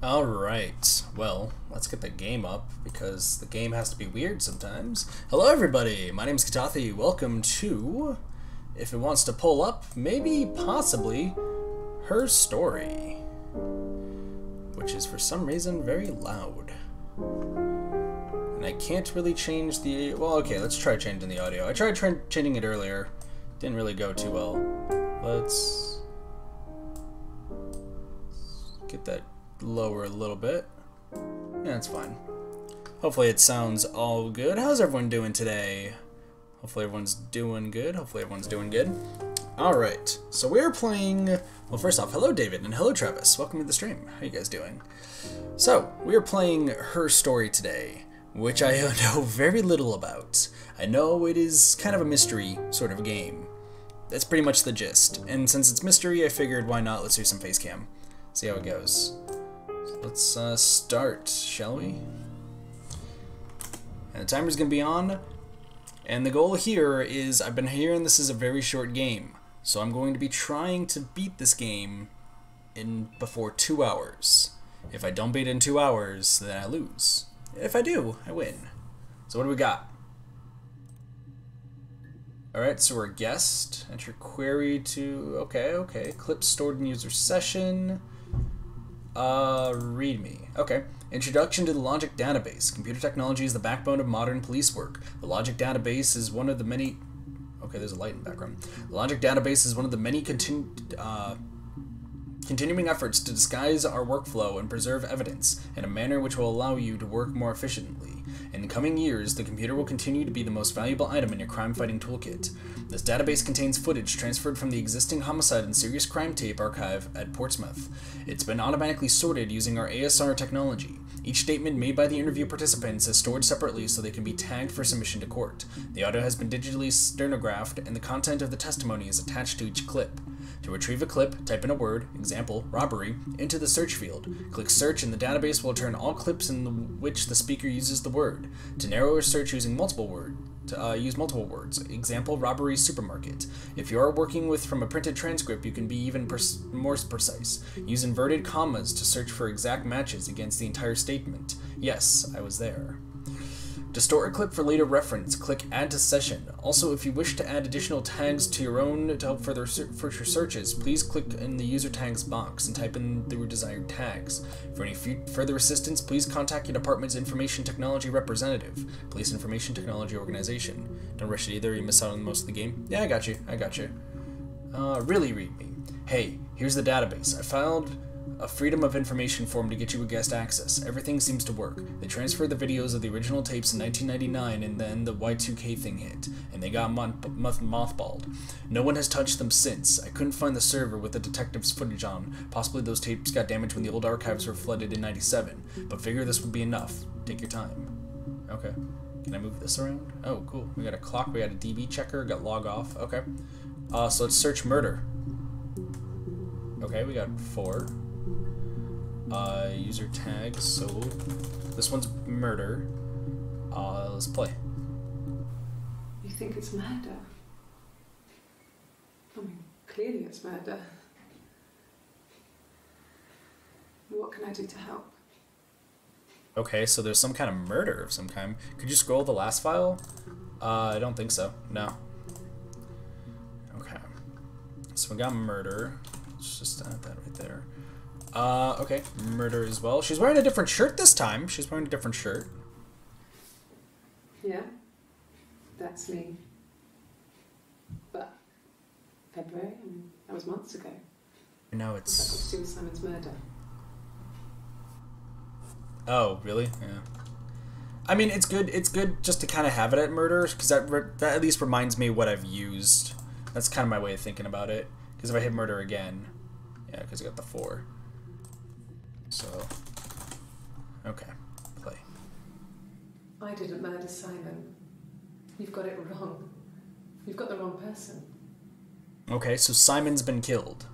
Alright, well, let's get the game up, because the game has to be weird sometimes. Hello everybody, my name is Katathi. Welcome to, if it wants to pull up, maybe, possibly, Her Story. Which is, for some reason, very loud. And I can't really change the... Well, okay, let's try changing the audio. I tried changing it earlier. Didn't really go too well. Let's get that lower a little bit. Yeah, it's fine. Hopefully it sounds all good. How's everyone doing today? Hopefully everyone's doing good. Hopefully everyone's doing good. Alright, so we're playing... Well, first off, hello David, and hello Travis. Welcome to the stream. How you guys doing? So, we are playing Her Story today, which I know very little about. I know it is kind of a mystery sort of game. That's pretty much the gist. And since it's mystery, I figured why not, let's do some face cam. See how it goes. Let's start, shall we? And the timer's gonna be on. And the goal here is, I've been hearing this is a very short game. So I'm going to be trying to beat this game in before 2 hours. If I don't beat it in 2 hours, then I lose. If I do, I win. So what do we got? Alright, so we're a guest. Enter query to... Okay. Clip stored in user session. README. Okay. Introduction to the Logic Database. Computer technology is the backbone of modern police work. The Logic Database is one of the many... Okay, there's a light in the background. The Logic Database is one of the many continuing efforts to disguise our workflow and preserve evidence in a manner which will allow you to work more efficiently. In the coming years, the computer will continue to be the most valuable item in your crime-fighting toolkit. This database contains footage transferred from the existing homicide and serious crime tape archive at Portsmouth. It's been automatically sorted using our ASR technology. Each statement made by the interview participants is stored separately so they can be tagged for submission to court. The audio has been digitally stenographed, and the content of the testimony is attached to each clip. To retrieve a clip, type in a word, example, robbery, into the search field. Click search and the database will return all clips in which the speaker uses the word. To narrow a search using multiple words, use multiple words. Example, robbery supermarket. If you are working from a printed transcript, you can be even more precise. Use inverted commas to search for exact matches against the entire statement. Yes, I was there. To store a clip for later reference, click Add to Session. Also, if you wish to add additional tags to your own to help further searches, please click in the user tags box and type in the desired tags. For any further assistance, please contact your department's Information Technology representative, Police Information Technology Organization. Don't rush it either, you miss out on most of the game. Yeah, I got you. Really read me. Hey, here's the database. I filed a Freedom of Information form to get you a guest access. Everything seems to work. They transferred the videos of the original tapes in 1999 and then the Y2K thing hit, and they got mothballed. No one has touched them since. I couldn't find the server with the detective's footage on. Possibly those tapes got damaged when the old archives were flooded in 97, but figure this would be enough. Take your time. Okay. Can I move this around? Oh, cool. We got a clock, we got a DB checker, got log off. Okay. So let's search murder. Okay, we got 4. User tags, so this one's murder. Let's play. You think it's murder? I mean, clearly it's murder. What can I do to help? Okay, so there's some kind of murder of some kind. Could you scroll the last file? I don't think so. No. Okay. So we got murder. Let's just add that right there. Okay, murder as well. She's wearing a different shirt this time. She's wearing a different shirt. Yeah, that's me. But February, I mean, that was months ago. No, it's... What's that got to do with Simon's murder? Oh, really? Yeah. I mean, it's good just to kind of have it at murder, because that at least reminds me what I've used. That's kind of my way of thinking about it. Because if I hit murder again... Yeah, because I got the 4. So, okay, play. I didn't murder Simon. You've got it wrong. You've got the wrong person. Okay, so Simon's been killed.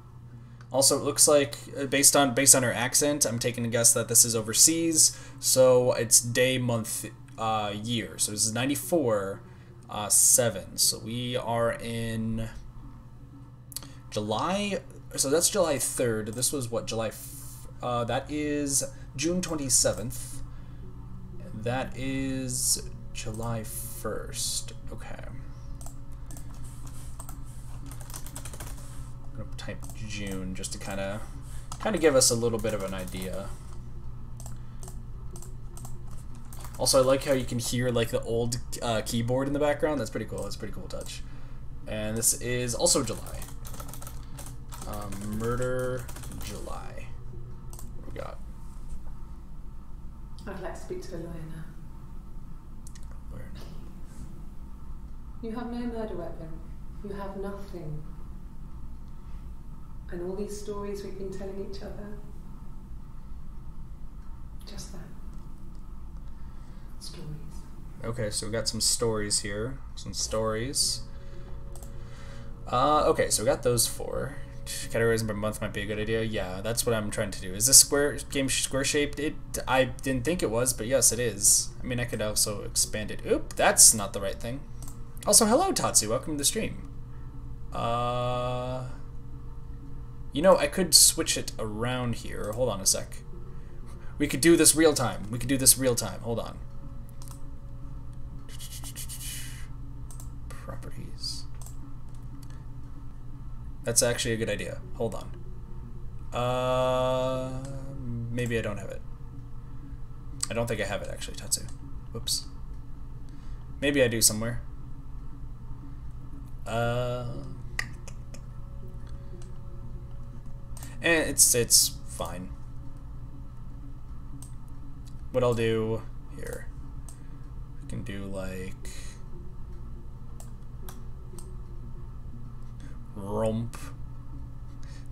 Also, it looks like, based on her accent, I'm taking a guess that this is overseas. So it's day, month, year. So this is 94, 7. So we are in July. So that's July 3rd. This was what, July that is June 27th. That is July 1st. Okay. I'm gonna type June just to kind of give us a little bit of an idea. Also, I like how you can hear like the old keyboard in the background. That's pretty cool. That's a pretty cool touch. And this is also July. Murder July. What we got? I'd like to speak to a lawyer now. Where? You have no murder weapon. You have nothing. And all these stories we've been telling each other. Just that. Stories. Okay, so we got some stories here. Some stories. Okay, so we got those 4. Categorizing by month might be a good idea. Yeah, that's what I'm trying to do. Is this game square shaped? I didn't think it was, but yes, it is. I mean, I could also expand it. Oop, that's not the right thing. Also, hello, Tatsu. Welcome to the stream. You know, I could switch it around here. Hold on a sec. We could do this real time. Hold on. Properties. That's actually a good idea. Hold on. Maybe I don't have it. I don't think I have it actually, Tatsu. Whoops. Maybe I do somewhere. And it's fine. What I'll do here, we can do like rump.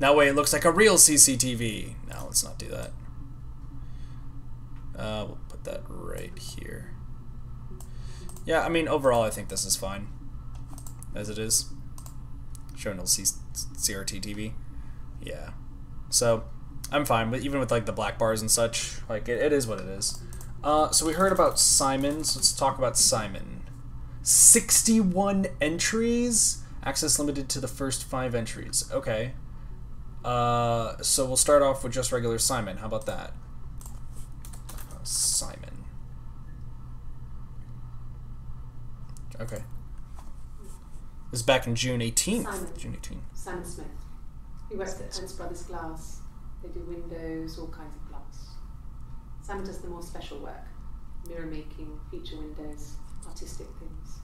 That way it looks like a real CCTV. No, let's not do that. We'll put that right here. Yeah, I mean, overall, I think this is fine. As it is. Showing CRT TV. Yeah. So, I'm fine, but even with, like, the black bars and such, like, it is what it is. So we heard about Simon, so let's talk about Simon. 61 entries? Access limited to the first 5 entries. Okay. So we'll start off with just regular Simon. How about that? Simon. Okay. This is back in June 18th. Simon. June 18th. Simon Smith. He works at Ernst Brothers Glass. They do windows, all kinds of glass. Simon does the more special work. Mirror making, feature windows, artistic things.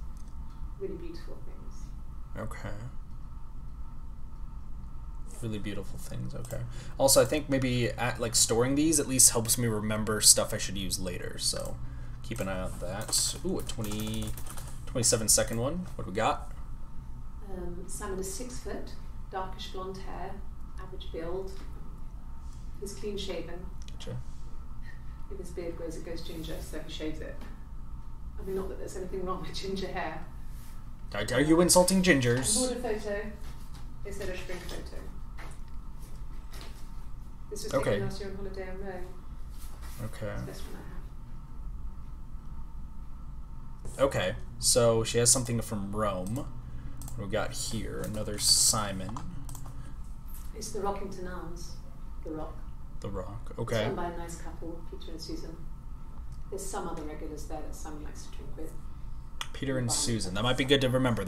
Really beautiful things. Okay. Really beautiful things, okay. Also, I think maybe like storing these at least helps me remember stuff I should use later, so keep an eye on that. Ooh, a 27-second one. What do we got? Simon is 6 foot, darkish blonde hair, average build. He's clean shaven. Gotcha. If his beard grows, it goes ginger, so he shaves it. I mean, not that there's anything wrong with ginger hair. Are you insulting I gingers? bought a photo. They said a shrink photo. This was Okay. taken last year on holiday in Rome. Okay. It's the best one I have. Okay, so she has something from Rome. What do we got here? Another Simon. It's the Rockington Arms. The Rock. The Rock. It's Okay. run by a nice couple, Peter and Susan. There's some other regulars there that Simon likes to drink with. Peter and Susan. That might be good to remember.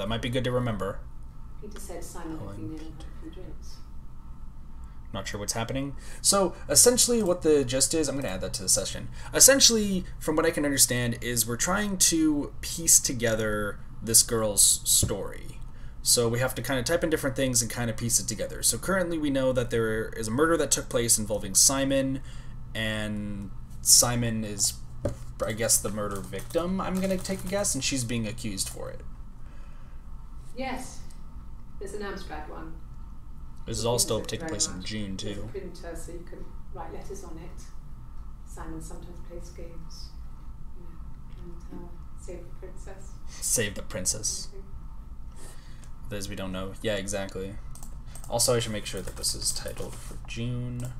Peter said Simon had been in and had a few drinks. Not sure what's happening. So, essentially what the gist is, I'm going to add that to the session. Essentially, from what I can understand, is we're trying to piece together this girl's story. So we have to kind of type in different things and kind of piece it together. So currently we know that there is a murder that took place involving Simon, and Simon is, I guess, the murder victim, I'm going to take a guess, and she's being accused for it. Yes. There's an abstract one. This is all still Thank you taking very place in much. June, There's a too. printer, so you can write letters on it. Simon sometimes plays games. You know, and save the princess. Save the princess. Those we don't know. Yeah, exactly. Also, I should make sure that this is titled for June.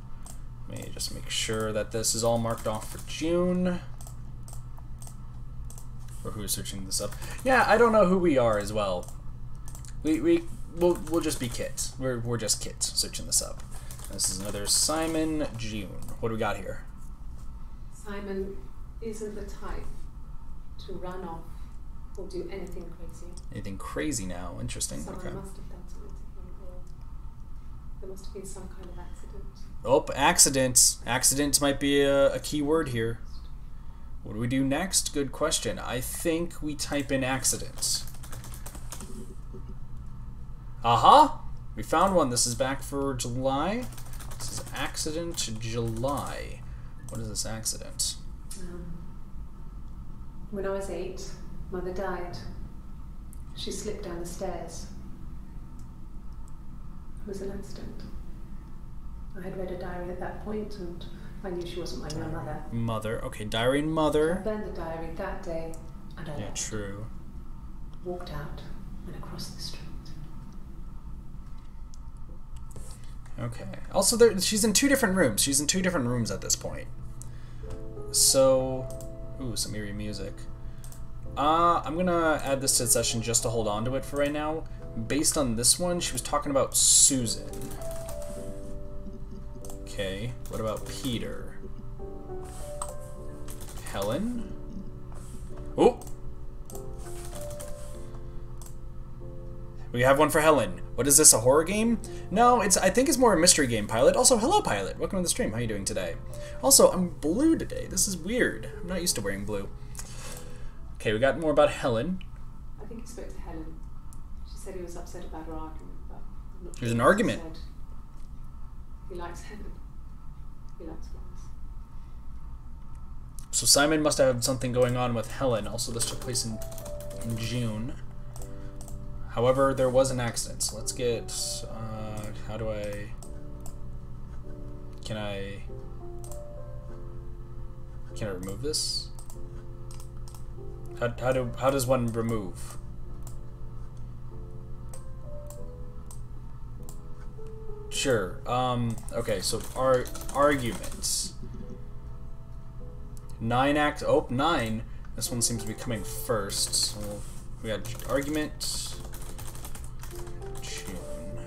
Let me just make sure that this is all marked off for June. Or who's searching this up? Yeah, I don't know who we are as well. We'll just be Kit. We're just Kit searching this up. This is another Simon June. What do we got here? Simon isn't the type to run off or do anything crazy. Anything crazy now? Interesting. Someone Okay. must have done something to him, or there must have been some kind of accident. Oh, accident. Accident might be a key word here. What do we do next? Good question. I think we type in accident. Aha! We found one. This is back for July. This is accident July. What is this accident? When I was 8, Mother died. She slipped down the stairs. It was an accident. I had read a diary at that point, and I knew she wasn't my real mother. Mother. Okay, diary and I mother. burned the diary that day, and I Yeah, left. true. Walked out and across the street. Okay. Also, she's in 2 different rooms. She's in 2 different rooms at this point. So, ooh, some eerie music. I'm gonna add this to the session just to hold on to it for right now. Based on this one, she was talking about Susan. Okay, what about Peter? Helen? Oh! We have one for Helen. What is this, a horror game? No, I think it's more a mystery game, Pilot. Also, hello, Pilot. Welcome to the stream. How are you doing today? Also, I'm blue today. This is weird. I'm not used to wearing blue. Okay, we got more about Helen. I think he spoke to Helen. She said he was upset about her argument, but I'm not sure There's an what argument. He said. He likes Helen. He likes Florence. So Simon must have had something going on with Helen. Also, this took place in June. However, there was an accident. So let's get... how do I... Can I remove this? How does one remove? Sure. Okay, so arguments. 9. This one seems to be coming first. So we got argument. June.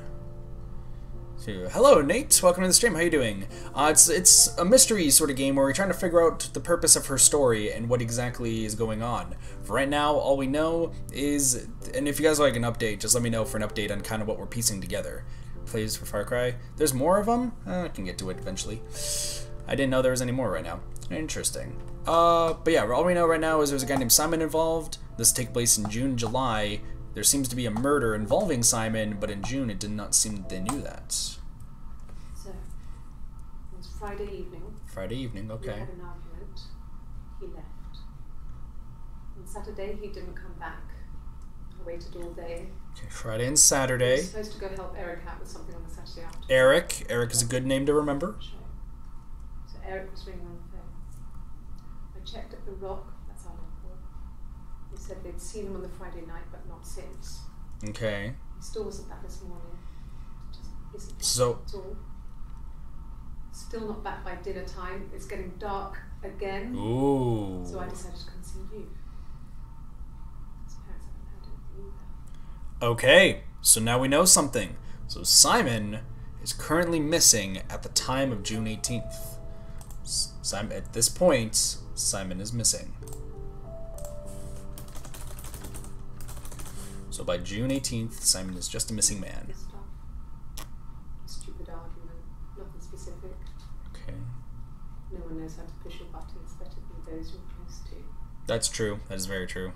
Hello, Nate. Welcome to the stream. How you doing? It's a mystery sort of game where we're trying to figure out the purpose of her story and what exactly is going on. For right now, all we know is, and if you guys like an update, just let me know for an update on kind of what we're piecing together. Plays for Far Cry. There's more of them? I can get to it eventually. I didn't know there was any more right now. Interesting. But yeah, all we know right now is there's a guy named Simon involved. This take place in June, July. There seems to be a murder involving Simon, but in June it did not seem that they knew that. So, it was Friday evening. Friday evening, okay. We had an argument. He left. On Saturday, he didn't come back. I waited all day. Okay, Friday and I Saturday. was supposed to go help Eric out with something on the Saturday afternoon. Eric. Eric is a good name to remember. So Eric was ringing on the phone. I checked at the Rock. That's our local. They said they'd seen him on the Friday night, but not since. Okay. He still wasn't back this morning. Just isn't back So- at all. Still not back by dinner time. It's getting dark again. Ooh. So I decided to come see you. His parents haven't heard anything either. Okay, so now we know something. So Simon is currently missing at the time of June 18th. Simon, at this point, Simon is missing. So by June 18th, Simon is just a missing man. This stuff. Stupid argument. Nothing specific. Okay. No one knows how to push your buttons better than those you're close to. That's true. That is very true.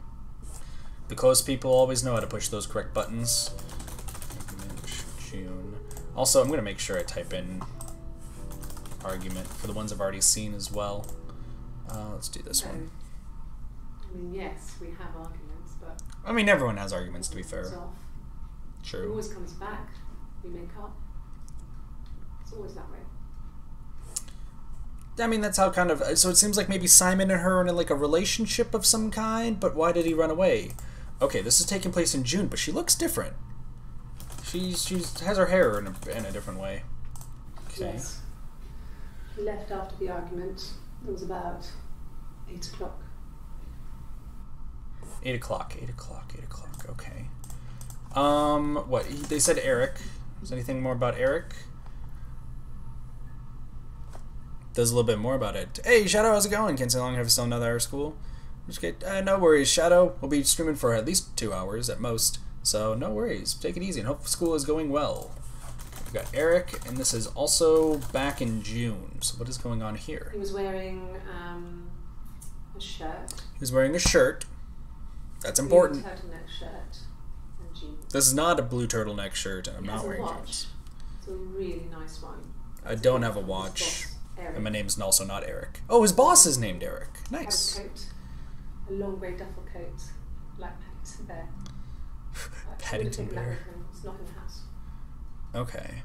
The close people always know how to push those correct buttons. June. Also, I'm going to make sure I type in argument for the ones I've already seen as well. Let's do this one. I mean, yes, we have arguments, but... I mean, everyone has arguments, to be it's fair. off. It True. always comes back. We make up. It's always that way. I mean, that's how kind of... So it seems like maybe Simon and her are in like a relationship of some kind, but why did he run away? Okay, this is taking place in June, but she looks different. She has her hair in a different way. Okay. Yes. He left after the argument. It was about 8 o'clock. 8 o'clock, 8 o'clock, 8 o'clock, okay. What, they said Eric. Is anything more about Eric? Does a little bit more about it. Hey, Shadow, how's it going? Can't say long have still another hour of school. Just get, no worries, Shadow. We'll be streaming for at least 2 hours at most. So, no worries. Take it easy and hope school is going well. We've got Eric, and this is also back in June. So what is going on here? He was wearing a shirt. He was wearing a shirt. That's important. A turtleneck shirt and jeans. This is not a blue turtleneck shirt, and I'm He not has a wearing watch. jeans. It's a really nice one. I don't have a His watch, boss, Eric. and my name's also not Eric. Oh, his boss is named Eric. Nice. Had a coat, a long grey duffel coat, like Paddington Bear. Paddington That Bear. with him. It's not in the house. Okay,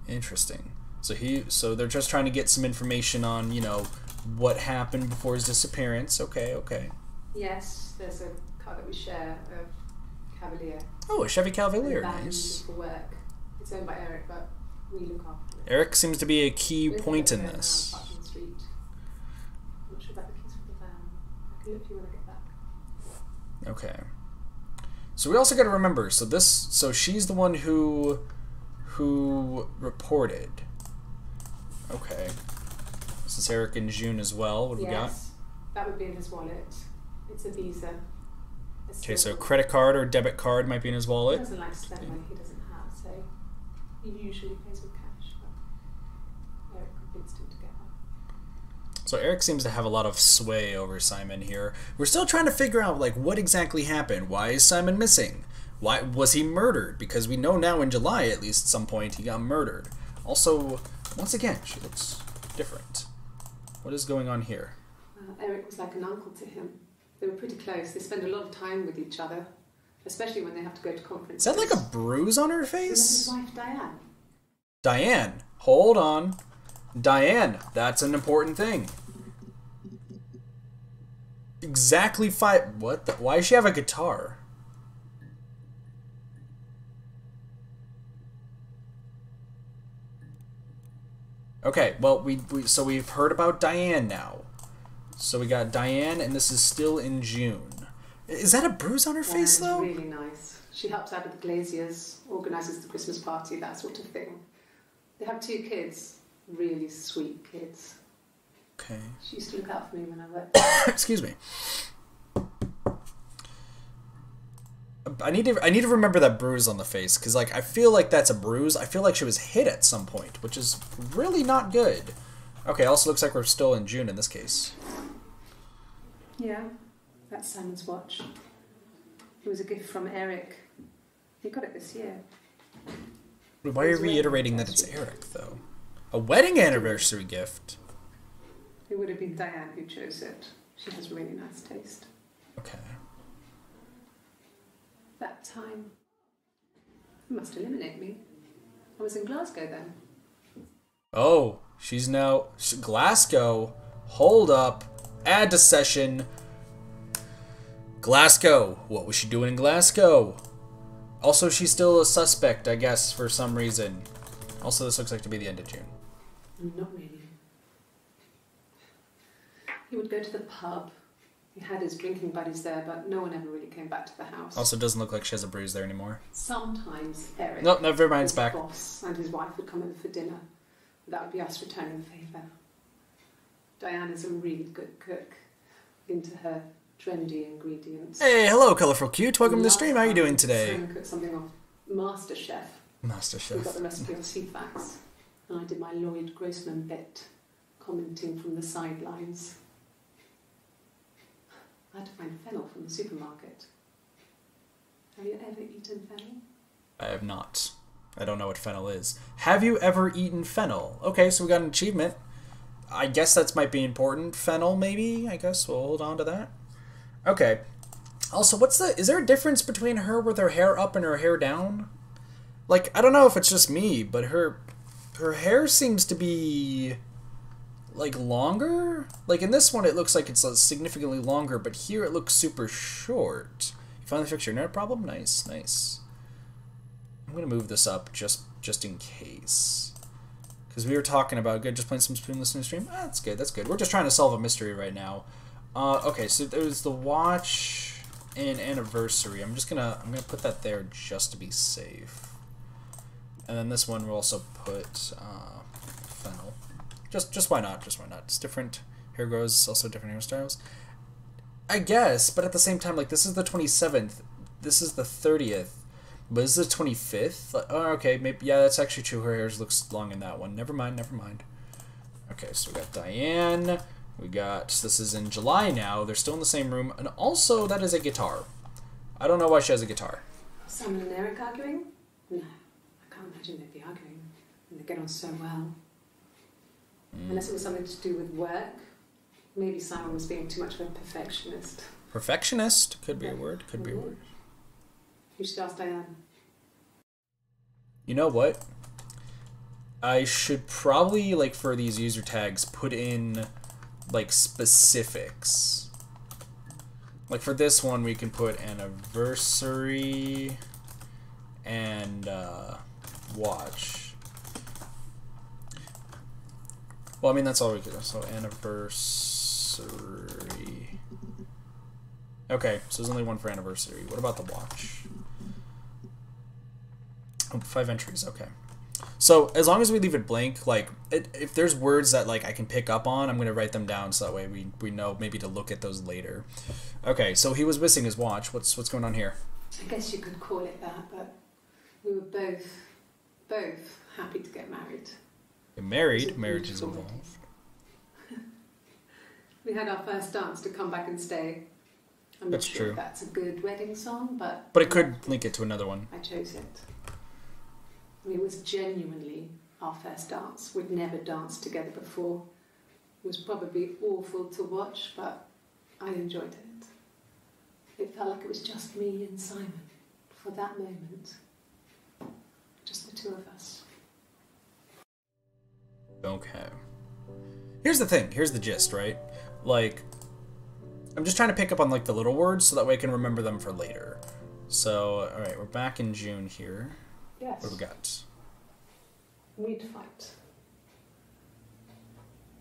interesting. So they're just trying to get some information on, you know, what happened before his disappearance. Okay, okay. Yes, there's a car that we share, a Cavalier. Oh, a Chevy Cavalier, The van nice. uses for work. It's owned by Eric, but we look after it. Eric seems to be a key We're point in going around this. parked on the street. I'm not sure about the keys for the van. I can look for you when I get back. Okay. So we also got to remember. So she's the one who reported. Okay. This is Eric in June as well. What do we got? Yes, that would be in his wallet. It's a Visa. Okay, so credit card or debit card might be in his He wallet. doesn't like to spend money he doesn't have, so he usually pays with cash, but Eric convinced him to get one. So Eric seems to have a lot of sway over Simon here. We're still trying to figure out like what exactly happened. Why is Simon missing? Why was he murdered? Because we know now in July at least at some point he got murdered. Also, once again, she looks different. What is going on here? Eric was like an uncle to him. They were pretty close. They spend a lot of time with each other, especially when they have to go to conferences. Is that like a bruise on her Remember face? his wife Diane? Diane, hold on. Diane, that's an important thing. Exactly what the, why does she have a guitar? Okay, well, so we've heard about Diane now. So we got Diane, and this is still in June. Is that a bruise on her face, though? Really nice. She helps out with the Glaziers, organises the Christmas party, that sort of thing. They have 2 kids, really sweet kids. Okay. She used to look out for me when I worked. Excuse me. I need to remember that bruise on the face, because like I feel like that's a bruise. I feel like she was hit at some point, which is really not good. Okay, also looks like we're still in June in this case. Yeah, that's Simon's watch. It was a gift from Eric. He got it this year. Why are you reiterating that it's Eric, though? A wedding anniversary gift? It would have been Diane who chose it. She has really nice taste. Okay. That time. You must eliminate me. I was in Glasgow then. Oh, she's now... Glasgow. Hold up. Add to session. Glasgow. What was she doing in Glasgow? Also, she's still a suspect, I guess, for some reason. Also, this looks like to be the end of June. Not really. He would go to the pub. He had his drinking buddies there, but no one ever really came back to the house. Also, doesn't look like she has a bruise there anymore. Sometimes Eric, Nope, never mind, it's back. his boss, and his wife would come over for dinner. That would be us returning the favour. Diane is a really good cook, into her trendy ingredients. Hey, hello, Colorful Cute. Welcome to the stream. How are you doing today? Simon cooked something off MasterChef. We got MasterChef. the recipe on CFAX, and I did my Lloyd Grossman bit, commenting from the sidelines. I had to find fennel from the supermarket. Have you ever eaten fennel? I have not. I don't know what fennel is. Have you ever eaten fennel? Okay, so we got an achievement. I guess that might be important. Fennel, maybe? I guess we'll hold on to that. Okay. Also, is there a difference between her with her hair up and her hair down? Like, I don't know if it's just me, but her hair seems to be, like, longer? Like, in this one, it looks like it's significantly longer, but here it looks super short. You finally fixed your internet problem? Nice, nice. I'm gonna move this up just in case. Because we were talking about just playing some Spoonless in the stream. Ah, that's good, that's good. We're just trying to solve a mystery right now. Okay, so there's the watch and anniversary. I'm gonna put that there just to be safe. And then this one we'll also put fennel. Just why not? Just why not? It's different hair grows, also different hairstyles. I guess, but at the same time, like this is the 27th, this is the 30th, but this is the 25th. Oh, okay, maybe yeah, that's actually true. Her hair looks long in that one. Never mind, never mind. Okay, so we got Diane. This is in July now. They're still in the same room, and also that is a guitar. I don't know why she has a guitar. Simon and Eric arguing? No, I can't imagine they'd be arguing. And they get on so well. Unless it was something to do with work. Maybe Simon was being too much of a perfectionist. Perfectionist? Could be a word, could be a word. You should ask Diane. You know what? I should probably, like, for these user tags, put in, like, specifics. Like, for this one, we can put anniversary and watch. Well, I mean, that's all we could do. So, anniversary. Okay, so there's only one for anniversary. What about the watch? Oh, 5 entries, okay. So, as long as we leave it blank, like, if there's words that, like, I can pick up on, I'm going to write them down so that way we know maybe to look at those later. Okay, so he was missing his watch. What's going on here? I guess you could call it that, but we were both happy to get married. You're married. Marriage is involved. We had our first dance to Come Back and Stay. I'm not sure if that's a good wedding song, but it could link it to another one. I chose it. I mean, it was genuinely our first dance. We'd never danced together before. It was probably awful to watch, but I enjoyed it. It felt like it was just me and Simon for that moment. Just the two of us. Okay. Here's the thing. Here's the gist, right? Like, I'm just trying to pick up on, like, the little words so that way I can remember them for later. So, alright, we're back in June here. Yes. What do we got? We'd fight.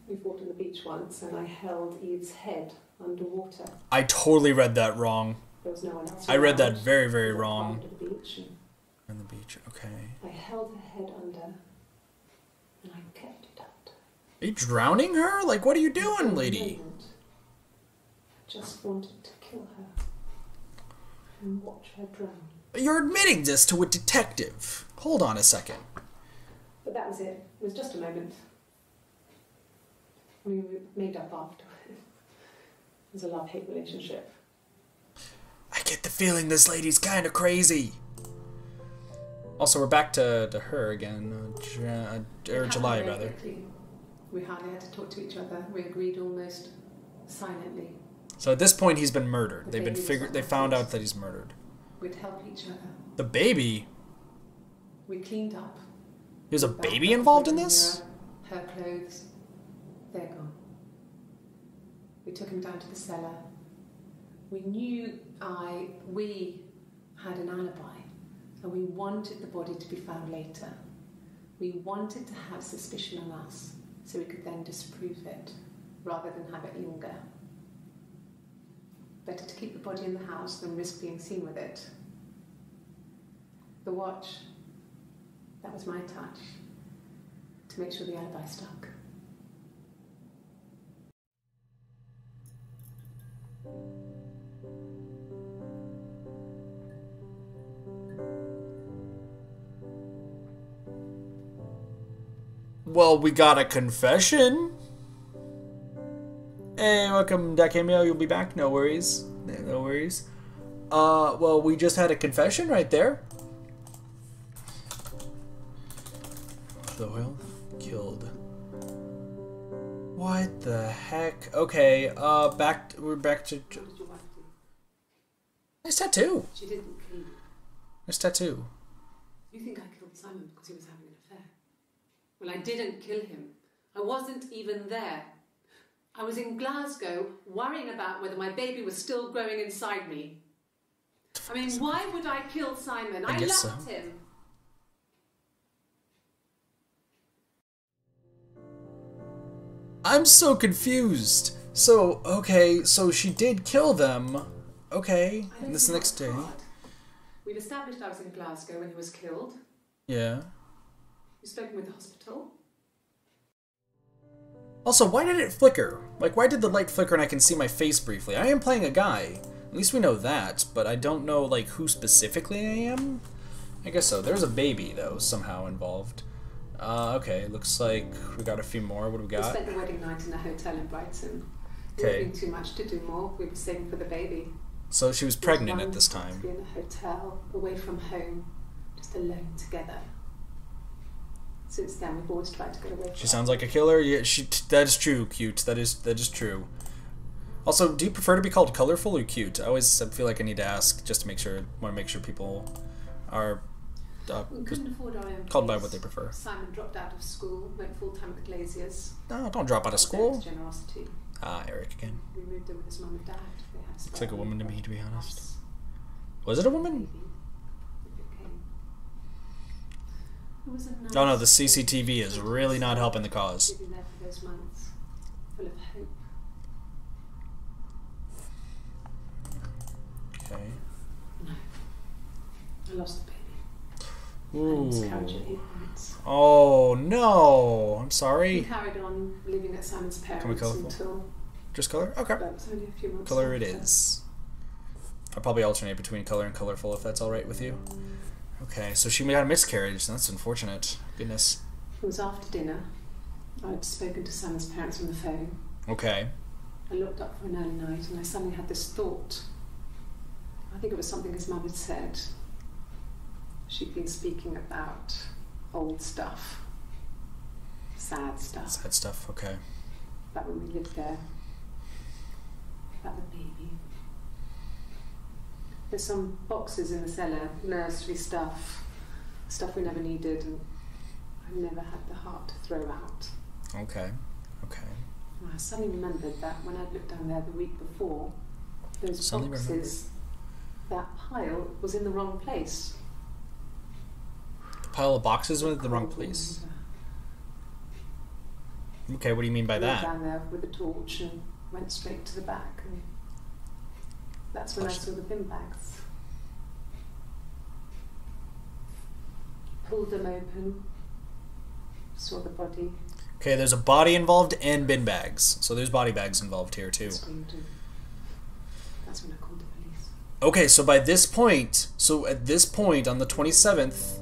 We fought on the beach once and I held Eve's head underwater. I totally read that wrong. There was no one else. I read that very, very wrong. On the beach. On the beach, okay. I held her head under and I kept it out. Are you drowning her? Like, what are you doing, lady? I just wanted to kill her and watch her drown. You're admitting this to a detective. Hold on a second. But that was it. It was just a moment. We made up after. It was a love-hate relationship. I get the feeling this lady's kind of crazy. Also, we're back to her again. July, rather. Quickly. We hardly had to talk to each other. We agreed almost silently. So at this point, he's been murdered. The They found out that he's murdered. We'd help each other. The baby? We cleaned up. There's a baby involved in this? Her clothes, they're gone. We took him down to the cellar. We knew we had an alibi, and we wanted the body to be found later. We wanted to have suspicion on us, so we could then disprove it, rather than have it linger. Better to keep the body in the house than risk being seen with it. The watch, that was my touch, to make sure the alibi stuck. Well, we got a confession. Hey, welcome, Cameo. You'll be back. No worries. No worries. Well, we just had a confession right there. Doyle killed. What the heck? Okay, we're back to. What did your wife do? Nice tattoo. She didn't kill you. Nice tattoo. You think I killed Simon because he was having an affair? Well, I didn't kill him. I wasn't even there. I was in Glasgow worrying about whether my baby was still growing inside me. I mean, why would I kill Simon? I loved him. I'm so confused. So, okay, so she did kill them. Okay, and this next day. We've established I was in Glasgow when he was killed. Yeah. You've spoken with the hospital. Also, why did it flicker? Like, why did the light flicker and I can see my face briefly? I am playing a guy. At least we know that, but I don't know, like, who specifically I am? I guess so. There's a baby, though, somehow involved. Okay, looks like we got a few more. What do we got? We spent the wedding night in a hotel in Brighton. Okay. It was too much to do more. We were saving for the baby. So she was pregnant at this time. To be in a hotel, away from home, just alone together. Since then, we've always tried to get away from She sounds like a killer. Yeah, that is true, cute. That is true. Also, do you prefer to be called colorful or cute? I feel like I need to ask just to make sure. Want to make sure people are we couldn't afford our own called by place. what they prefer. Simon dropped out of school, went full time with the Glaziers. No, don't drop out of school. Generosity. Ah, Eric again. We moved in with his mum and dad. They had Looks like a woman to me, to be honest. house. Was it a woman? Baby. It became. It was a nice Oh no, the CCTV is really not helping the cause. We've been there for those months, full of hope. Okay. No, I lost the baby. I Ooh. miscarriage at 8 months. Oh no! I'm We sorry. carried on living at Simon's parents colourful? until Just color? Okay. that was only a few months. Color it after. is. I'll probably alternate between color and colorful if that's alright with you. Okay, so she got a miscarriage. That's unfortunate. Goodness. It was after dinner. I'd spoken to Simon's parents on the phone. Okay. I looked up for an early night and I suddenly had this thought. I think it was something his mum had said. She'd been speaking about old stuff, sad stuff, Sad stuff. Okay. about when we lived there, about the baby. There's some boxes in the cellar, nursery stuff we never needed, and I never had the heart to throw out. Okay. Okay. And I suddenly remembered that when I'd looked down there the week before, those Suddenly boxes, that pile was in the wrong place. Pile of boxes went in the wrong place. Okay, what do you mean by I went that? down there with a torch and went straight to the back, and that's when I saw the bin bags. Pulled them open, Saw the body. Okay, there's a body involved and bin bags. So there's body bags involved here too. Screamed and that's when I called the police. Okay, so by this point, at this point on the 27th.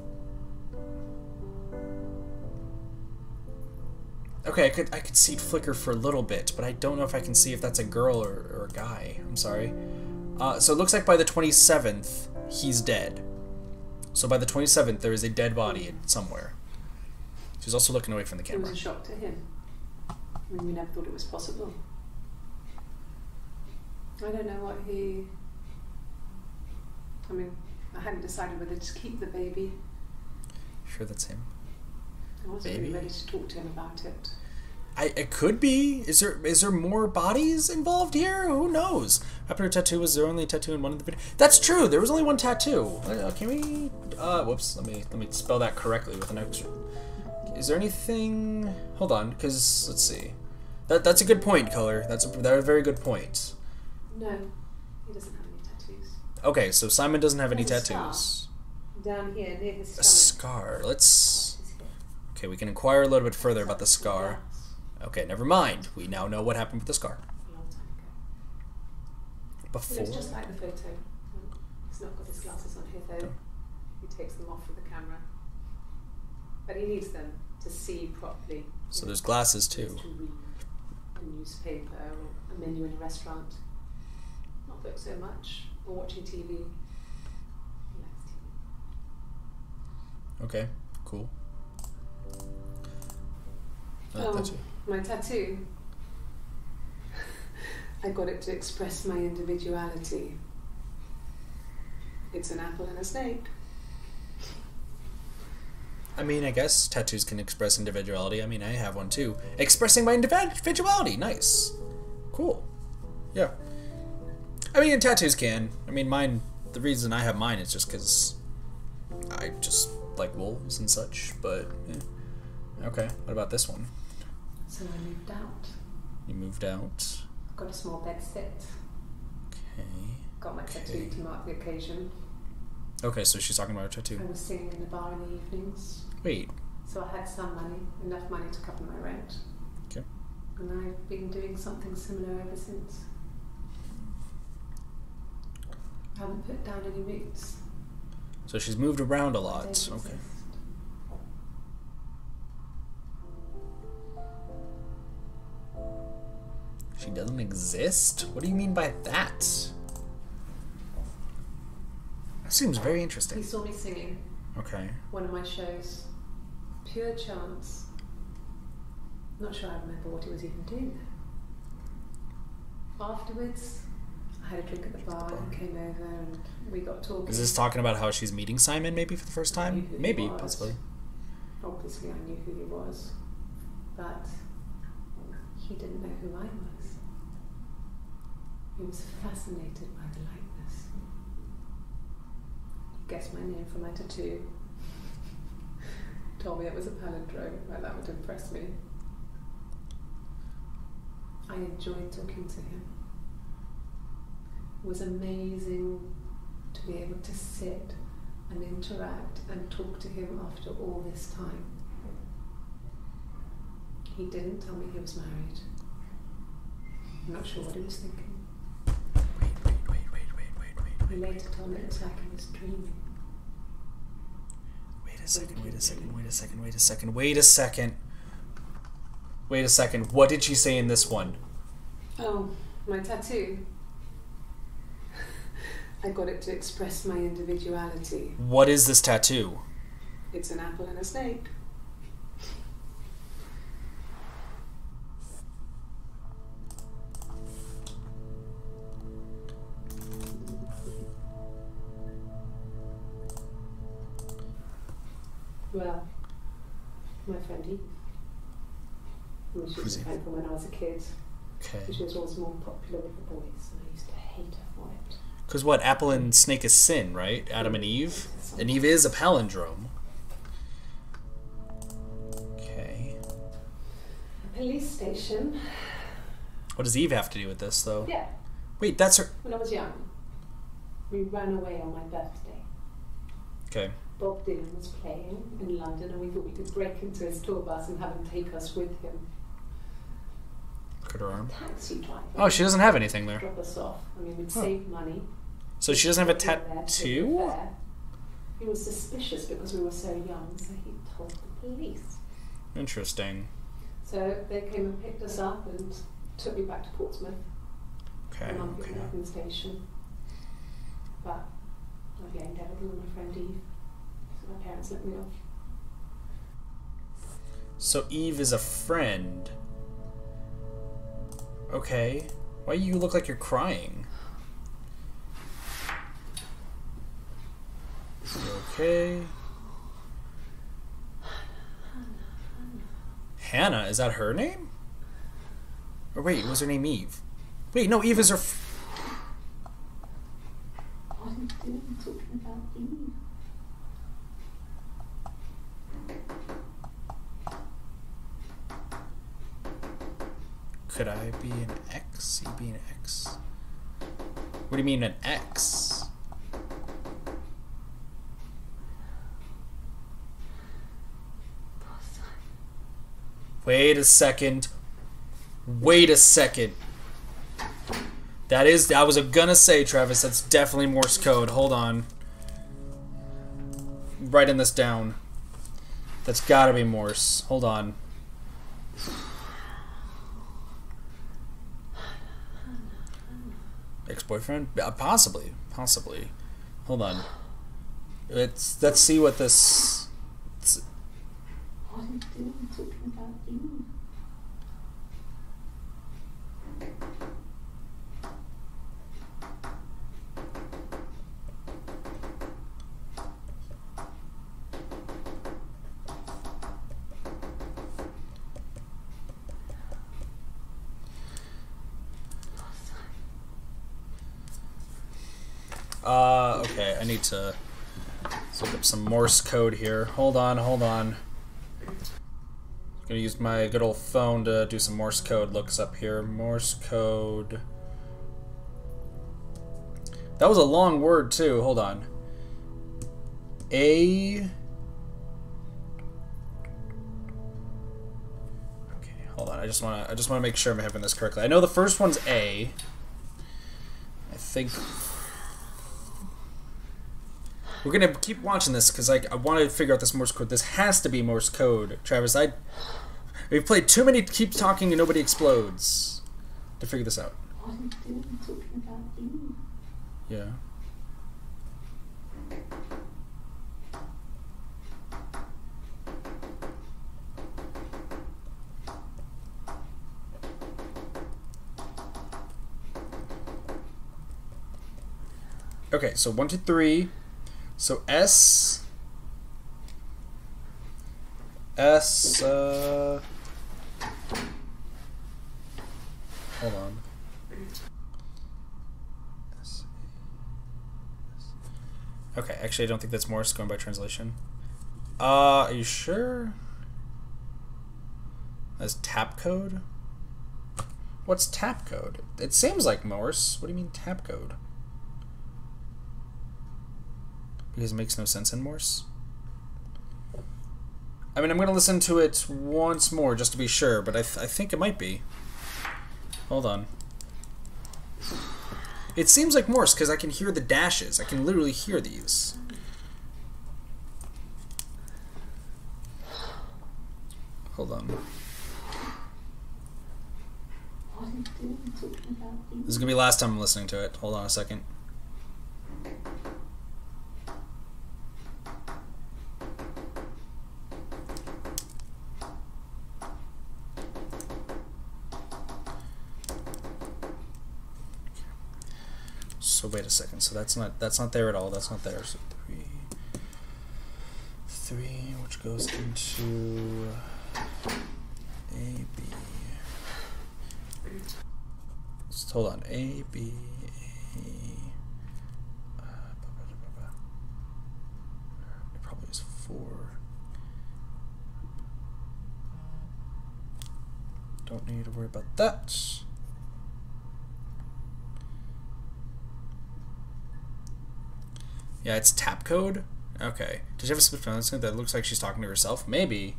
Okay, I could see it flicker for a little bit, but I don't know if I can see if that's a girl or a guy. I'm sorry. So it looks like by the 27th, he's dead. So by the 27th, there is a dead body somewhere. She's also looking away from the It camera. was a shock to him. I mean, we never thought it was possible. I don't know what he... I mean, I hadn't decided whether to keep the baby. Sure that's him. I wasn't really ready to talk to him about it. It could be. Is there more bodies involved here? Who knows? After her tattoo, was there only a tattoo in one of the videos? That's true. There was only one tattoo. Can we? Whoops. Let me spell that correctly with an extra. Is there anything? Hold on, because let's see. That's a good point, Color. That's a very good point. No, he doesn't have any tattoos. Okay, so Simon doesn't have any There's a tattoos. Down here near his A stomach. scar. Let's. Okay, we can inquire a little bit further about the scar. Okay, never mind. We now know what happened with the scar. A long time ago. Before. It's just like the photo. He's not got his glasses on here though. He takes them off with the camera. But he needs them to see properly. So there's glasses He needs too. to read a newspaper or a menu in a restaurant. Not book so much. Or watching TV. He likes TV. Okay, cool. Oh, Tattoo. my tattoo. I got it to express my individuality. It's an apple and a snake. I mean, I guess tattoos can express individuality. I mean, I have one too. Expressing my individuality. Nice. Cool. Yeah. I mean, tattoos can. I mean, mine, the reason I have mine is just because I just like wolves and such, but yeah. Okay, what about this one? So I moved out. You moved out. Got a small bed sit. Okay. Got my tattoo to mark the occasion. Okay, so she's talking about her I tattoo. was singing in the bar in the evenings. Wait. So I had some money, enough money to cover my rent. Okay. And I've been doing something similar ever since. I haven't put down any roots. So she's moved around a I lot. don't Okay. exist. She doesn't exist? What do you mean by that? That seems very He interesting. saw me singing Okay. one of my shows. Pure chance. Not sure I remember what he was even doing there. Afterwards, I had a drink at the bar and he came over and we got talking. Is this talking about how she's meeting Simon maybe for the first I knew time? who he Maybe, was. possibly. Obviously I knew who he was, but he didn't know who I was. He was fascinated by the likeness. He guessed my name from my tattoo. Told me it was a palindrome, like that would impress me. I enjoyed talking to him. It was amazing to be able to sit and interact and talk to him after all this time. He didn't tell me he was married. I'm not sure what he was thinking. Wait. He later told me it was like he was dreaming. Wait a second. What did she say in this one? Oh, my tattoo. I got it to express my individuality. What is this tattoo? It's an apple and a snake. Well, my friend Eve. I mean, she was Who's a Eve? friend from when I was a kid. Okay. She was always more popular with the boys, and I used to hate her for it. Because what? Apple and snake is sin, right? Adam and Eve? And Eve is a palindrome. Okay. A police station. What does Eve have to do with this, though? Yeah, Wait, that's her. when I was young. We ran away on my birthday. Okay. Bob Dylan was playing in London, and we thought we could break into his tour bus and have him take us with him. Look at her arm. Taxi driver. Oh, she doesn't have anything there. Drop us off. I mean, we'd save money. So she doesn't have a Get there, tattoo? take the fare. He was suspicious because we were so young, so he told the police. Interesting. So they came and picked us up and took me back to Portsmouth. Okay, And I'm okay. picking up in the station. But I blamed everything on my friend Eve. So my parents let me off. So Eve is a friend. Okay. Why you look like you're crying? Okay. Hannah, is that her name? Or wait, was her name Eve? Wait, no, Eve is her. What are you doing talking about Eve? Could I be an X? You be an X? What do you mean an X? Wait a second. Wait a second. I was gonna say, Travis, that's definitely Morse code. Hold on. Writing this down. That's gotta be Morse. Hold on. Ex-boyfriend? Possibly. Possibly. Hold on. Let's see what this... What are you doing talking about Eve? Okay, I need to look up some Morse code here. Hold on. I'm gonna use my good old phone to do some Morse code looks up here. Morse code. That was a long word too. Hold on. A. Okay, hold on. I just wanna make sure I'm having this correctly. I know the first one's A. I think. We're gonna keep watching this because I want to figure out this Morse code. This has to be Morse code, Travis. We've played too many Keep Talking and Nobody Explodes to figure this out. What are you doing talking about Eve? Yeah. Okay, so 1, 2, 3. So S, hold on. Okay, actually I don't think that's Morse, going by translation. Are you sure? That's tap code? What's tap code? It seems like Morse. What do you mean tap code? Because it makes no sense in Morse. I mean, I'm going to listen to it once more just to be sure, but I think it might be. Hold on. It seems like Morse because I can hear the dashes. I can literally hear these. Hold on. What are you doing talking about Eve? This is going to be the last time I'm listening to it. Hold on a second. So wait a second. So that's not there at all. That's not there. So 3, which goes into A, B. So hold on. A, B, A. It probably is 4. Don't need to worry about that. Yeah, it's tap code. Okay. Does she have a split pencil that looks like she's talking to herself? Maybe.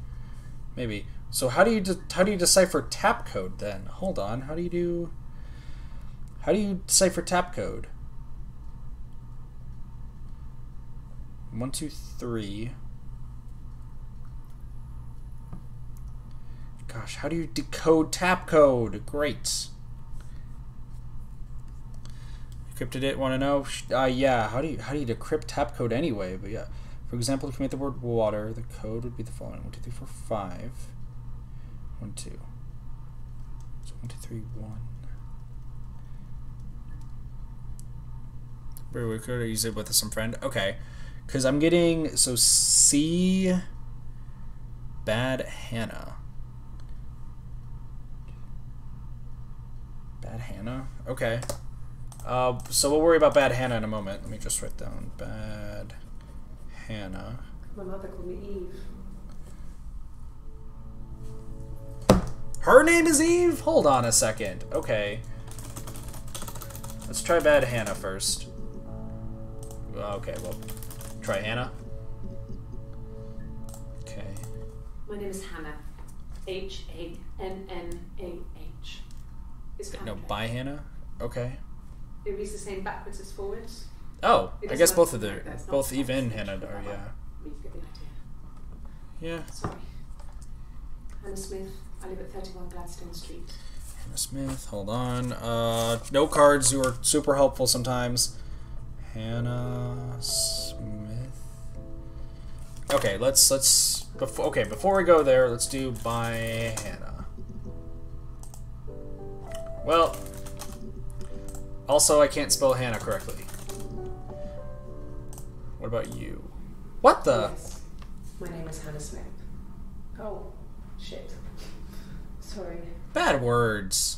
Maybe. So how do you decipher tap code then? Hold on. How do you decipher tap code? 1, 2, 3. Gosh, how do you decode tap code? Great. Encrypted it. Want to know? Yeah. How do you decrypt tap code anyway? But yeah. For example, to commit the word water, the code would be the following: 1, 2, 3, 4, 5. 1, 2. So 1, 2, 3, 1. We could use it with some friend. Okay, because I'm getting C. Bad Hannah. Bad Hannah. Okay. So we'll worry about Bad Hannah in a moment. Let me just write down Bad Hannah. My mother called me Eve. Her name is Eve? Hold on a second. Okay. Let's try Bad Hannah first. Okay, well, try Hannah. Okay. My name is Hannah. Hannah. It's No, by Hannah? Okay. It reads the same backwards as forwards. Oh, It I guess doesn't both of work the like that. both It's Eve not and text, Hannah it's are, not yeah. You get the idea. Yeah. Sorry. Hannah Smith. I live at 31 Gladstone Street. Hannah Smith, hold on. No cards who are super helpful sometimes. Hannah Smith. Okay, before we go there, let's do by Hannah. Well, also I can't spell Hannah correctly. What about you? What the? Yes. My name is Hannah Smith. Oh, shit. Sorry. Bad words.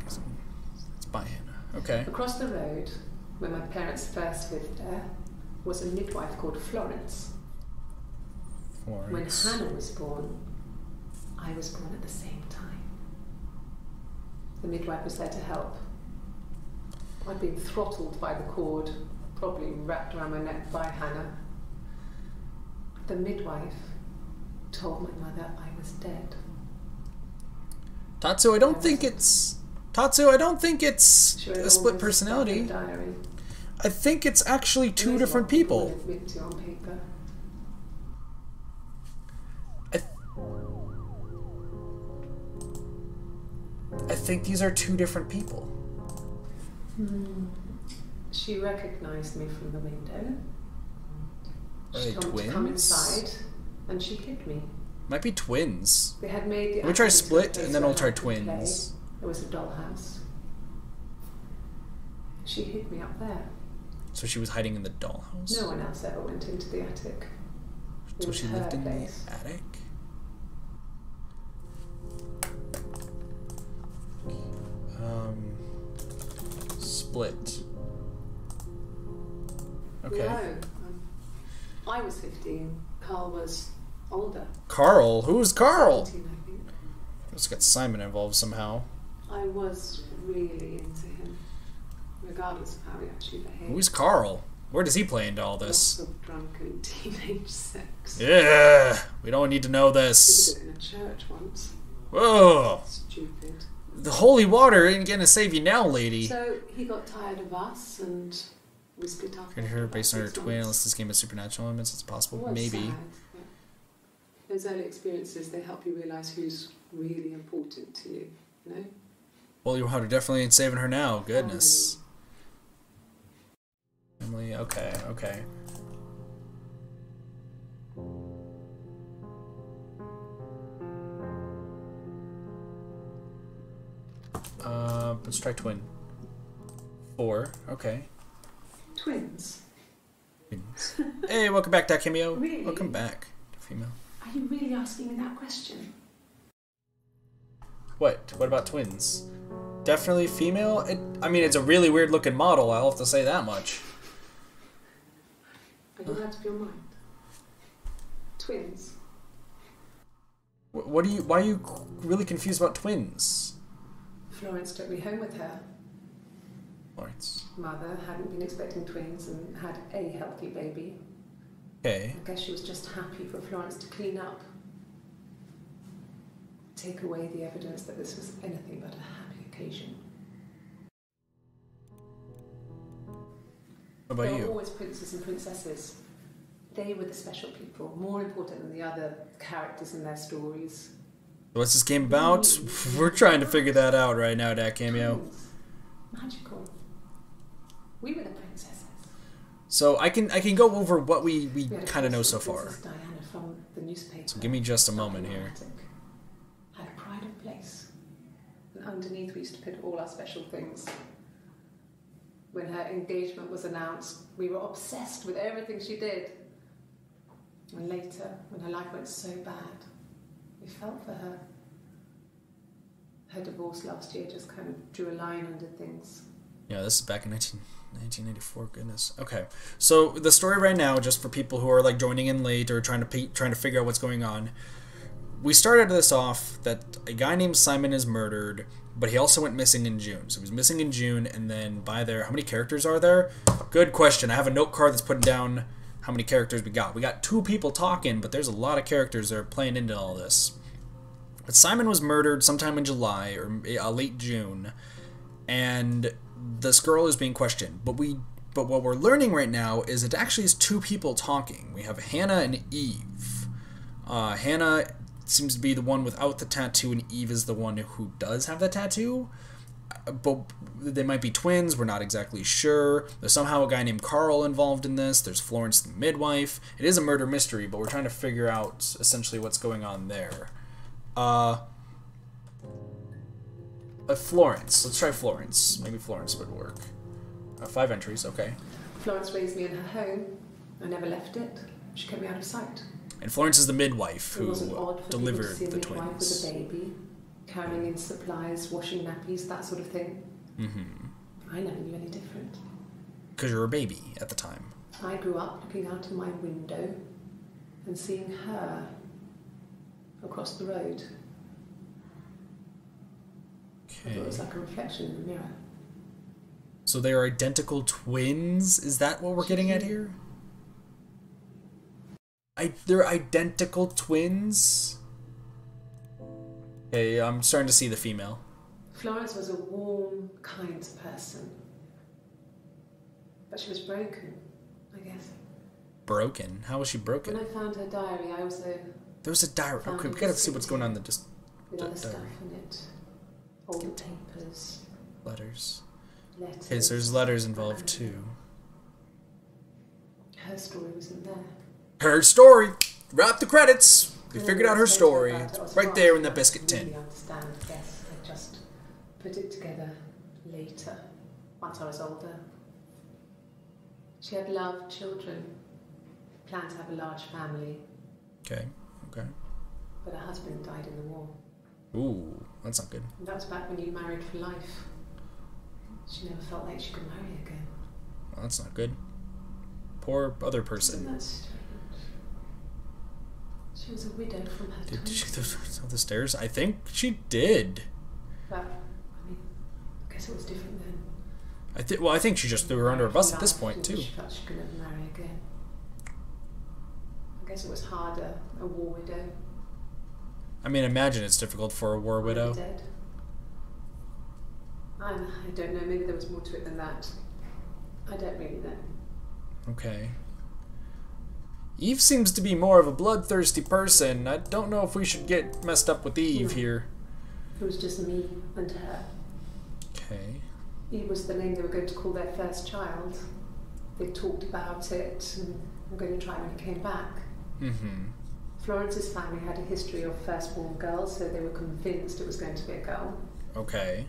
It's by Hannah. Okay. Across the road, where my parents first lived there, was a midwife called Florence. When Florence. Hannah was born, I was born at the same time. The midwife was there to help. I'd been throttled by the cord, probably wrapped around my neck by Hannah. The midwife told my mother I was dead. Tatsu, I don't think it's She wrote a all split this personality. stuff in a diary. I think it's actually two Most different lot of people people. would admit to on paper. I think these are two different people. She recognised me from the window. Are She they told me to come twins? inside, and she hid me. Might be twins. They had made the We'll try attic into a split, place and then where we'll try I could play. twins. There was a dollhouse. She hid me up there. So she was hiding in the dollhouse? No one else ever went into the attic. It So was she her lived in place. the attic? Split. Okay. No, I was 15. Carl was older. Carl? Who's Carl? 14, I think. Let's get Simon involved somehow. I was really into him, regardless of how he actually behaved. Who's Carl? Where does he play into all this? Lots of drunken teenage sex. Yeah, we don't need to know He this. did it in a church once. Whoa, Stupid. the holy water ain't gonna save you now, lady. So he got tired of us and we split up. Could after her about based on her 6 twin, months. unless this game has supernatural elements, it's It possible. was Maybe. sad, but those early experiences, they help you realise who's really important to you, you know? Well, your water definitely ain't saving her now. Goodness. Emily, okay, okay. Let's try twin. 4, okay. Twins. Twins. Hey, welcome back, Dakimio. Really? Welcome back, female. Are you really asking me that question? What? What about twins? Definitely female? I mean, it's a really weird looking model, I'll have to say that much. Are you out of your mind? Twins. Why are you really confused about twins? Florence took me home with her. Florence. Mother hadn't been expecting twins and had a healthy baby. Okay. I guess she was just happy for Florence to clean up. Take away the evidence that this was anything but a happy occasion. What about There were you? always princes and princesses. They were the special people, more important than the other characters in their stories. What's this game about? We're trying to figure that out right now, Dat Cameo. Twins. Magical. We were the princesses. So I can go over what we had a kind of know person, so far. Princess Diana from the newspaper. So give me just a moment here. Had a pride of place. And underneath we used to put all our special things. When her engagement was announced, we were obsessed with everything she did. And later, when her life went so bad, we felt for her. Her divorce last year just kind of drew a line under things. Yeah, this is back in 1984. Goodness. Okay, so the story right now, just for people who are like joining in late or trying to figure out what's going on, we started this off that a guy named Simon is murdered, but he also went missing in June. So he was missing in June, and then by there, how many characters are there? Good question. I have a note card that's putting down how many characters we got. We got 2 people talking, but there's a lot of characters that are playing into all this. But Simon was murdered sometime in July or late June, and this girl is being questioned. But what we're learning right now is it actually is 2 people talking. We have Hannah and Eve. Hannah seems to be the one without the tattoo, and Eve is the one who does have the tattoo. But they might be twins, we're not exactly sure. There's somehow a guy named Carl involved in this. There's Florence the midwife. It is a murder mystery, but we're trying to figure out essentially what's going on there. Florence. Let's try Florence. Maybe Florence would work. 5 entries, okay. Florence raised me in her home. I never left it. She kept me out of sight. And Florence is the midwife It who wasn't odd for delivered people to see a the midwife twins. with a baby, carrying in supplies, washing nappies, that sort of thing. Mm-hmm. I never knew any different. Because you were a baby at the time. I grew up looking out of my window and seeing her across the road. I thought it was like a reflection in the mirror. So they are identical twins? Is that what we're getting at here? They're identical twins? Okay, I'm starting to see the female. Florence was a warm, kind person. But she was broken, I guess. Broken? How was she broken? When I found her diary, I also There was a diary. Okay, we gotta see what's going on in the with other stuff diary. in it. Old papers, Letters. letters. Okay, so there's letters involved too. Her story wasn't there. Her story! Wrap the credits! We And figured then out her later story. about it, It's I was right far there in too that biscuit young to tin. really understand, I guess. I just put it together later, once I was older. She had loved children, planned to have a large family, Okay, okay. but her husband died in the war. Ooh, that's not good. And that was back when you married for life. She never felt like she could marry again. Well, that's not good. Poor other Isn't person. that strange? She was a widow from her Did she 20s. go up the stairs? I think she did. But, I mean, I guess it was different then. Well, I think she just threw her under a bus at this Life, point and too. She felt she could never marry again. I guess it was harder, a war widow. I mean, imagine it's difficult for a war widow. Dead. I don't know, maybe there was more to it than that. I don't really know. Okay. Eve seems to be more of a bloodthirsty person. I don't know if we should get messed up with Eve No. here. It was just me and her. Okay. Eve was the name they were going to call their first child. They talked about it and were going to try when he came back. Mm-hmm. Florence's family had a history of firstborn girls, so they were convinced it was going to be a girl. Okay.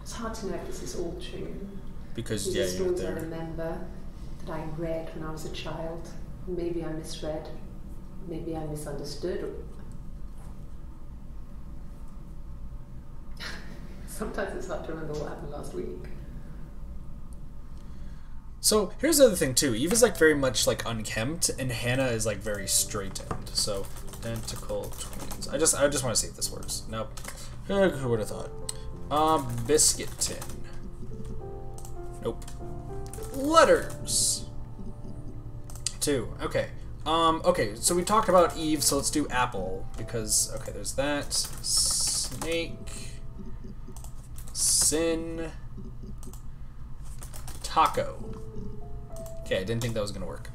It's hard to know if this is all true. Because, These yeah, are you're stories I there. remember that I read when I was a child. Maybe I misread. Maybe I misunderstood. Sometimes it's hard to remember what happened last week. So, here's the other thing, too. Eve is, like, very much, like, unkempt, and Hannah is, like, very straightened. So, identical twins. I just want to see if this works. Nope. Who would have thought? Biscuit tin. Nope. Letters. 2. Okay. Okay, so we talked about Eve, so let's do apple. Because, okay, there's that. Snake. Sin. Taco. Okay, I didn't think that was gonna work.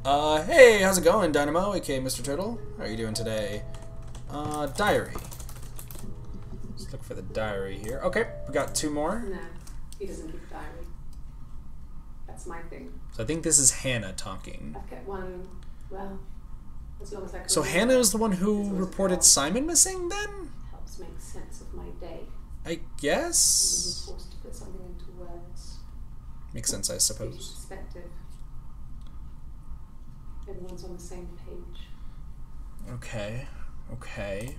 Hey, how's it going, Dynamo, aka Mr. Turtle? How are you doing today? Diary. Let's look for the diary here. Okay, we got 2 more. No, he doesn't keep a diary. That's my thing. So I think this is Hannah talking. I've kept one, well, as long as I can. So remember. Hannah is the one who It's reported always Simon missing, then? helps make sense of my day. I When guess? you're forced to put something into words. Makes sense, I Gives you suppose. perspective. Everyone's on the same page. Okay. Okay.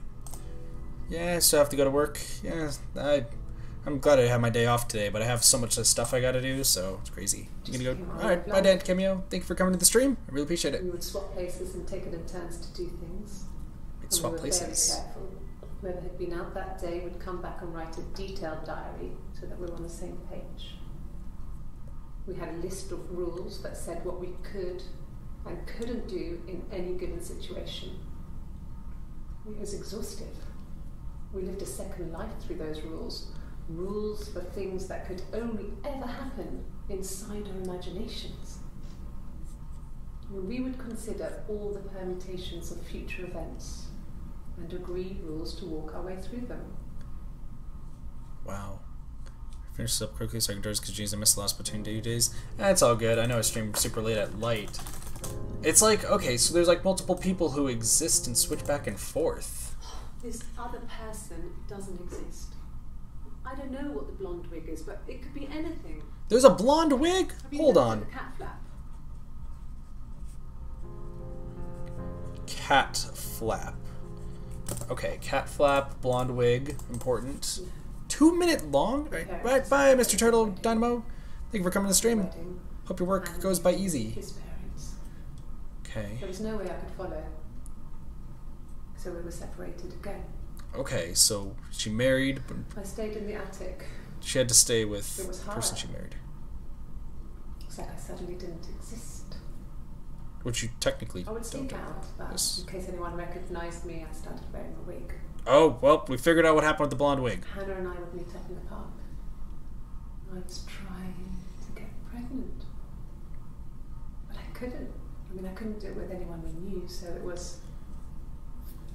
Yeah, I still have to go to work. Yeah, I'm glad I have my day off today, but I have so much stuff I gotta do, so it's crazy. You gonna go? Alright, bye, Dad Cameo. Thank you for coming to the stream. I really appreciate it. We would swap places and take it in turns to do things. We'd And swap we were places. very careful. Whoever had been out that day would come back and write a detailed diary so that we were on the same page. We had a list of rules that said what we could and couldn't do in any given situation. It was exhaustive. We lived a second life through those rules. Rules for things that could only ever happen inside our imaginations. We would consider all the permutations of future events and agree rules to walk our way through them. Wow. I finished up quickly so I can doors because geez, I missed the last Splatoon 2 days. It's all good. I know I streamed super late at light. It's like, okay, so there's like multiple people who exist and switch back and forth. This other person doesn't exist. I don't know what the blonde wig is, but it could be anything. There's a blonde wig? Have you Hold looked at on. the cat flap? Cat flap. Okay, cat flap, blonde wig, important. 2 minute long? Right, bye, Mr. Turtle, Dynamo. Thank you for coming to the stream. Wedding. Hope your work goes by easy. His parents. Okay. There was no way I could follow. So we were separated again. Okay, so she married, but I stayed in the attic. she had to stay with It was the person hard. she married. It's like I suddenly didn't exist. Which you technically I would don't sneak do. out, but Yes. in case anyone recognised me, I started wearing a wig. Oh, well, we figured out what happened with the blonde wig. Hannah and I would meet up in the park. I was trying to get pregnant. But I couldn't. I mean, I couldn't do it with anyone we knew, so it was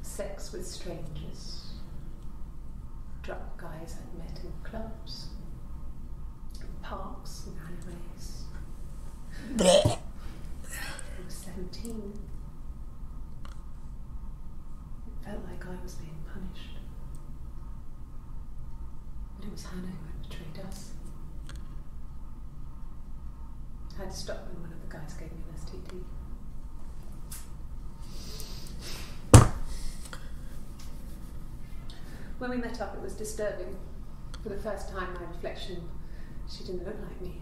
sex with strangers. Drunk guys I'd met in clubs, in parks, in alleyways. Blech. I was 17. It felt like I was being punished. But it was Hannah who had betrayed us. I had to stop when one of the guys gave me an STD. When we met up, it was disturbing. For the first time, my reflection, she didn't look like me.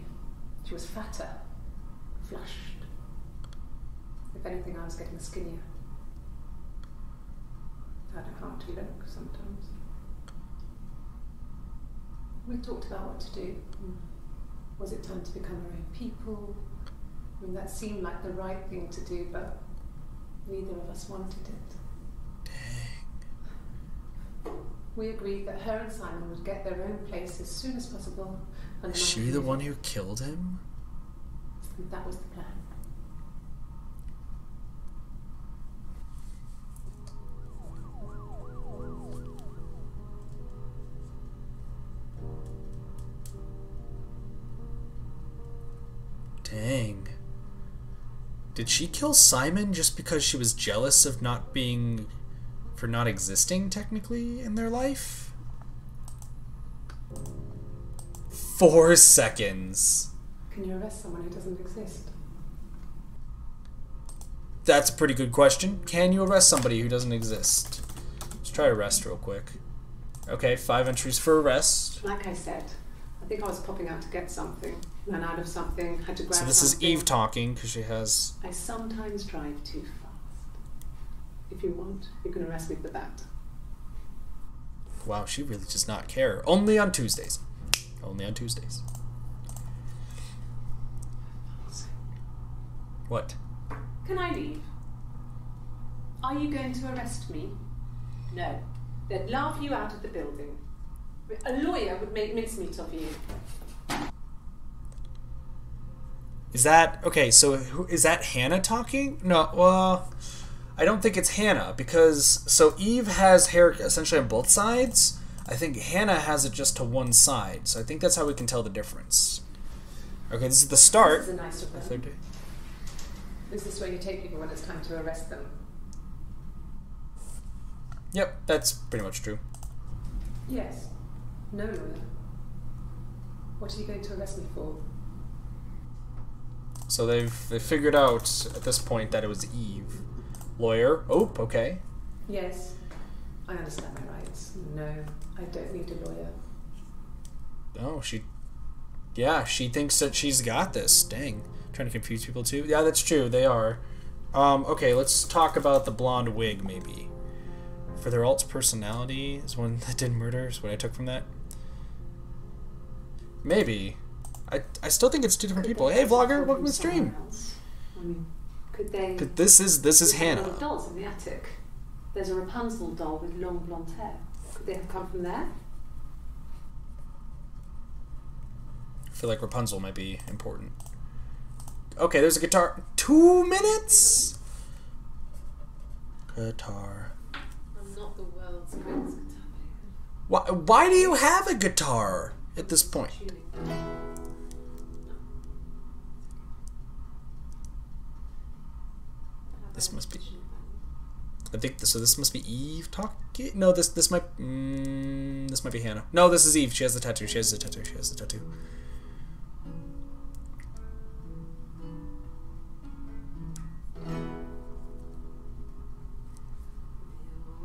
She was fatter, flushed. If anything, I was getting skinnier. I had a hard to look sometimes. We talked about what to do. Was it time to become our own people? I mean, that seemed like the right thing to do, but neither of us wanted it. We agreed that her and Simon would get their own place as soon as possible. And Is she the one who killed him? that was the plan. Dang. Did she kill Simon just because she was jealous of not being... for not existing, technically, in their life? 4 seconds. Can you arrest someone who doesn't exist? That's a pretty good question. Can you arrest somebody who doesn't exist? Let's try arrest real quick. Okay, 5 entries for arrest. Like I said, I think I was popping out to get something, ran out of something, had to grab So this is something. Eve talking, because she has... I sometimes drive too fast. If you want, you can arrest me for that. wow, she really does not care. Only on Tuesdays. Only on Tuesdays. What? Can I leave? Are you going to arrest me? No. They'd laugh you out of the building. A lawyer would make mincemeat of you. Is that... Okay, so is that Hannah talking? No, well... I don't think it's Hannah, because... So Eve has hair essentially on both sides. I think Hannah has it just to one side. So I think that's how we can tell the difference. Okay, this is the start. This is a nice of them. Is this where you take people when it's time to arrest them? Yep, that's pretty much true. Yes. No lawyer. What are you going to arrest me for? So they've figured out at this point that it was Eve. Lawyer. Oh, okay. Yes. I understand my rights. No, I don't need a lawyer. Oh, yeah, she thinks that she's got this. Dang. Trying to confuse people too. Yeah, that's true. They are. Okay, let's talk about the blonde wig, maybe. For their alt's personality is one that did murder, is what I took from that. Maybe. I still think it's two different people. Hey, vlogger, welcome to the stream. I mean, could they... This is Hannah. There are dolls in the attic. There's a Rapunzel doll with long blonde hair. Could they have come from there? I feel like Rapunzel might be important. Okay, there's a guitar. 2 minutes? Guitar. I'm not the world's greatest guitar player. Why do you have a guitar at this point? This must be... I think so. This must be Eve talking. No, this might be Hannah. No, this is Eve. She has the tattoo. She has the tattoo. She has the tattoo.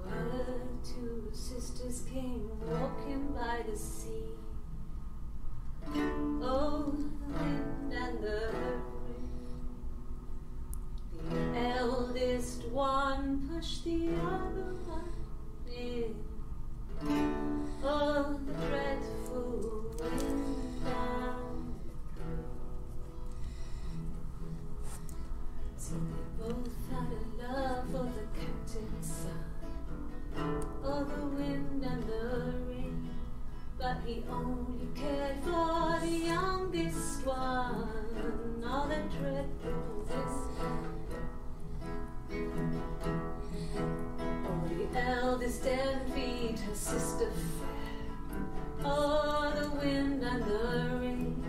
There were two sisters came walking by the sea. Oh, the wind and the rain. The eldest one pushed the other one in. Oh, the dreadful wind down. So they both had a love for the captain's son. Oh, the wind and the rain. But he only cared for the youngest one. Oh, the dreadful wind. Oh, the eldest envied her sister fair. Oh, the wind and the rain,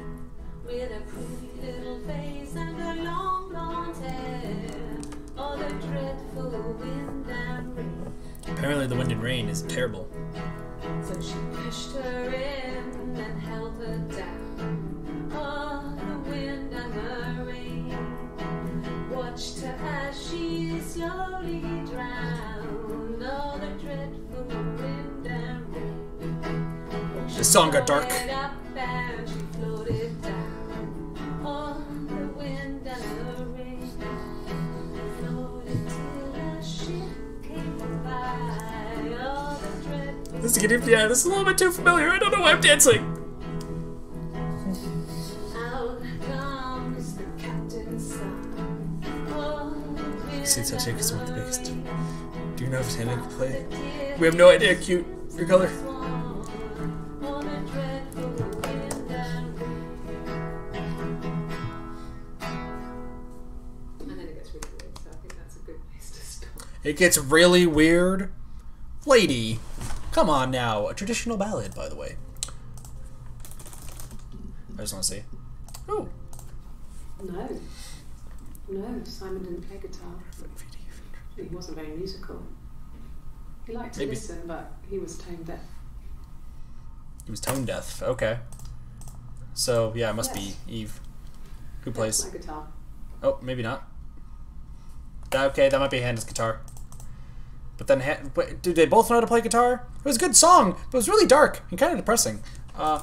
with a pretty little face and her long blonde hair. Oh, the dreadful wind and rain. Apparently the wind and rain is terrible. So she pushed her in and held her down. Oh, the wind and the rain watched her as she slowly drowned. Oh, the dreadful wind and rain. This song got dark. Up and she floated down. Oh, the wind and the rain floated till a ship came by. Oh, the dreadful. This is getting, yeah, this is a little bit too familiar. I don't know why I'm dancing. Out comes the captain's son. Oh, See, it's actually because I'm the biggest. Do you know if Hannah can play? We have no idea. Cute. Your color. And then it gets really weird, so I think that's a good place to stop. It gets really weird. Lady. Come on now. A traditional ballad, by the way. I just want to say. Ooh. No. No, Simon didn't play guitar. He wasn't very musical. He liked to Maybe. listen, but he was tone deaf. He was tone deaf. Okay. So, yeah, it must Yes. be Eve. Who Plays plays? my guitar. Oh, maybe not. Okay, that might be Hannah's guitar. But then, wait, do they both know how to play guitar? It was a good song, but it was really dark and kind of depressing.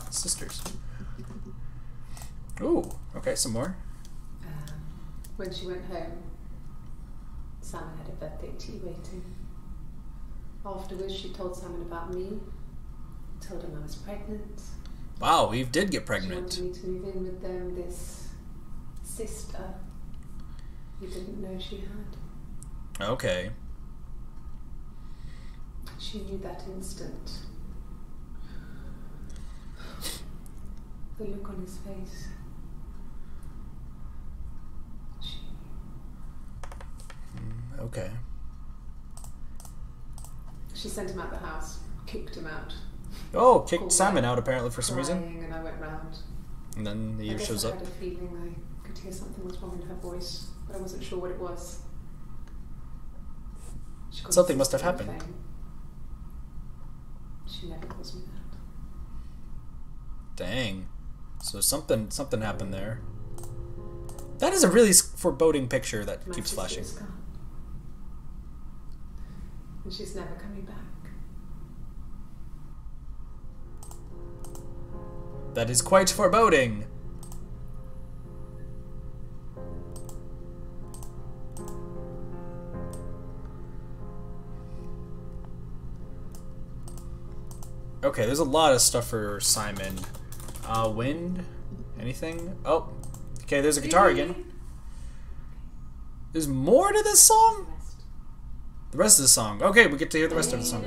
Sisters. Ooh, okay, some more. When she went home, Simon had a birthday tea waiting. Afterwards, she told Simon about me Told him I was pregnant. Wow, Eve did get She pregnant. wanted me to move in with them, this sister he didn't know she had. Okay. She knew that instant. The look on his face. She knew. Okay. She sent him out the house, kicked him out. Oh, kicked Called Simon me, out apparently for some reason. crying, and I went round. And then I Eve guess shows I up. had a feeling I could hear something was wrong in her voice, but I wasn't sure what it was. She got Something must have sister on happened. the phone. She never calls me that. Dang. So something happened there. That is a really foreboding picture that My keeps sister flashing. is gone. And she's never coming back. That is quite foreboding. Okay, there's a lot of stuff for Simon. Wind? Anything? Oh, okay, there's a guitar again. There's more to this song? Rest. The rest of the song. Okay, we get to hear the rest of the song.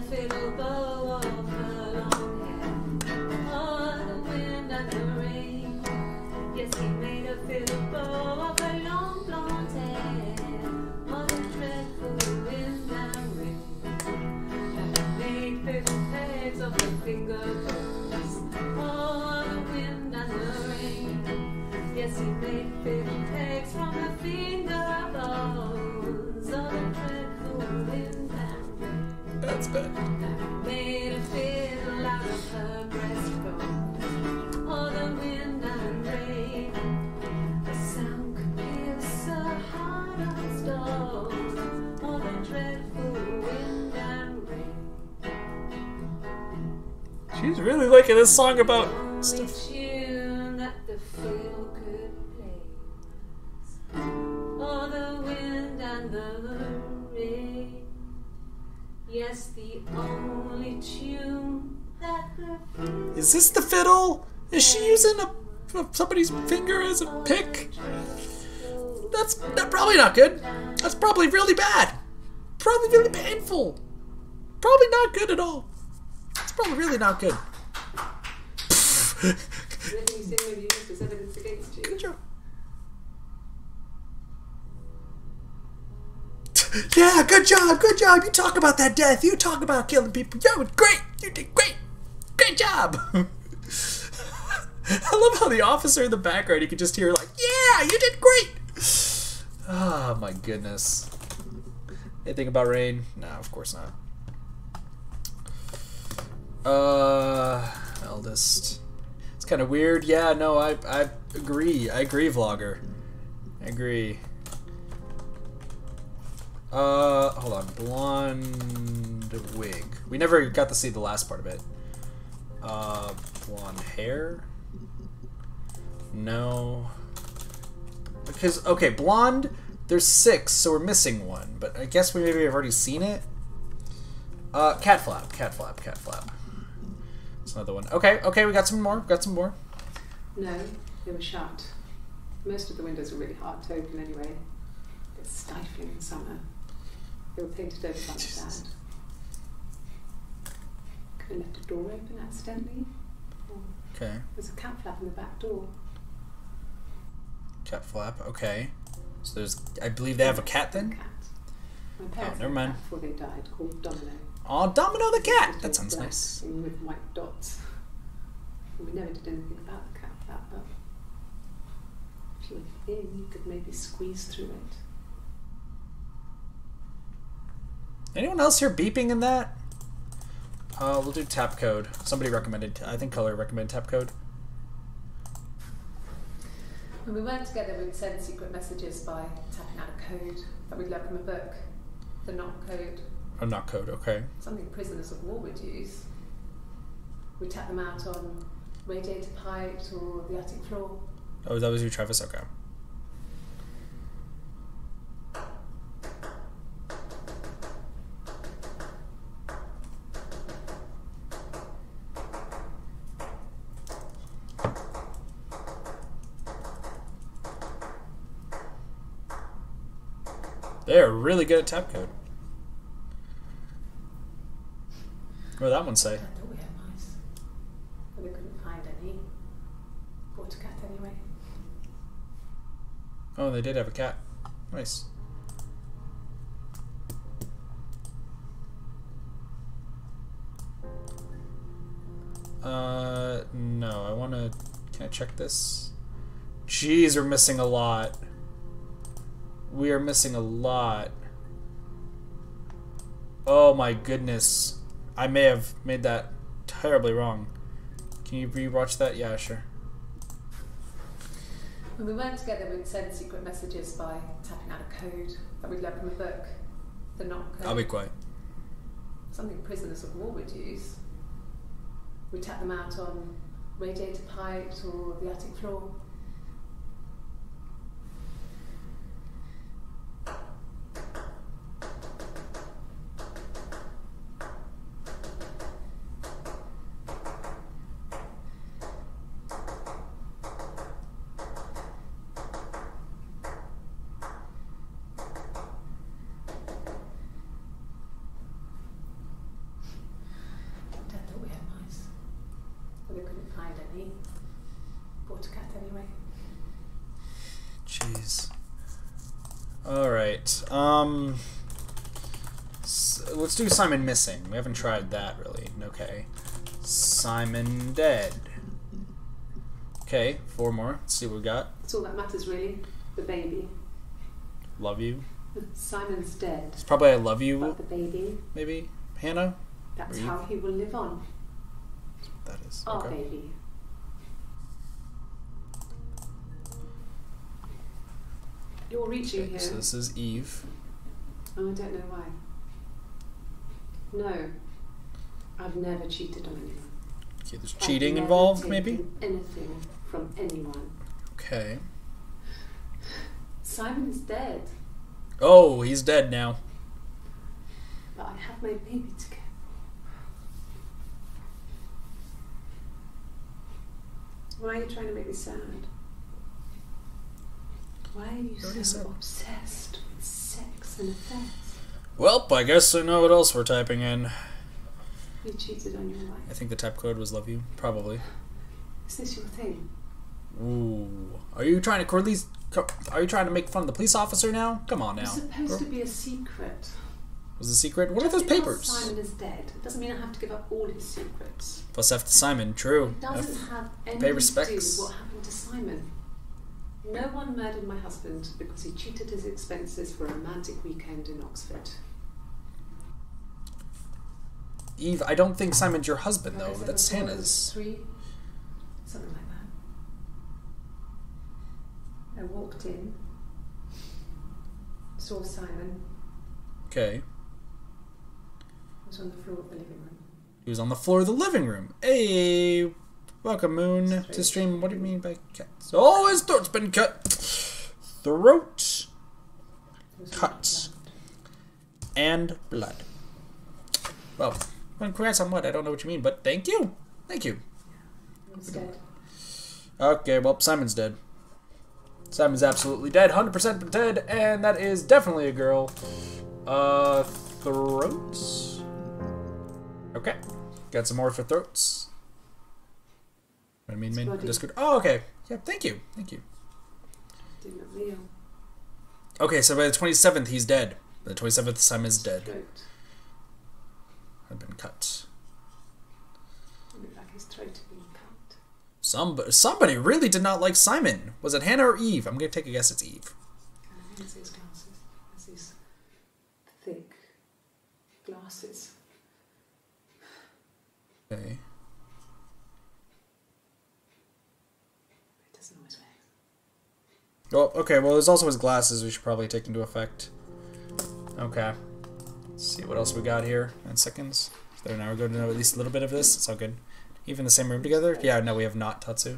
Fiddle bow of her long hair, on the wind and the rain. Yes, he made a fiddle bow of her long blonde hair, on the dreadful wind and rain. And he made fiddle pegs of her fingerbones, on the wind and the rain. Yes, he made fiddle pegs from her fingerbones, on the dreadful wind and rain. That's bad. Made a fiddle out of her breastbone, all the wind and rain. The sound could pierce her heart of stone, all the dreadful wind and rain. She's really liking this song about Only stuff. tune that the fiddle could play was all the wind and the rain. Yes, the only tune that the fiddle. Is this the fiddle? Is she using somebody's finger as a pick? That's probably not good. That's probably really bad. Probably really painful. Probably not good at all. It's probably really not good. Everything you say when you use is evidence against you. Good job. Yeah, good job, good job. You talk about that death. You talk about killing people. Yeah, great. You did great. Great job. I love how the officer in the background, you could just hear like, yeah, you did great. Oh my goodness. Anything about Rain? No, of course not. Eldest. It's kind of weird. Yeah, no, I agree. I agree, Vlogger. I agree. Hold on. Blonde wig. We never got to see the last part of it. Blonde hair? No. Because, okay, blonde, there's 6, so we're missing one. But I guess we maybe have already seen it. Cat flap. That's another one. Okay, we got some more. No, they were shut. Most of the windows were really hard to open anyway. It's stifling in summer. They were painted over by my dad. Could have left a door open accidentally. Or Okay. there's a cat flap in the back door. Cat flap, okay. So there's, I believe they have a cat then? Cat. My parents never had a mind. cat before they died, called Domino. Aw, Domino the cat! It That was sounds black nice. and with white dots. And we never did anything about the cat flap, but if you were thin, you could maybe squeeze through it. Anyone else hear beeping in that? We'll do tap code. Somebody recommended, I think Color recommended tap code. When we weren't together, we'd send secret messages by tapping out a code that we'd learned from a book. The knock code, Oh, not code, okay. Something prisoners of war would use. We tap them out on radiator pipes or the attic floor. Oh, that was you, Travis? Okay. They're really good at tap code. What did that one say? I thought we had mice, but we couldn't find any. Bought a cat anyway. Oh, they did have a cat. Nice. No, I wanna... Can I check this? Jeez, we're missing a lot. We are missing a lot. Oh my goodness. I may have made that terribly wrong. Can you rewatch that? Yeah, sure. When we weren't together, we'd send secret messages by tapping out a code that we'd learned from a book. The knock code. I'll be quiet. Something prisoners of war would use. We tap them out on radiator pipes or the attic floor. Jeez. Alright. Let's do Simon missing. We haven't tried that, really. Okay. Simon dead. Okay, 4 more. Let's see what we got. That's all that matters, really. The baby. Love you. Simon's dead. It's probably I love you, But the baby, maybe? Hannah? that's Or you? how he will live on. That is. Our Okay. baby. You're reaching Okay, here. so this is Eve. Oh, I don't know why. No. I've never cheated on anyone. Okay, there's I've cheating never involved, taken maybe? anything from anyone. Okay. Simon's dead, Oh, he's dead now. but I have my baby to care for. Why are you trying to make me sad? Why are you already so said. obsessed with sex and affairs? Well, I guess I know what else we're typing in. You cheated on your I wife. think the type code was love you. Probably. Is this your thing? Ooh. Are you trying to Are you trying to make fun of the police officer now? Come on now. It's supposed to be a secret. Was the secret? What are Just those because papers? Simon is dead, it doesn't mean I have to give up all his secrets. Plus F to Simon. True. It doesn't have pay anything to do respects. with what happened to Simon. No one murdered my husband because he cheated his expenses for a romantic weekend in Oxford. Eve, I don't think Simon's your husband, Like I though. said That's before, I was Hannah's. 3, something like that. I walked in, saw Simon, Okay. was on the floor of the living room. He was on the floor of the living room. Hey! Welcome, Moon, to Straight. stream. What do you mean by cats? Oh, his throat's been cut! Throat There was Cut. blood. and blood. Well, congrats on what? I don't know what you mean, but thank you. Thank you. He was dead. Okay, well, Simon's dead. Simon's absolutely dead, 100% dead, and that is definitely a girl. Throats? Okay. Got some more for throats. What do you mean, It's main bloody. Discord? Oh, okay. Yeah, thank you. Thank you. Didn't reveal. Okay, so by the 27th, he's dead. By the 27th, Simon is dead. Throat. Had been cut. It looked like his throat had been cut. Somebody really did not like Simon. Was it Hannah or Eve? I'm going to take a guess it's Eve. And here's his glasses. There's these thick glasses. Okay. It doesn't always wear. Well, okay, well, there's also his glasses we should probably take into effect. Okay. Let's see what else we got here. 9 seconds. So now we're going to know at least a little bit of this. It's all good. Even the same room together? Yeah, no, we have not Tatsu.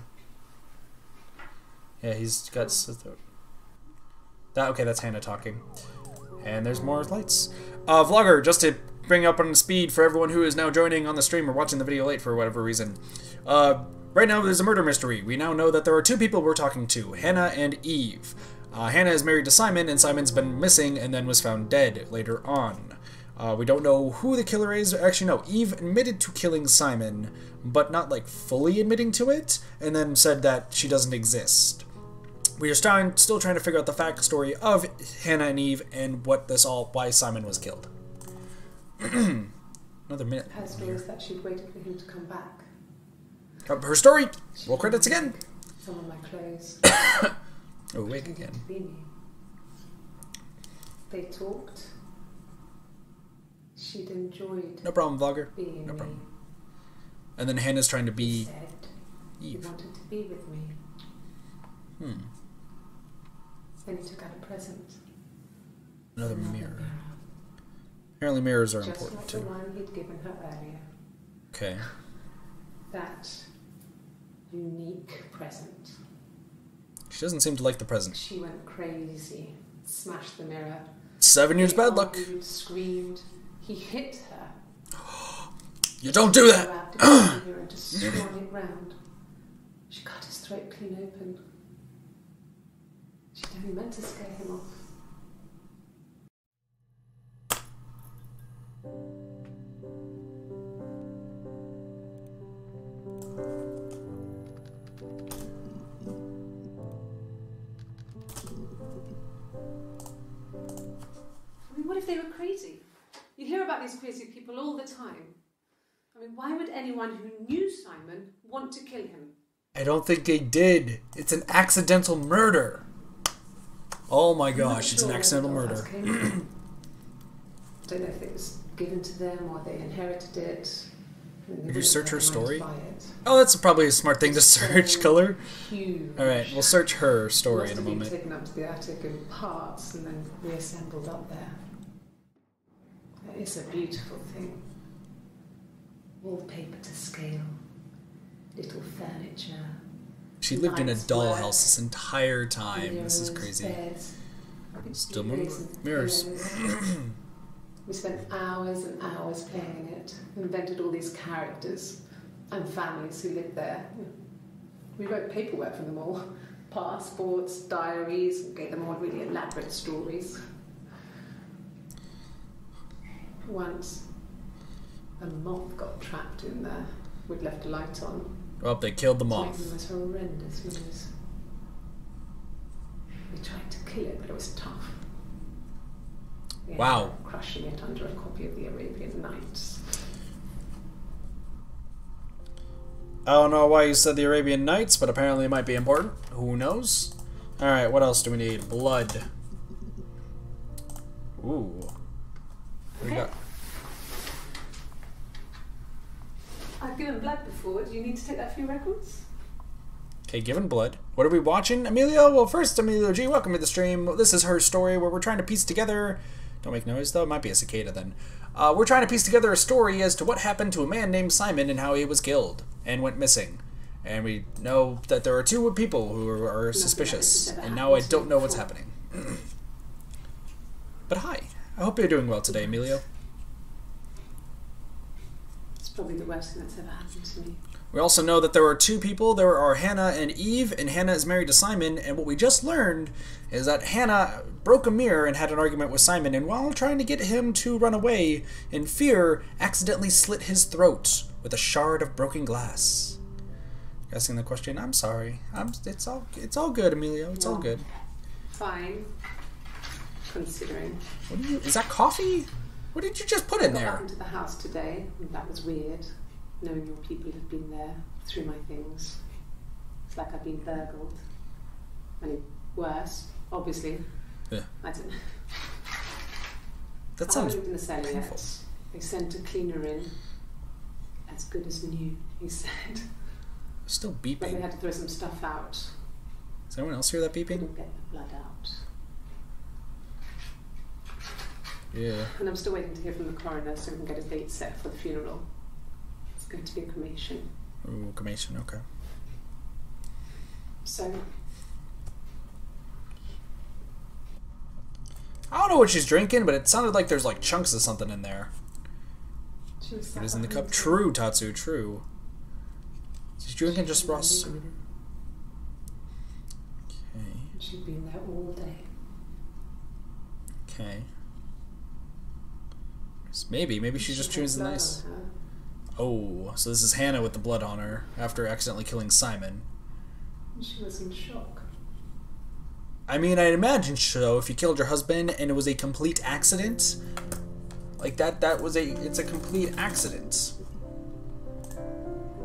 Yeah, he's got... Okay, that's Hannah talking. And there's more lights. Vlogger, just to bring up on speed for everyone who is now joining on the stream or watching the video late for whatever reason. Right now, there's a murder mystery. We now know that there are 2 people we're talking to, Hannah and Eve. Hannah is married to Simon, and Simon's been missing and then was found dead later on. We don't know who the killer is. Actually, no. Eve admitted to killing Simon, but not, like, fully admitting to it, and then said that she doesn't exist. We are still trying to figure out the backstory of Hannah and Eve and why Simon was killed. Another minute. Her story is that she'd waited for him to come back. Her story! Roll credits again! Some of my clothes. Oh, wait again. They talked. She'd enjoyed. No problem, vlogger. Being no problem. Me. And then Hannah's trying to be he said Eve. He wanted to be with me. Then he took out a present. Another mirror. Apparently mirrors are Just important like too. the one he'd given her earlier. Okay. That unique present. She doesn't seem to like the present. She went crazy, smashed the mirror. 7 years bad luck. Argued, screamed. He hit her. You don't do that! Grabbed the mirror and just swung it round. She cut his throat clean open. She'd only meant to scare him off. I mean, what if they were crazy? You hear about these crazy people all the time. I mean, why would anyone who knew Simon want to kill him? I don't think they did. It's an accidental murder. Oh my gosh, it's an accidental murder. I don't know if it was given to them or they inherited it. Did you search her story? Oh, that's probably a smart thing to search, Color. Alright, we'll search her story in a moment. Taken up to the attic in parts and then reassembled up there. It's a beautiful thing. Wallpaper to scale, little furniture. She lived in a dollhouse this entire time. This is crazy. Beds, Still mirrors. We spent hours and hours playing in it, invented all these characters and families who lived there. We wrote paperwork for them all, passports, diaries, gave them all really elaborate stories. Once, a moth got trapped in there. We'd left a light on. Oh, they killed the It moth. was horrendous news. We tried to kill it, but it was tough. We ended Wow. up crushing it under a copy of the Arabian Nights. I don't know why you said the Arabian Nights, but apparently it might be important. Who knows? Alright, what else do we need? Blood. Ooh. What do we got? I've given blood before. Do you need to take that for your records? Okay, given blood. What are we watching, Emilio? Well, first, Emilio G, welcome to the stream. This is her story where we're trying to piece together... Don't make noise, though. It might be a cicada, then. We're trying to piece together a story as to what happened to a man named Simon and how he was killed and went missing. And we know that there are 2 people who are suspicious. And now I don't know what's happening. But hi. I hope you're doing well today, Emilio. It's probably the worst thing that's ever happened to me. We also know that there are 2 people. There are Hannah and Eve, and Hannah is married to Simon, and what we just learned is that Hannah broke a mirror and had an argument with Simon, and while trying to get him to run away, in fear, accidentally slit his throat with a shard of broken glass. Asking the question, I'm sorry. It's all good, Emilio. It's all good. Fine. Considering. Is that coffee? What did you just put in I got there? back into the house today, and that was weird. Knowing your people have been there through my things. It's like I've been burgled. I mean, worse, obviously. Yeah. I don't know. That I sounds haven't looked in the cellar painful. yet. They sent a cleaner in. As good as new, he said. Still But they beeping. had to throw some stuff out. Does anyone else hear that beeping? Couldn't get the blood out. Yeah. And I'm still waiting to hear from the coroner so we can get a date set for the funeral. It's going to be a cremation. Ooh, cremation, okay. So, I don't know what she's drinking, but it sounded like there's like chunks of something in there. she was It is sat in the behind cup. the True, Tatsu, true. She's drinking just raw soda. Okay. She'd been there all day. Okay. Maybe she just She had chooses blood nice. on her. Oh, so this is Hannah with the blood on her after accidentally killing Simon. And she was in shock. I mean, I'd imagine so. If you killed your husband and it was a complete accident, like it's a complete accident.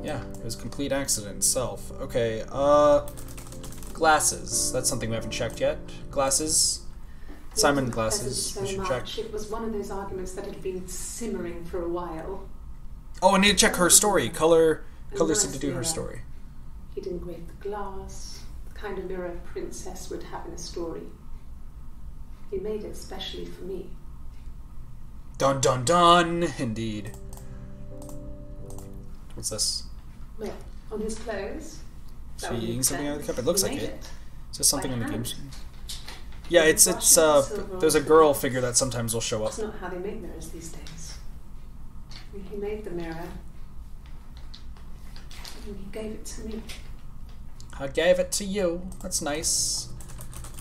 Yeah, it was a complete accident itself. Okay, glasses. That's something we haven't checked yet. Glasses. Simon It wasn't glasses. pleasant We so should much. check. It was one of those arguments that had been simmering for a while. Oh, I need to check her story. Color seemed to do her Nice story. He'd engraved the glass, the kind of mirror a princess would have in a story. He made it specially for me. Dun dun dun! Indeed. What's this? Well, on his clothes. that would She make eating something out of the cup? It sense. looks He like made it. Is there something By in the hand. game? Yeah, it's there's a girl figure that sometimes will show up. That's not how they make mirrors these days. He made the mirror. And he gave it to me. I gave it to you. That's nice.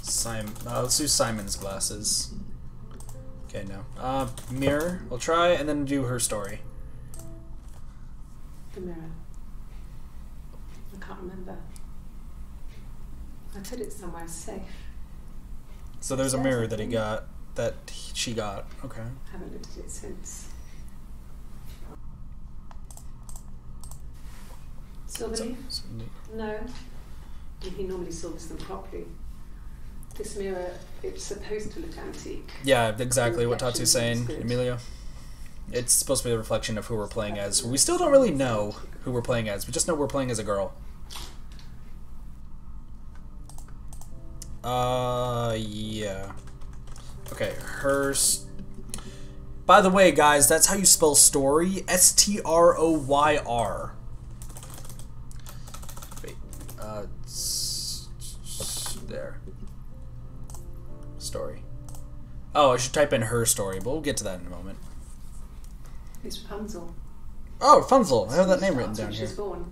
Let's do Simon's glasses. Okay, no. Mirror. We'll try and then do her story. The mirror. I can't remember. I put it somewhere safe. So there's a mirror that she got. Okay. Haven't looked at it since. Silver leaf? No. He normally silvers them properly. This mirror, it's supposed to look antique. Yeah, exactly what Tatsu's saying, Reflection is good. Amelia. It's supposed to be a reflection of who we're playing as. We still don't really know who we're playing as. We just know we're playing as a girl. Yeah. Okay, By the way, guys, that's how you spell story. S-T-R-O-Y-R. Wait. There. Story. Oh, I should type in her story, but we'll get to that in a moment. It's Rapunzel. Oh, Rapunzel. I have that name written Starts down when here. she's born.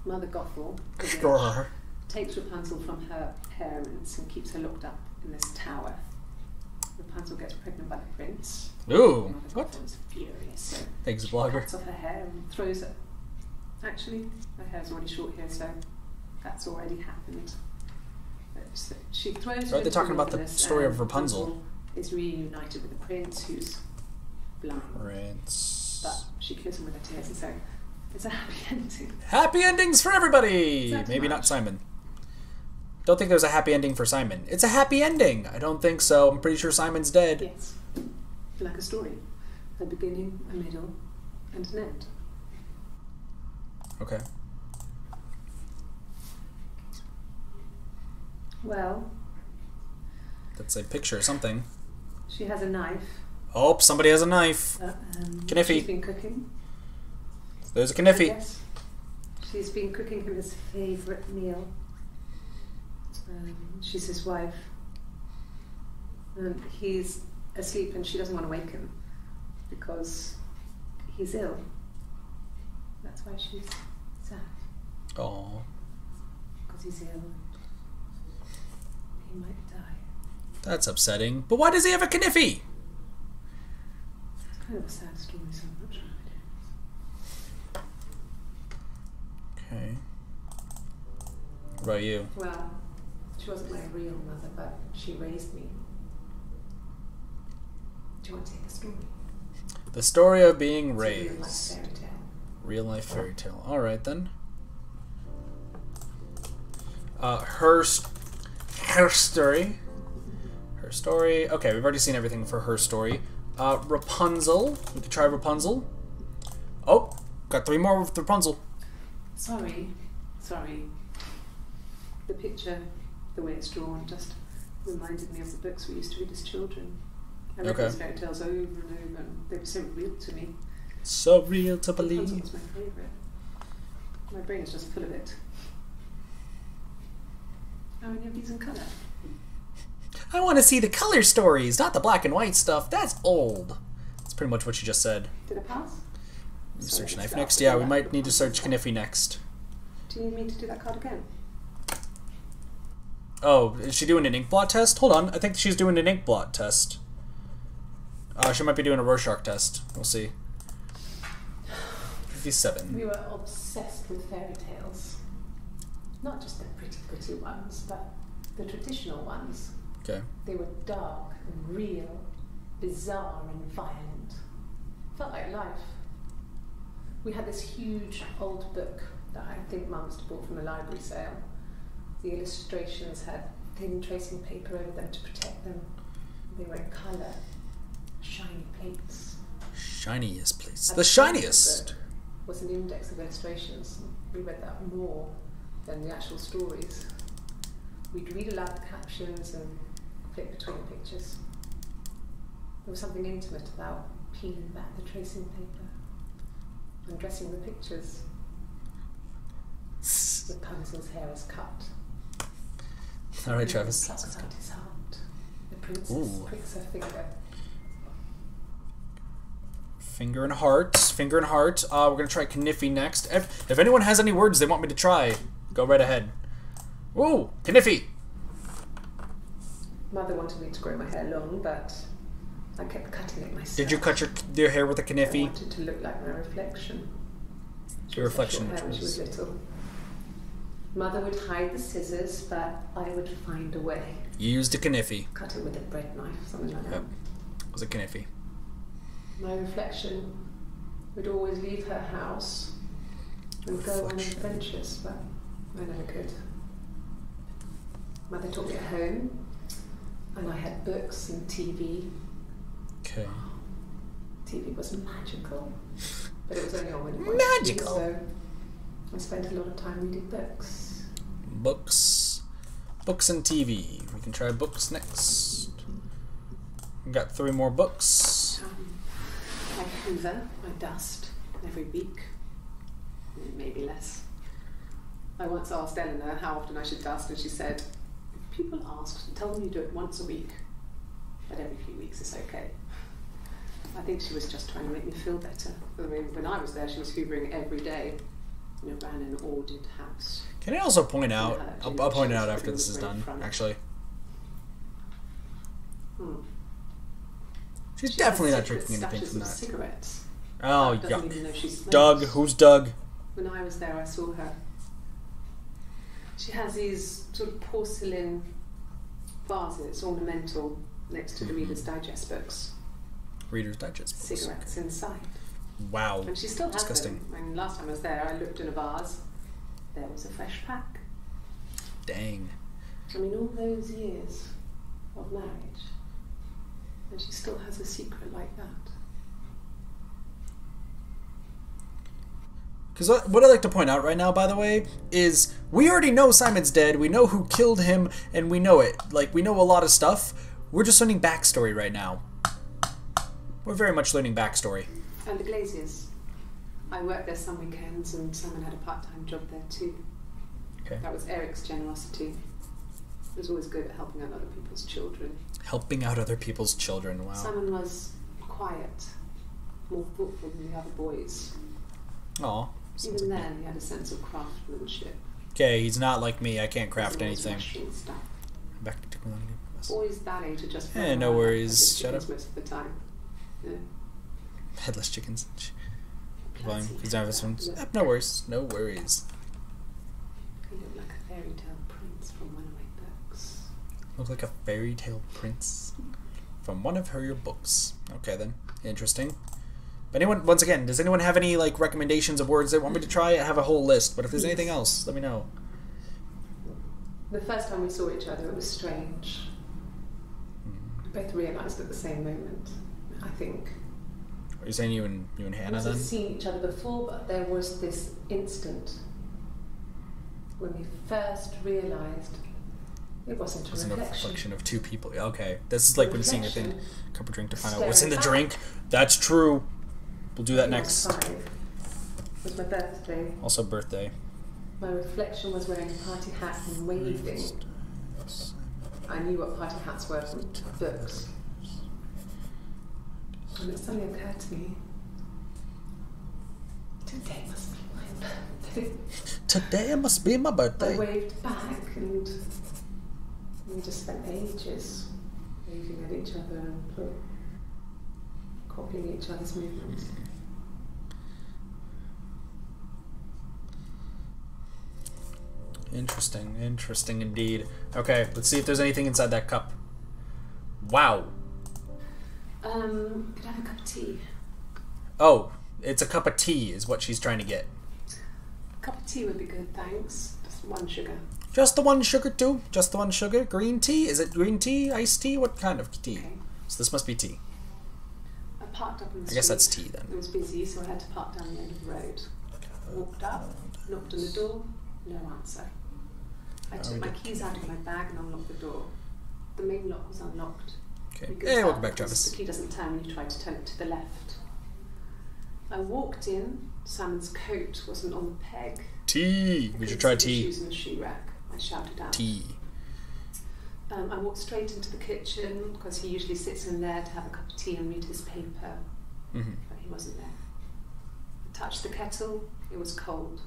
Mother Gothel, the witch, Sure. takes Rapunzel from her parents and keeps her locked up in this tower. Rapunzel gets pregnant by the prince. Ooh, Mother what? Gothel is furious, so Thanks, she blogger. cuts off her hair and throws it. Actually, her hair's already short here, so that's already happened. So she throws her Right, they're into talking about the wilderness, story of and Rapunzel. is reunited with the prince, who's blind. Prince. But she kills him with her tears, and so it's a happy ending. Happy endings for everybody! Is that Maybe much? not Simon. Don't think there's a happy ending for Simon. It's a happy ending! I don't think so. I'm pretty sure Simon's dead. Yes, like a story. A beginning, a middle, and an end. Okay. Well, That's a picture of something. she has a knife. Oh, somebody has a knife. Kniffy. She's been cooking. There's a I Kniffy. guess. She's been cooking him his favourite meal. She's his wife. And he's asleep and she doesn't want to wake him because he's ill. That's why she's sad. Oh, Because he's ill. He might die. that's upsetting. But why does he have a Kniffy? It's kind of a sad story, so I'm not sure it is. Okay. What about you? Well, she wasn't my real mother, but she raised me. Do you want to take a story? The story of being It's a real-life raised. fairy tale. Real life fairy tale. Alright then. Her story. Her story. Okay, we've already seen everything for her story. Rapunzel. We could try Rapunzel. Oh, got 3 more with Rapunzel. Sorry. The picture, the way it's drawn, just reminded me of the books we used to read as children. I read Okay. those fairy tales over and over, and they were so real to me. So real to Rapunzel believe. was my favourite. My brain is just full of it. Are any of these in colour? I want to see the color stories, not the black and white stuff. That's old. That's pretty much what you just said. Did I pass? Search Sorry, knife start next. with Yeah, the we left might of need to search Rapunzel. Kniffy next. Do you need me to do that card again? Oh, is she doing an ink blot test? Hold on, I think she's doing an ink blot test. She might be doing a Rorschach test. We'll see. 57. We were obsessed with fairy tales. Not just the pretty ones, but the traditional ones. Okay. They were dark and real, bizarre and violent. Felt like life. We had this huge old book that I think Mum must have bought from a library sale. The illustrations had thin tracing paper over them to protect them. They were in colour, shiny plates. Shiniest place. At The front of the shiniest. book was an index of illustrations. We read that more than the actual stories. We'd read aloud the captions and flip between pictures. There was something intimate about peeling back the tracing paper, undressing the pictures. Rapunzel's hair is cut. Alright, Travis. Plucks out his heart. The princess Ooh. pricks her finger. Finger and heart. Finger and heart. We're gonna try Kniffy next. If anyone has any words they want me to try, go right ahead. Ooh, Kniffy! Mother wanted me to grow my hair long, but I kept cutting it myself. Did you cut your hair with a I Kniffy? wanted to look like my reflection. She Your also had reflection, short hair which when she was was... little. Mother would hide the scissors, but I would find a way. You used a Kniffy. Cut it with a bread knife, something like that. Yep. It was a Kniffy. My reflection would always leave her house and go on Reflection. adventures, but I never could. Mother taught me at home, and I had books and TV. Okay. TV was magical, but it was only on when it Magical. so I spent a lot of time reading books. Books. Books and TV. We can try books next. We got 3 more books. I hoover, I dust every week, maybe less. I once asked Eleanor how often I should dust, and she said, if people ask, tell them you do it once a week, but every few weeks is okay. I think she was just trying to make me feel better. I mean, when I was there, she was hoovering every day, and it ran an ordered house. Can I also point out, Yeah, I'll point it out she after was this is very done, front. actually. She's She definitely has not secret drinking anything stashes from of that. cigarettes. Oh, Doesn't yuck. even know she smokes. Doug, who's Doug? When I was there, I saw her. She has these sort of porcelain vases, ornamental, next to the Reader's Digest books. Reader's Digest books. Cigarettes inside. Wow. And she still has Disgusting. them. And last time I was there, I looked in a vase. There was a fresh pack. Dang. I mean, all those years of marriage, and she still has a secret like that. Because what I'd like to point out right now, by the way, is we already know Simon's dead, we know who killed him, and we know it. Like, we know a lot of stuff. We're just learning backstory right now. We're very much learning backstory. And the Glaziers. I worked there some weekends, and Simon had a part-time job there too. Okay. That was Eric's generosity. He was always good at helping out other people's children. Helping out other people's children, wow. Simon was quiet, more thoughtful than the other boys. Aw. Even then, he had a sense of craftsmanship. Okay, he's not like me, I can't craft He was anything. rushing stuff. Back to Boys that age are just Eh, no worries. Shut up. most of the time. Yeah. Headless chickens. Bloody Because now this one's... No worries, no worries. You look like a fairy tale prince from one of my books. Look like a fairy tale prince from one of her books. Okay then, interesting. But anyone, once again, does anyone have any like recommendations of words they want me to try? I have a whole list, but if there's anything else, let me know. The first time we saw each other, it was strange. We both realised at the same moment, I think. Are you saying you and We Hannah must then? have seen each other before, but there was this instant when we first realised It wasn't a Wasn't a reflection. reflection of two people. Okay, this is like when you sing a thing. Reflection. Cup of drink to find out Staring what's in the back. drink. That's true. We'll do that It next. was 5. It was my birthday. Also birthday. My reflection was wearing a party hat and waving. I knew what party hats were from books. And it suddenly occurred to me, today must be my birthday. Today must be my I birthday. waved back and we just spent ages waving at each other and copying each other's movements. Interesting, interesting indeed. Okay, let's see if there's anything inside that cup. Wow. Could I have a cup of tea? Oh, it's a cup of tea is what she's trying to get. A cup of tea would be good, thanks. Just 1 sugar. Just the one sugar too? Just the one sugar? Green tea? Is it green tea? Iced tea? What kind of tea? Okay. So this must be tea. I parked up on the I guess street. that's tea then. It was busy, so I had to park down the end of the road. Walked up, knocked on the door, no answer. I took my keys out of my bag and unlocked the door. The main lock was unlocked. Okay. You could Hey, tell welcome back, because Travis. The key doesn't turn when you try to turn it to the left. I walked in. Simon's coat wasn't on the peg. Tea. We should try The tea. shoes in the shoe rack. I shouted out. Tea. I walked straight into the kitchen because he usually sits in there to have a cup of tea and read his paper, Mm-hmm. but he wasn't there. I touched the kettle. It was cold.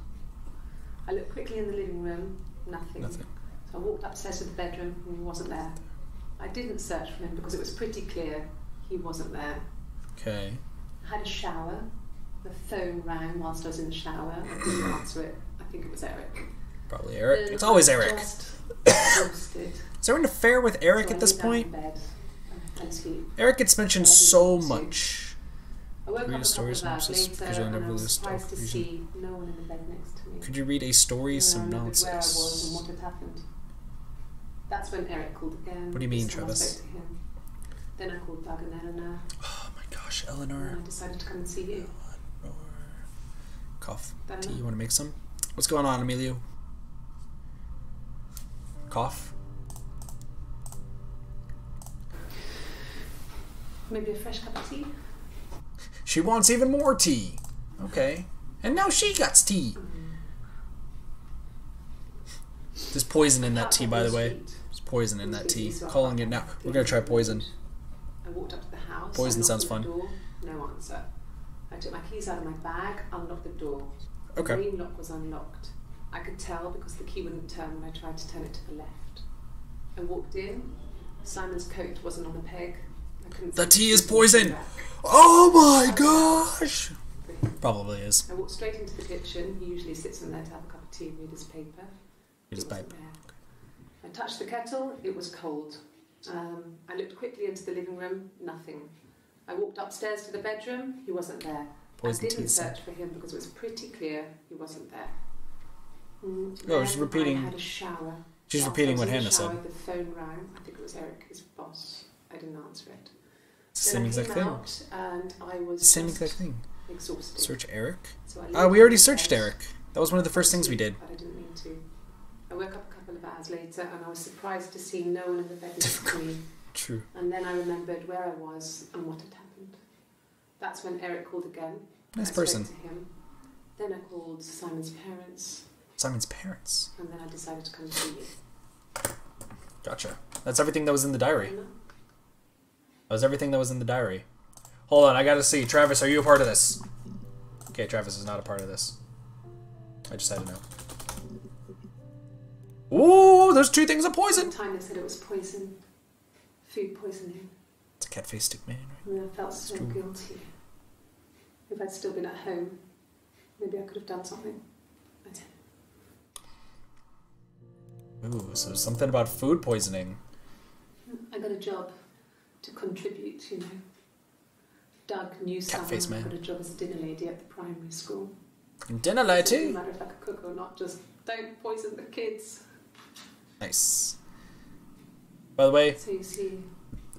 I looked quickly in the living room. Nothing. Nothing. So I walked upstairs to the bedroom and he wasn't there. I didn't search for him because it was pretty clear he wasn't there. Okay. I had a shower. The phone rang whilst I was in the shower. I couldn't answer it. I think it was Eric. Probably Eric. Then It's always I Eric. Just exhausted. Is there an affair with Eric So at this I lay down in point? bed and I fell asleep. Eric gets mentioned I didn't so want to. much. I woke Read up a a story couple of hours synopsis, because later you'll and never I was lose surprised to stuff, see no one in the bed next to me. Could you read a story And then I remembered where I was and synopsis? what had happened. That's when Eric called again. What do you mean, This time I Travis? spoke to him. Then I called Doug and Eleanor, Oh my gosh, and Eleanor. I decided to come and see you. Eleanor. Cough. Eleanor. Tea, you want to make some? What's going on, Emilio? Cough? Maybe a fresh cup of tea? She wants even more tea. Okay. And now she got tea. There's poison in that tea, by the way. There's poison in that tea. Calling it now. We're gonna try poison. I walked up to the house. Poison I knocked sounds on the fun. Door, no answer. I took my keys out of my bag, unlocked the door. Okay. The main lock was unlocked. I could tell because the key wouldn't turn when I tried to turn it to the left. I walked in. Simon's coat wasn't on the peg. I couldn't The see tea the is shoes in the poison. shoe rack. Oh my gosh! Probably is. I walked straight into the kitchen. He usually sits in there to have a cup of tea and read his paper. Read his He wasn't paper. there. I touched the kettle. It was cold. I looked quickly into the living room. Nothing. I walked upstairs to the bedroom. He wasn't there. Poison I tea didn't is search for him because it was pretty clear he wasn't there. No, she's Then repeating- I had a shower. She's Whilst repeating I was what in the Hannah shower, said. The phone rang. I think it was Eric, his boss. I didn't answer it. It's the Then same I exact came thing. out and I was Same just exact thing. exhausted. Search Eric. So I We laid already down in searched bed. Eric. That was one of the first things we did. But I didn't mean to. I woke up a couple of hours later and I was surprised to see no one in the bed next to me. True. And then I remembered where I was and what had happened. That's when Eric called again. Nice I person. spoke to him. Then I called Simon's parents, Simon's parents. and then I decided to come and see you. Gotcha. That's everything that was in the diary. Emma? That was everything that was in the diary. Hold on, I gotta see. Travis, are you a part of this? Okay, Travis is not a part of this. I just had to know. Ooh, there's 2 things of At the poison! time they said it was poison. Food poisoning. It's a cat-faced stick man, right? And I felt so true. guilty. If I'd still been at home, maybe I could have done something. I didn't. Ooh, so something about food poisoning. I got a job to contribute, you know. Doug knew Cat-faced someone man. got a job as a dinner lady at the primary school. Dinner It doesn't lady. matter if I could cook or not, just don't poison the kids. Nice. By the way, So you see,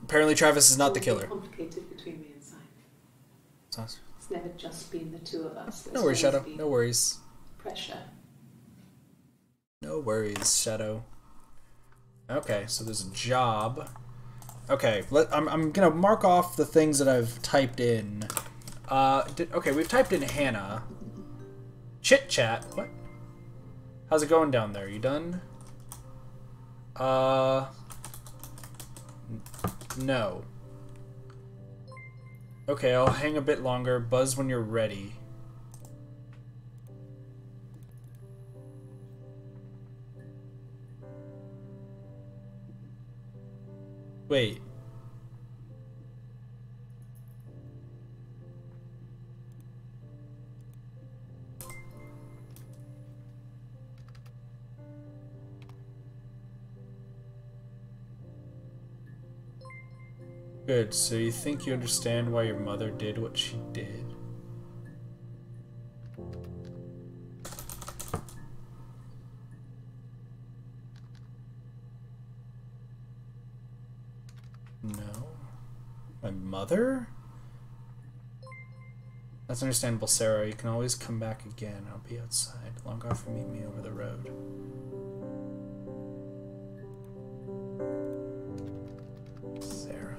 apparently Travis is not the it's killer. complicated between me and Simon. Sounds- It's never just been the two of us. There's No worries, always Shadow. been No worries. pressure. No worries, Shadow. Okay, so there's a job. Okay, I'm gonna mark off the things that I've typed in. Okay, we've typed in Hannah. Chit chat. What? How's it going down there? You done? No. Okay, I'll hang a bit longer. Buzz when you're ready. Wait. Good, so you think you understand why your mother did what she did? No. My mother? That's understandable, Sarah. You can always come back again. I'll be outside. Long off and meet me over the road. Sarah.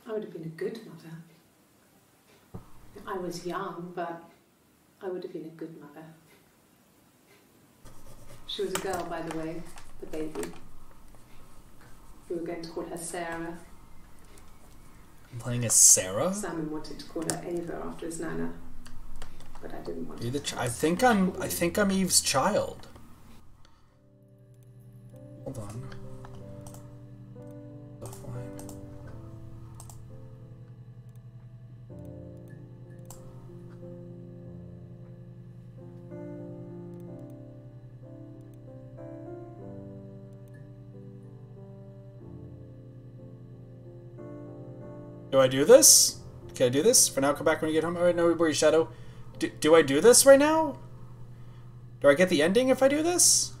I would have been a good mother. I was young, but I would have been a good mother. She was a girl, by the way, the baby. We were going to call her Sarah. I'm playing as Sarah? Simon wanted to call her Ava after his nana, but I didn't want to. I think I'm Eve's child. Hold on. Offline. Do I do this? Can I do this? For now, come back when you get home. Alright, no, where you Shadow. Do I do this right now? Do I get the ending if I do this?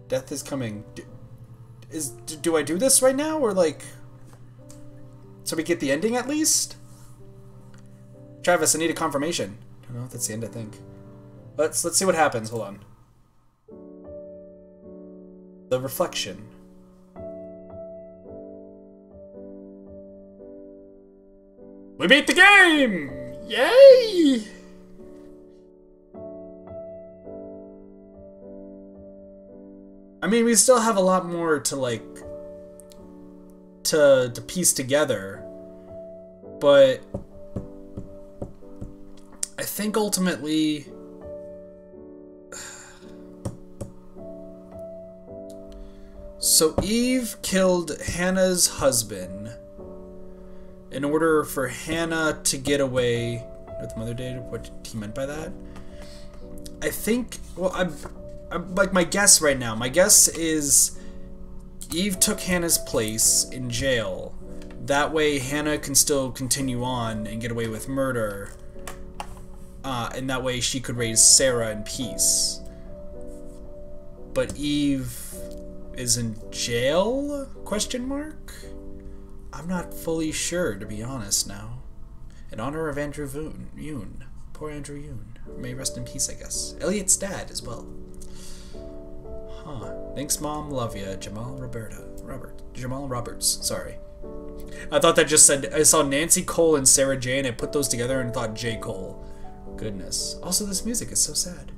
Death is coming. Do I do this right now, or like, so we get the ending at least? Travis, I need a confirmation. I don't know if that's the end. I think. Let's see what happens. Hold on. The reflection. We beat the game! Yay! I mean, we still have a lot more to like to piece together, but I think ultimately so Eve killed Hannah's husband in order for Hannah to get away. You know what the mother did? What he meant by that? I think, well, I'm like, my guess right now. My guess is Eve took Hannah's place in jail. That way Hannah can still continue on and get away with murder. And that way she could raise Sarah in peace. But Eve is in jail? Question mark? I'm not fully sure, to be honest now. In honor of Andrew Yoon. Poor Andrew Yoon. May rest in peace, I guess. Elliot's dad as well. Huh. Thanks, Mom. Love ya. Jamal Roberts. Sorry. I thought that just said... I saw Nancy Cole and Sarah J, and I put those together and thought J. Cole. Goodness. Also, this music is so sad.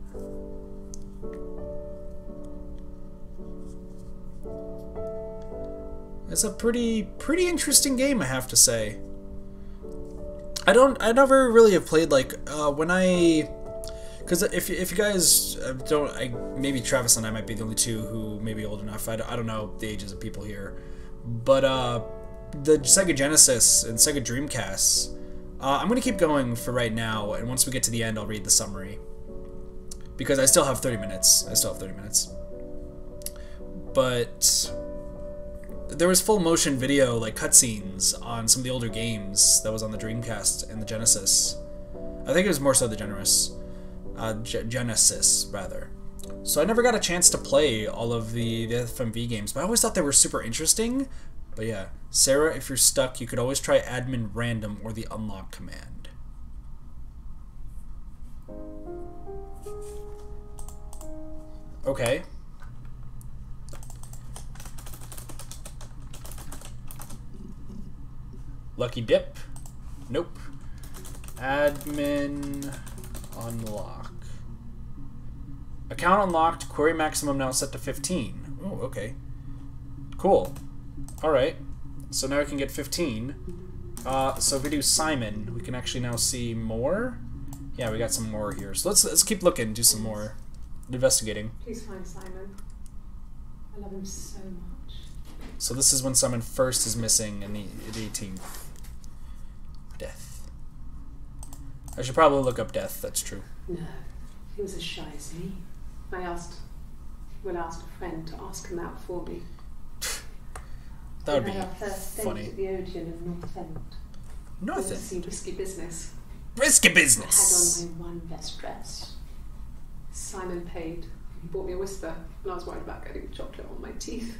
It's a pretty interesting game, I have to say. I never really have played, like, because if you guys don't, maybe Travis and I might be the only two who may be old enough. I don't know the ages of people here, but the Sega Genesis and Sega Dreamcast, I'm gonna keep going for right now, and once we get to the end, I'll read the summary because I still have 30 minutes. But there was full motion video, like cutscenes, on some of the older games that was on the Dreamcast and the Genesis. I think it was more so the Genesis, rather. So I never got a chance to play all of the FMV games, but I always thought they were super interesting. But yeah, Sarah, if you're stuck, you could always try admin random or the unlock command. Okay. Lucky dip? Nope. Admin unlock. Account unlocked. Query maximum now set to 15. Oh, okay. Cool. Alright. So now we can get 15. So if we do Simon, we can actually now see more. Yeah, we got some more here. So let's keep looking, do some more investigating. Please find Simon. I love him so much. So this is when Simon first is missing in the 18th. Death. I should probably look up death, that's true. No, he was as shy as me. I asked a friend to ask him out for me. That would be we had our first date funny. at the Odeon of North End. North To End. see Risky Business. Risky I business! had on my one best dress. Simon paid. He bought me a whisper, and I was worried about getting chocolate on my teeth.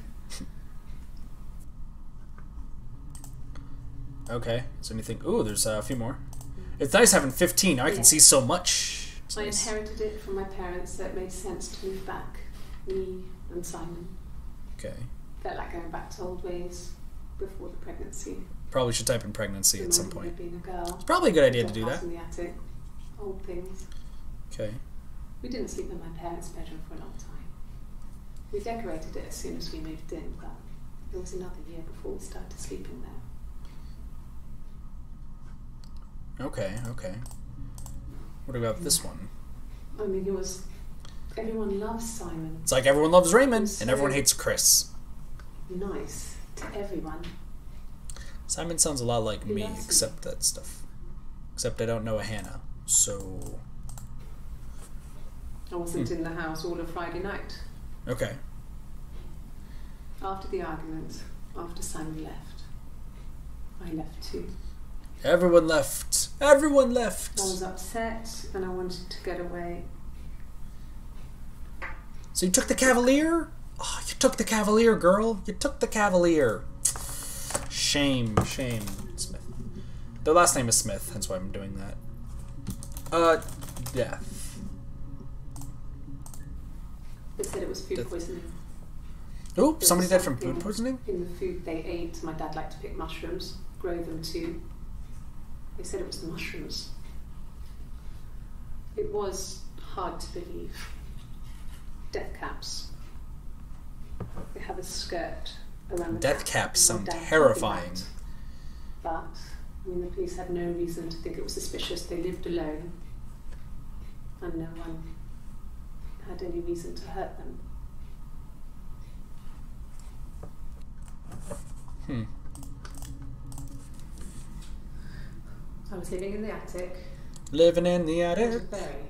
Okay, is there anything? Ooh, there's a few more. It's nice having 15. Now I can Yeah. see so much. It's I nice. inherited it from my parents, so it made sense to move back. Me and Simon. Okay. Felt like going back to old ways before the pregnancy. Probably should type in pregnancy at some Reminded me point. of being a girl. It's probably a good idea to do House that. in the attic. Old things. Okay. We didn't sleep in my parents' bedroom for a long time. We decorated it as soon as we moved in, but it was another year before we started sleeping there. Okay, okay. What about this one? I mean, it was... Everyone loves Simon. It's like everyone loves Raymond, So- and everyone hates Chris. Nice to everyone. Simon sounds a lot like He me, loves me. except that stuff. Except I don't know a Hannah, so... I wasn't in the house all of Friday night. Okay. After the argument, after Simon left, I left too. Everyone left. Everyone left. I was upset and I wanted to get away. So you took the Cavalier? Oh, you took the Cavalier, girl. You took the Cavalier. Shame, shame, Smith. Their last name is Smith, hence why I'm doing that. Death. They said it was food Death. poisoning. Ooh, There somebody was died from something food poisoning? In the food they ate, my dad liked to pick mushrooms, grow them too. They said it was the mushrooms. It was hard to believe. Death caps. They have a skirt around the Death cap. caps My sound dad told me terrifying. that. But, I mean, the police had no reason to think it was suspicious. They lived alone. And no one had any reason to hurt them. Hmm. I was living in the attic. Living in the It was a attic. very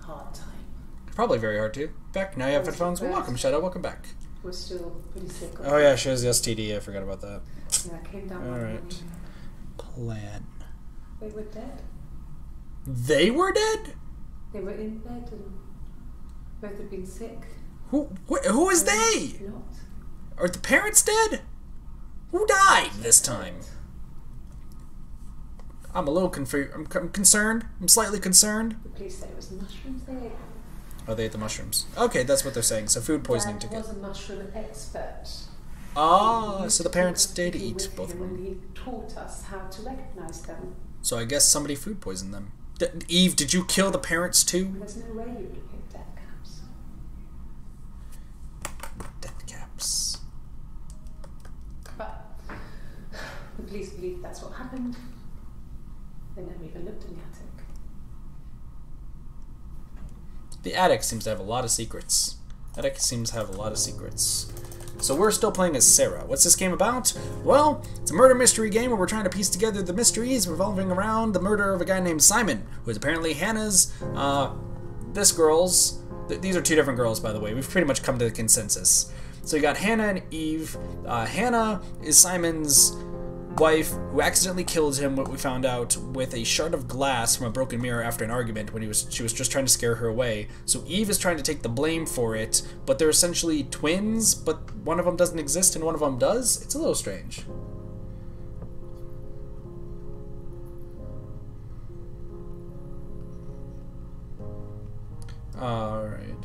hard time. Probably very hard to. Back, now you have I was headphones. Well, depressed. welcome, Shadow. Welcome back. I was still pretty sick. Oh yeah, she has the STD. I forgot about that. Yeah, I came down All one right. morning. Plan. They were dead. They were dead? They were in bed and both had been sick. Who is they? Not. Are the parents dead? Who died this time? I'm a little confused. I'm concerned. I'm slightly concerned. The police said it was mushrooms they ate. Oh, they ate the mushrooms. Okay, that's what they're saying. So food poisoning Dad ticket. was a mushroom expert. Ah, He so the took parents us did to be eat with both of him and them. he taught us how to recognise them. So I guess somebody food poisoned them. Eve, did you kill the parents too? There's no way you would have picked death caps. Death caps. But the police believe that's what happened. They never even looked in the attic. The attic seems to have a lot of secrets. Attic seems to have a lot of secrets. So we're still playing as Sarah. What's this game about? Well, it's a murder mystery game where we're trying to piece together the mysteries revolving around the murder of a guy named Simon, who is apparently Hannah's, this girl's. These are two different girls, by the way. We've pretty much come to the consensus. So you got Hannah and Eve. Hannah is Simon's wife, who accidentally killed him, what we found out, with a shard of glass from a broken mirror after an argument when she was just trying to scare her away. So Eve is trying to take the blame for it, but they're essentially twins, but one of them doesn't exist and one of them does? It's a little strange. Alright.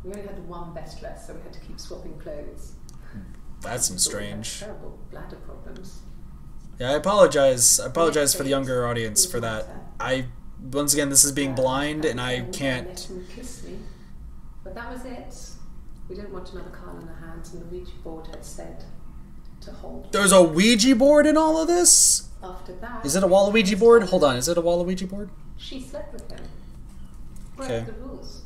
We only had one best dress, so we had to keep swapping clothes. That's some So we had strange. terrible bladder problems. Yeah, I apologize. I apologize for the Next younger audience for that. Once again, this is being blind, and I Let can't. him kiss me. But that was it. We didn't want another card on our hands, and the Ouija board had said to hold. There's a Ouija board in all of this? After that, Is it a Waluigi board? Hold on, is it a Waluigi board? she slept with him. Okay. Broke the rules.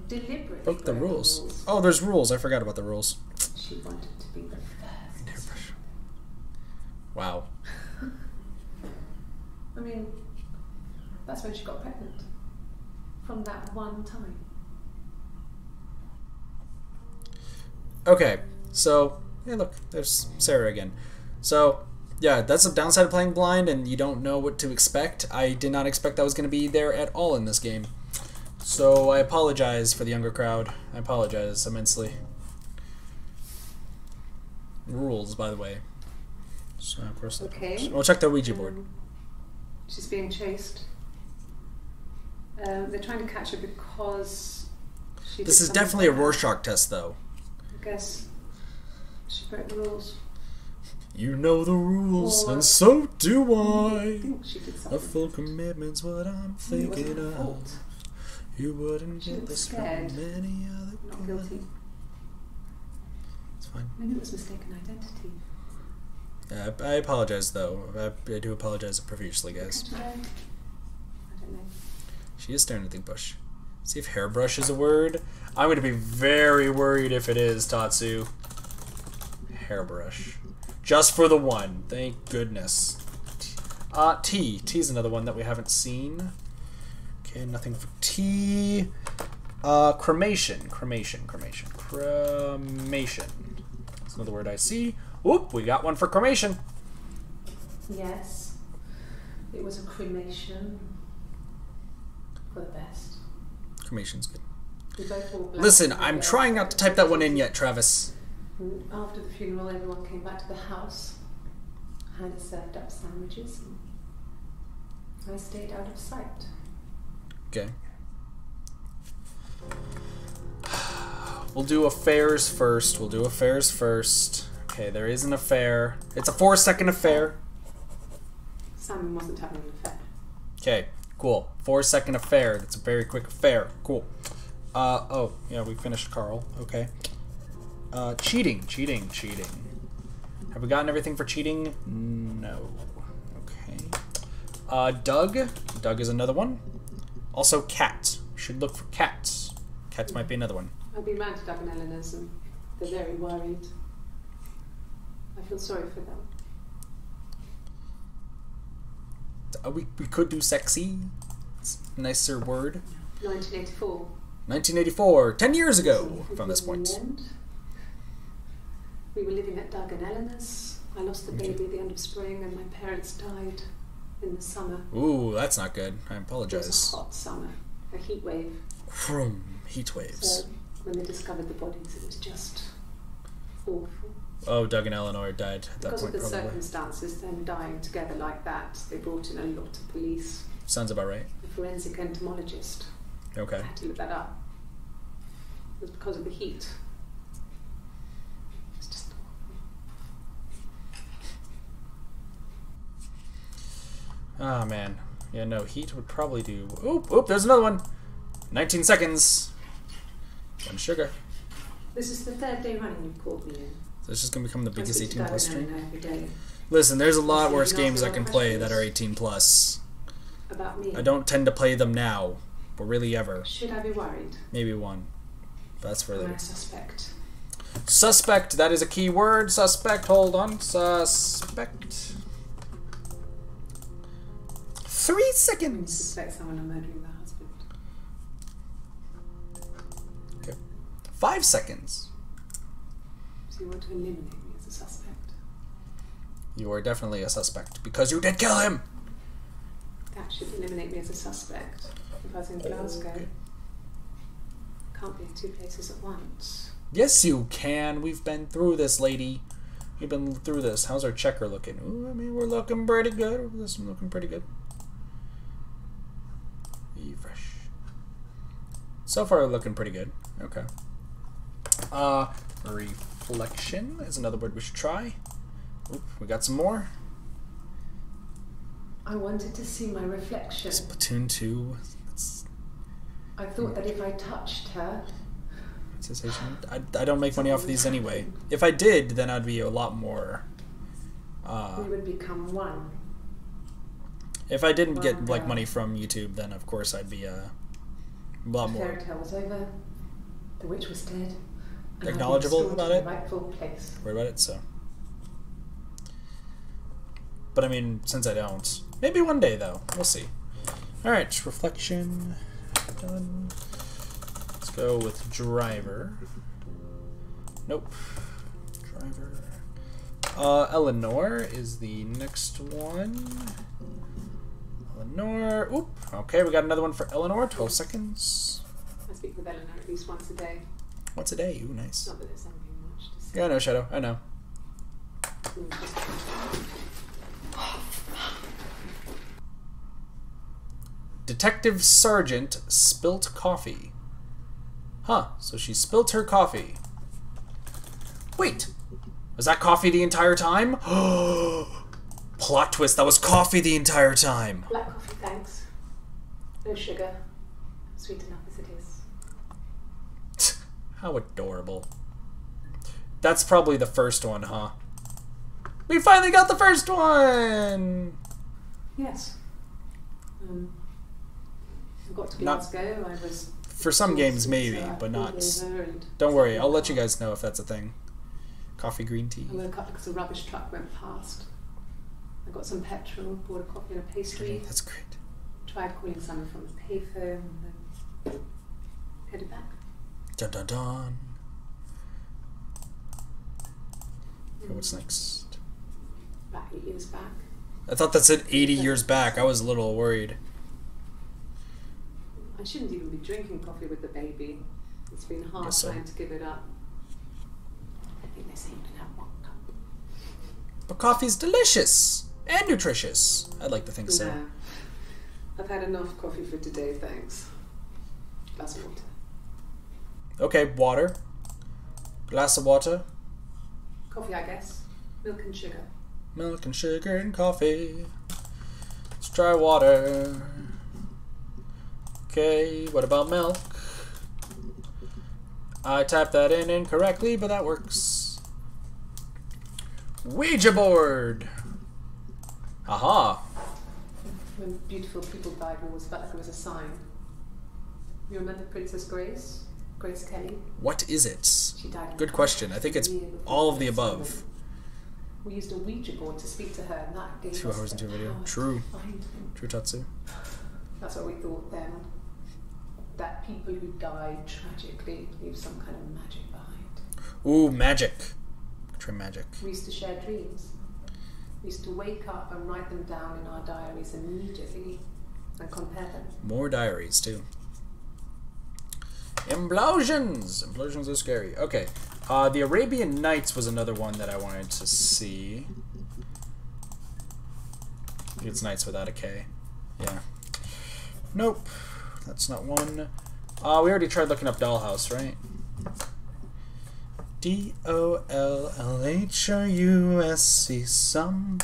Deliberately Broke the broke rules. Oh, there's rules. I forgot about the rules. She wanted to be the first. Wow. I mean, that's when she got pregnant. From that one time. Okay, so, hey look, there's Sarah again. So, yeah, that's the downside of playing blind, and you don't know what to expect. I did not expect that was going to be there at all in this game. So, I apologize for the younger crowd. I apologize immensely. Rules, by the way. So, of course, Okay. we'll check the Ouija board. She's being chased. They're trying to catch her because she This did is something definitely a bad. Rorschach test, though. I guess she broke the rules. You know the rules, Or- and so do I I. think she did A something. full commitment's what I'm It thinking wasn't her of. fault. You wouldn't She get was this from scared. many other Not people. guilty. It's fine. Maybe it was mistaken identity. Yeah, I apologize, though. I do apologize profusely, guys. Catch her there? I don't know. She is staring at the bush. See if hairbrush is a word. I'm going to be very worried if it is, Tatsu. Hairbrush. Just for the one. Thank goodness. T. T's another one that we haven't seen. Okay, nothing for T. Cremation. Cremation. That's another word I see. Oop, we got one for cremation. Yes, it was a cremation for the best. Cremation's good. We both wore black. Listen, I'm trying not to type that one in yet, Travis. And after the funeral, everyone came back to the house. Hannah served up sandwiches. And I stayed out of sight. Okay. We'll do affairs first. Okay, there is an affair. It's a 4-second affair. Simon wasn't having an affair. Okay, cool. 4-second affair. That's a very quick affair. Cool. Oh, yeah, we finished Carl. Okay. Cheating. Have we gotten everything for cheating? No. Okay. Doug. Doug is another one. Also, cat. Should look for cats. Cats might be another one. I've been round to Doug and Eleanor's and they're very worried. I feel sorry for them. We could do sexy. It's a nicer word. 1984. 1984. 10 years ago So, from this in point. the end, we were living at Doug and Eleanor's. I lost the baby at the end of spring and my parents died in the summer. Ooh, that's not good. I It was apologize. a hot summer, a heat wave. Heat waves. So when they discovered the bodies, it was just awful. Oh, Doug and Eleanor died at that Because of point, the probably. circumstances, them dying together like that, they brought in a lot of police, Sounds about right. a forensic entomologist. Okay. I had to look that up. It was because of the heat. It's just Oh, man. Yeah, no, heat would probably do... Oop, there's another one. 19 seconds. One sugar. This is the third day running you've called me in. So it's just going to become the I biggest speak to 18 plus Doug and stream. Eleanor every day Listen, there's a lot So worse you can games ask I them can play that are questions. 18 plus. about me. I don't tend to play them now, but really ever. Should I be worried? Maybe one. But that's for Am I later. a suspect? Suspect, that is a key word. Suspect, hold on. Suspect. 3 I seconds. suspect someone of murdering the husband. Okay. 5 seconds. So you want to eliminate me as a suspect? You are definitely a suspect because you did kill him. That should eliminate me as a suspect. If I was in Glasgow, Okay. can't be in two places at once. Yes, you can. We've been through this, lady. We've been through this. How's our checker looking? Ooh, I mean, we're looking pretty good. This is looking pretty good. Refresh. So far, looking pretty good. Okay. Reflection is another word we should try. Oop, we got some more. I wanted to see my reflection. Splatoon 2. I thought that if I touched her... Cessation. I don't make money off of these anyway. If I did, then I'd be a lot more... we would become one. If I didn't get like money from YouTube, then of course I'd be a lot more... The fairy tale was over. The witch was dead. And acknowledgeable about it. Rightful place. Worry about it, so... But I mean, since I don't... Maybe one day, though. We'll see. Alright, reflection. Done. Let's go with driver. Nope. Driver. Eleanor is the next one. Eleanor. Oop. Okay, we got another one for Eleanor. 12 seconds. I speak with Eleanor at least once a day. Once a day. Ooh, nice. Not that there's anything much to say. Yeah, I know, Shadow. I know. Detective Sergeant spilt coffee. Huh, so she spilt her coffee. Wait, was that coffee the entire time? Plot twist, that was coffee the entire time. Black coffee, thanks. No sugar. Sweet enough as it is. How adorable. That's probably the first one, huh? We finally got the first one! Yes. I got to Glasgow. I was... For some games, maybe, but not... Don't worry, I'll let you guys know if that's a thing. Coffee, green tea. I woke up because a rubbish truck went past. I got some petrol, bought a coffee and a pastry. That's great. Tried calling someone from the payphone, and then headed back. Dun dun dun. Okay, what's next? About 8 years back. I thought that said 80 years back. I was a little worried. I shouldn't even be drinking coffee with the baby. It's been hard trying to give it up. I think they seem to have 1 cup. But coffee's delicious and nutritious. I'd like to think so. No. I've had enough coffee for today, thanks. Glass of water. Okay, water. Glass of water. Coffee, I guess. Milk and sugar. Milk and sugar and coffee. Let's try water. Okay, what about milk? I typed that in incorrectly, but that works. Ouija board! Aha! When beautiful people died, it always felt like it was a sign. You remember Princess Grace? Grace Kelly? What is it? She died. Good question. I think it's all of the above. We used a Ouija board to speak to her, and that gave 2 us hours into a the video. power True. to find him. True Tatsu. That's what we thought then. That people who died tragically leave some kind of magic behind. Ooh, magic. Try magic. We used to share dreams. We used to wake up and write them down in our diaries immediately and compare them. More diaries, too. Implosions! Implosions are scary. Okay. The Arabian Nights was another one that I wanted to see. I think it's Nights without a K. Yeah. Nope. That's not one. We already tried looking up Dollhouse, right? D-O-L-L-H-O-U-S-E. Some.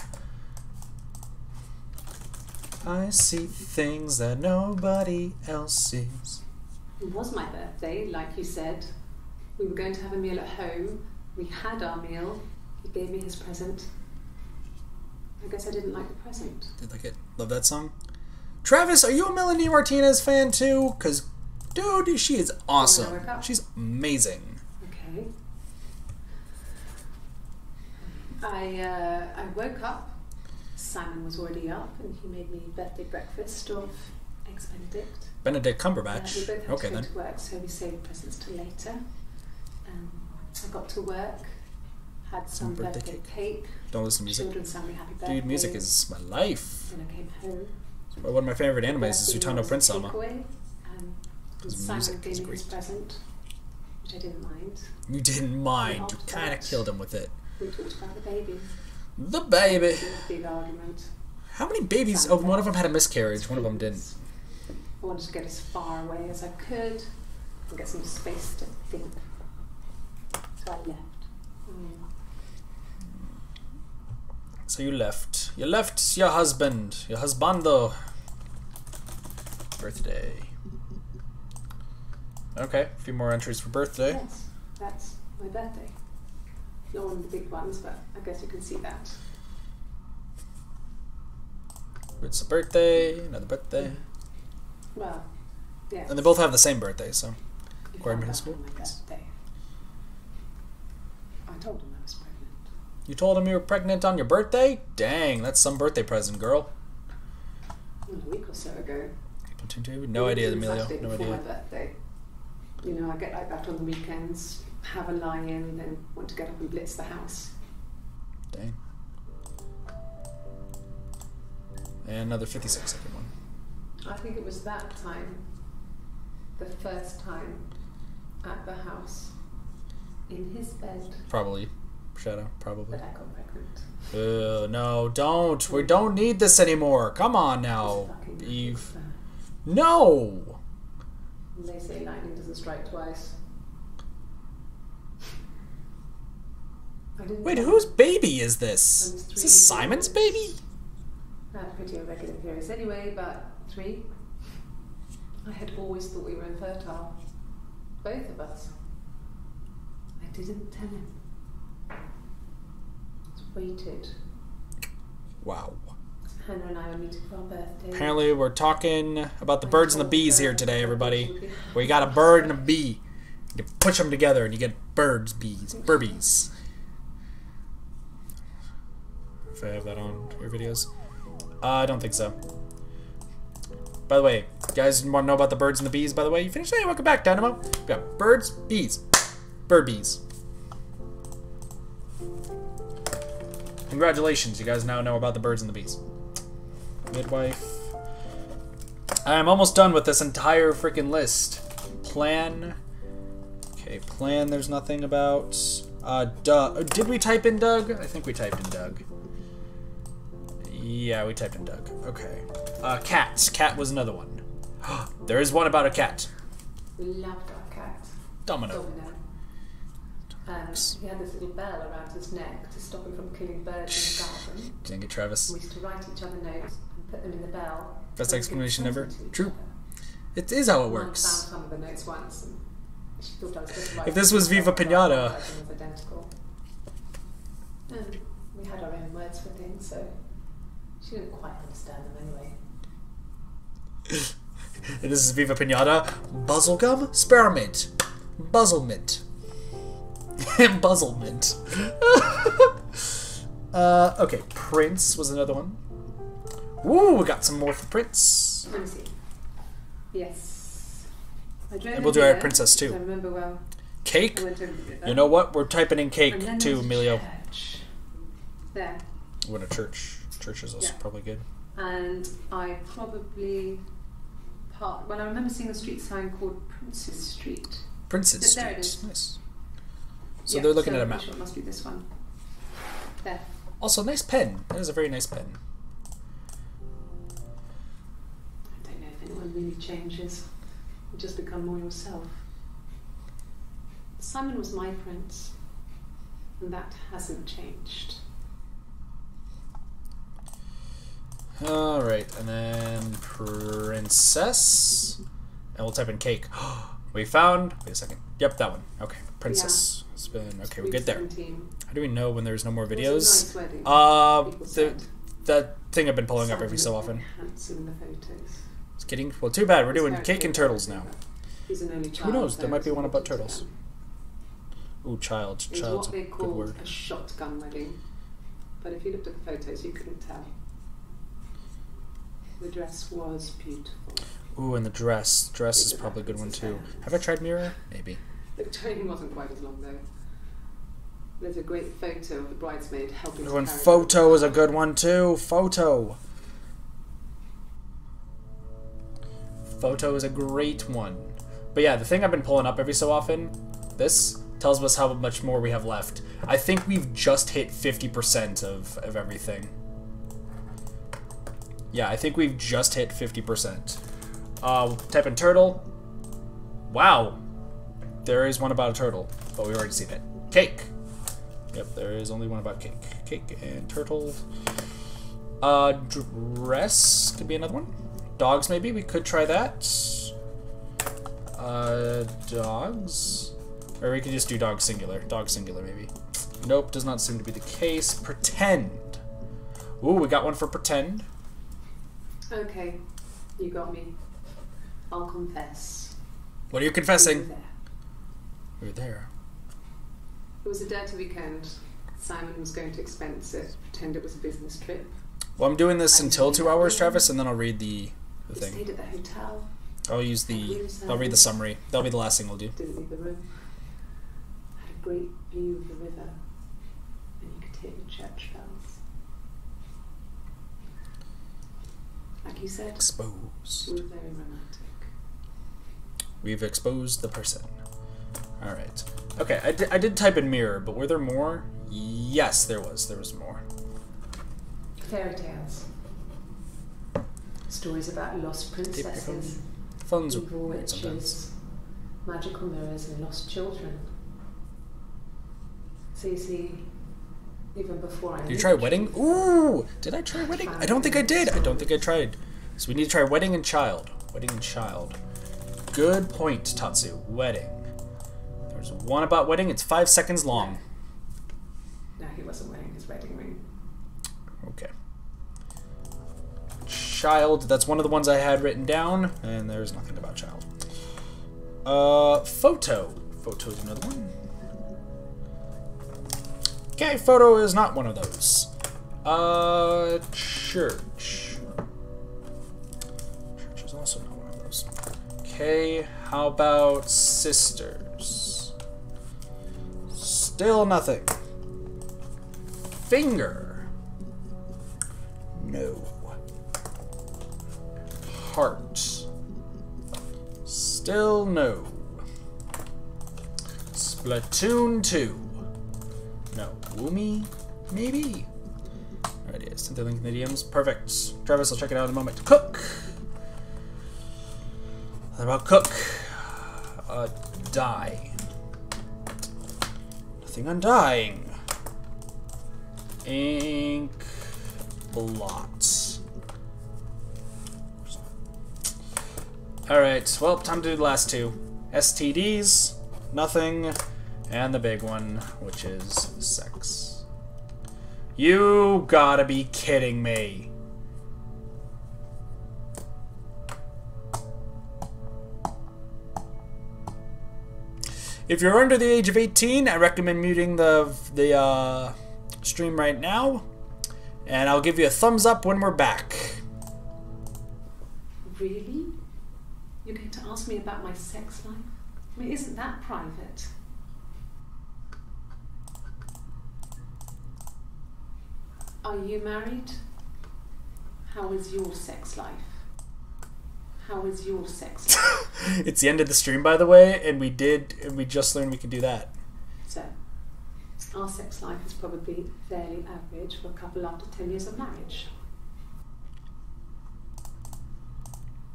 I see things that nobody else sees. It was my birthday, like you said. We were going to have a meal at home. We had our meal. He gave me his present. I guess I didn't like the present. Did like it? Love that song. Travis, are you a Melanie Martinez fan too? Because, dude, she is awesome. She's amazing. Okay. I woke up. Simon was already up, and he made me birthday breakfast of Eggs Benedict. Benedict Cumberbatch. We both had Okay, to go then. to work, so we saved presents till later. I got to work, had some birthday cake. Don't listen to music. Children sang me happy birthday. Dude, music is my life. When I came home. One of my favorite animes is Utano Prince Sama. Because Simon gave me his present, which I didn't mind. You didn't mind. You kind of killed him with it. We talked about the baby. The baby. It was a big argument. How many babies? Oh, one of them had a miscarriage. One of them didn't. I wanted to get as far away as I could. and get some space to think. So I left. So you left. You left your husband. Your husbando. Birthday. Okay, a few more entries for birthday. Yes, that's my birthday. Not one of the big ones, but I guess you can see that. It's a birthday, another birthday. Well, yes. And they both have the same birthday, so. He Quarry found Middle out School? on my birthday. I told him I was pregnant. You told him you were pregnant on your birthday? Dang, that's some birthday present, girl. Well, a week or so ago. No idea, It was Emilio. Saturday No before idea. my birthday. You know, I get like that on the weekends, have a lie-in, then want to get up and blitz the house. Dang. And another 56-second one. I think it was that time, the first time at the house, in his bed, Probably. Shadow, probably. that I got pregnant. No, don't. We don't need this anymore. Come on now, Fucking Eve. fair. No! And they say lightning doesn't strike twice. I didn't Wait, know. whose baby is this? I was Is 3 this Simon's years. baby? I had pretty irregular periods anyway, but 3. I had always thought we were infertile. Both of us. I didn't tell him. Just waited. Wow. Hannah and I were meeting for our birthday. Apparently we're talking about the birds and the bees here today, everybody. Where you got a bird and a bee. You push them together and you get birds, bees, burbies. If I have that on your videos. I don't think so. By the way, you guys want to know about the birds and the bees, by the way? You finished? Hey, welcome back, Dynamo. We got birds, bees. Bird bees. Congratulations, you guys now know about the birds and the bees. Midwife. I'm almost done with this entire freaking list. Plan. Okay, plan there's nothing about. Doug. Did we type in Doug? I think we typed in Doug. Yeah, we typed in Doug. Okay. Cats. Cat was another one. There is one about a cat. We loved our cat. Domino. Domino. And he had this little bell around his neck to stop him from killing birds in the garden. Dang it, Travis. We used to write each other notes and put them in the bell. Best so we could explanation send ever. them to each True. other. It is how it Mum works. found some of the notes once and she thought I was just writing If this was Viva something, Pinata. but it was identical. And we had our own words for things, so she didn't quite understand them anyway. And this is Viva Pinata. Buzzlegum? Spearmint. Buzzlemint. Buzzlement. Okay, Prince was another one. Ooh, we got some more for Prince. Let me see. Yes. I drove And we'll in do our here, Princess too. I remember well. Cake? I went over the river. You know what? We're typing in And cake then too, there's a Emilio. church. There. What a church. Church is also Yeah. probably good. And I probably well, I remember seeing a street sign called Princess Street. Princess There it Street. is. Nice. So Yeah, they're looking at a I'm map. pretty sure it must be this one. There. Also, nice pen. That is a very nice pen. I don't know if anyone really changes. You just become more yourself. Simon was my prince, and that hasn't changed. Alright, and then Princess. And we'll type in cake. We found. Wait a second. Yep, that one. Okay. Princess. It's been. Okay, we're good there. 17. How do we know when there's no more It videos? was a nice wedding, people said. That thing I've been pulling up every so Simon often. looked very handsome in the photos. It's getting. Well, too bad. We're His doing character cake and was turtles very now. good. He's an only Who child, knows? There so might be it's one about important to turtles. them. Ooh, child. It was Child's what a they good called word. a shotgun wedding, but if you looked at the photos, you couldn't tell. The dress was beautiful. Ooh, and the dress. Dress is Look at probably a that, good one Princess too. Diana. Have I tried mirror? Maybe. The training wasn't quite as long though. There's a great photo of the bridesmaid helping. Oh, and to carry photo the is a good one too. Photo. Photo is a great one. But yeah, the thing I've been pulling up every so often, this tells us how much more we have left. I think we've just hit 50% of everything. Yeah, I think we've just hit 50%. Type in turtle. Wow. there is one about a turtle, but we've already seen it. Cake. Yep, there is only one about cake. Cake and turtle. Dress could be another one. Dogs, maybe. We could try that. Dogs. Or we could just do dog singular. Dog singular, maybe. Nope, does not seem to be the case. Pretend. Ooh, we got one for pretend. Okay, you got me. I'll confess. What are you confessing? We were there. We were there. It was a dirty weekend. Simon was going to expense it, pretend it was a business trip. Well, I'm doing this until 2 hours, Travis, and then I'll read the We thing. stayed at the hotel. I'll use I'll read the summary. That'll be the last thing we'll do. Didn't leave the room. Had a great view of the river, and you could hear the church bells. Like you said, Exposed. we were very romantic. We've exposed the person. Alright. Okay, I did type in mirror, but were there more? Yes, there was. There was more. Fairy tales. Stories about lost princesses, Phones are evil weird sometimes. witches, magical mirrors, and lost children. So you see, even before I Did knew you try the wedding? truth, Ooh! Did I try wedding? I don't think I did. I don't think I tried. So we need to try wedding and child. Wedding and child. Good point, Tatsu. Wedding. There's one about wedding. It's 5 seconds long. No, he wasn't wearing his wedding ring. Okay. Child. That's one of the ones I had written down. And there's nothing about child. Photo. Photo is another one. Okay, photo is not one of those. Church. Church is also not one of those. Okay, how about sisters? Still nothing. Finger. No. Heart. Still no. Splatoon 2. No. Woomy? Maybe. There it is. Link in the DMs. Perfect. Travis, I'll check it out in a moment. Cook! What about cook? Die. Nothing on dying. Ink. Blot. Alright, well, time to do the last two. STDs. Nothing. And the big one, which is sex. You gotta be kidding me. If you're under the age of 18, I recommend muting the stream right now. And I'll give you a thumbs up when we're back. Really? You're going to ask me about my sex life? I mean, isn't that private? Are you married? How is your sex life? How is your sex life? It's the end of the stream, by the way, and we just learned we could do that. So, our sex life is probably fairly average for a couple after 10 years of marriage.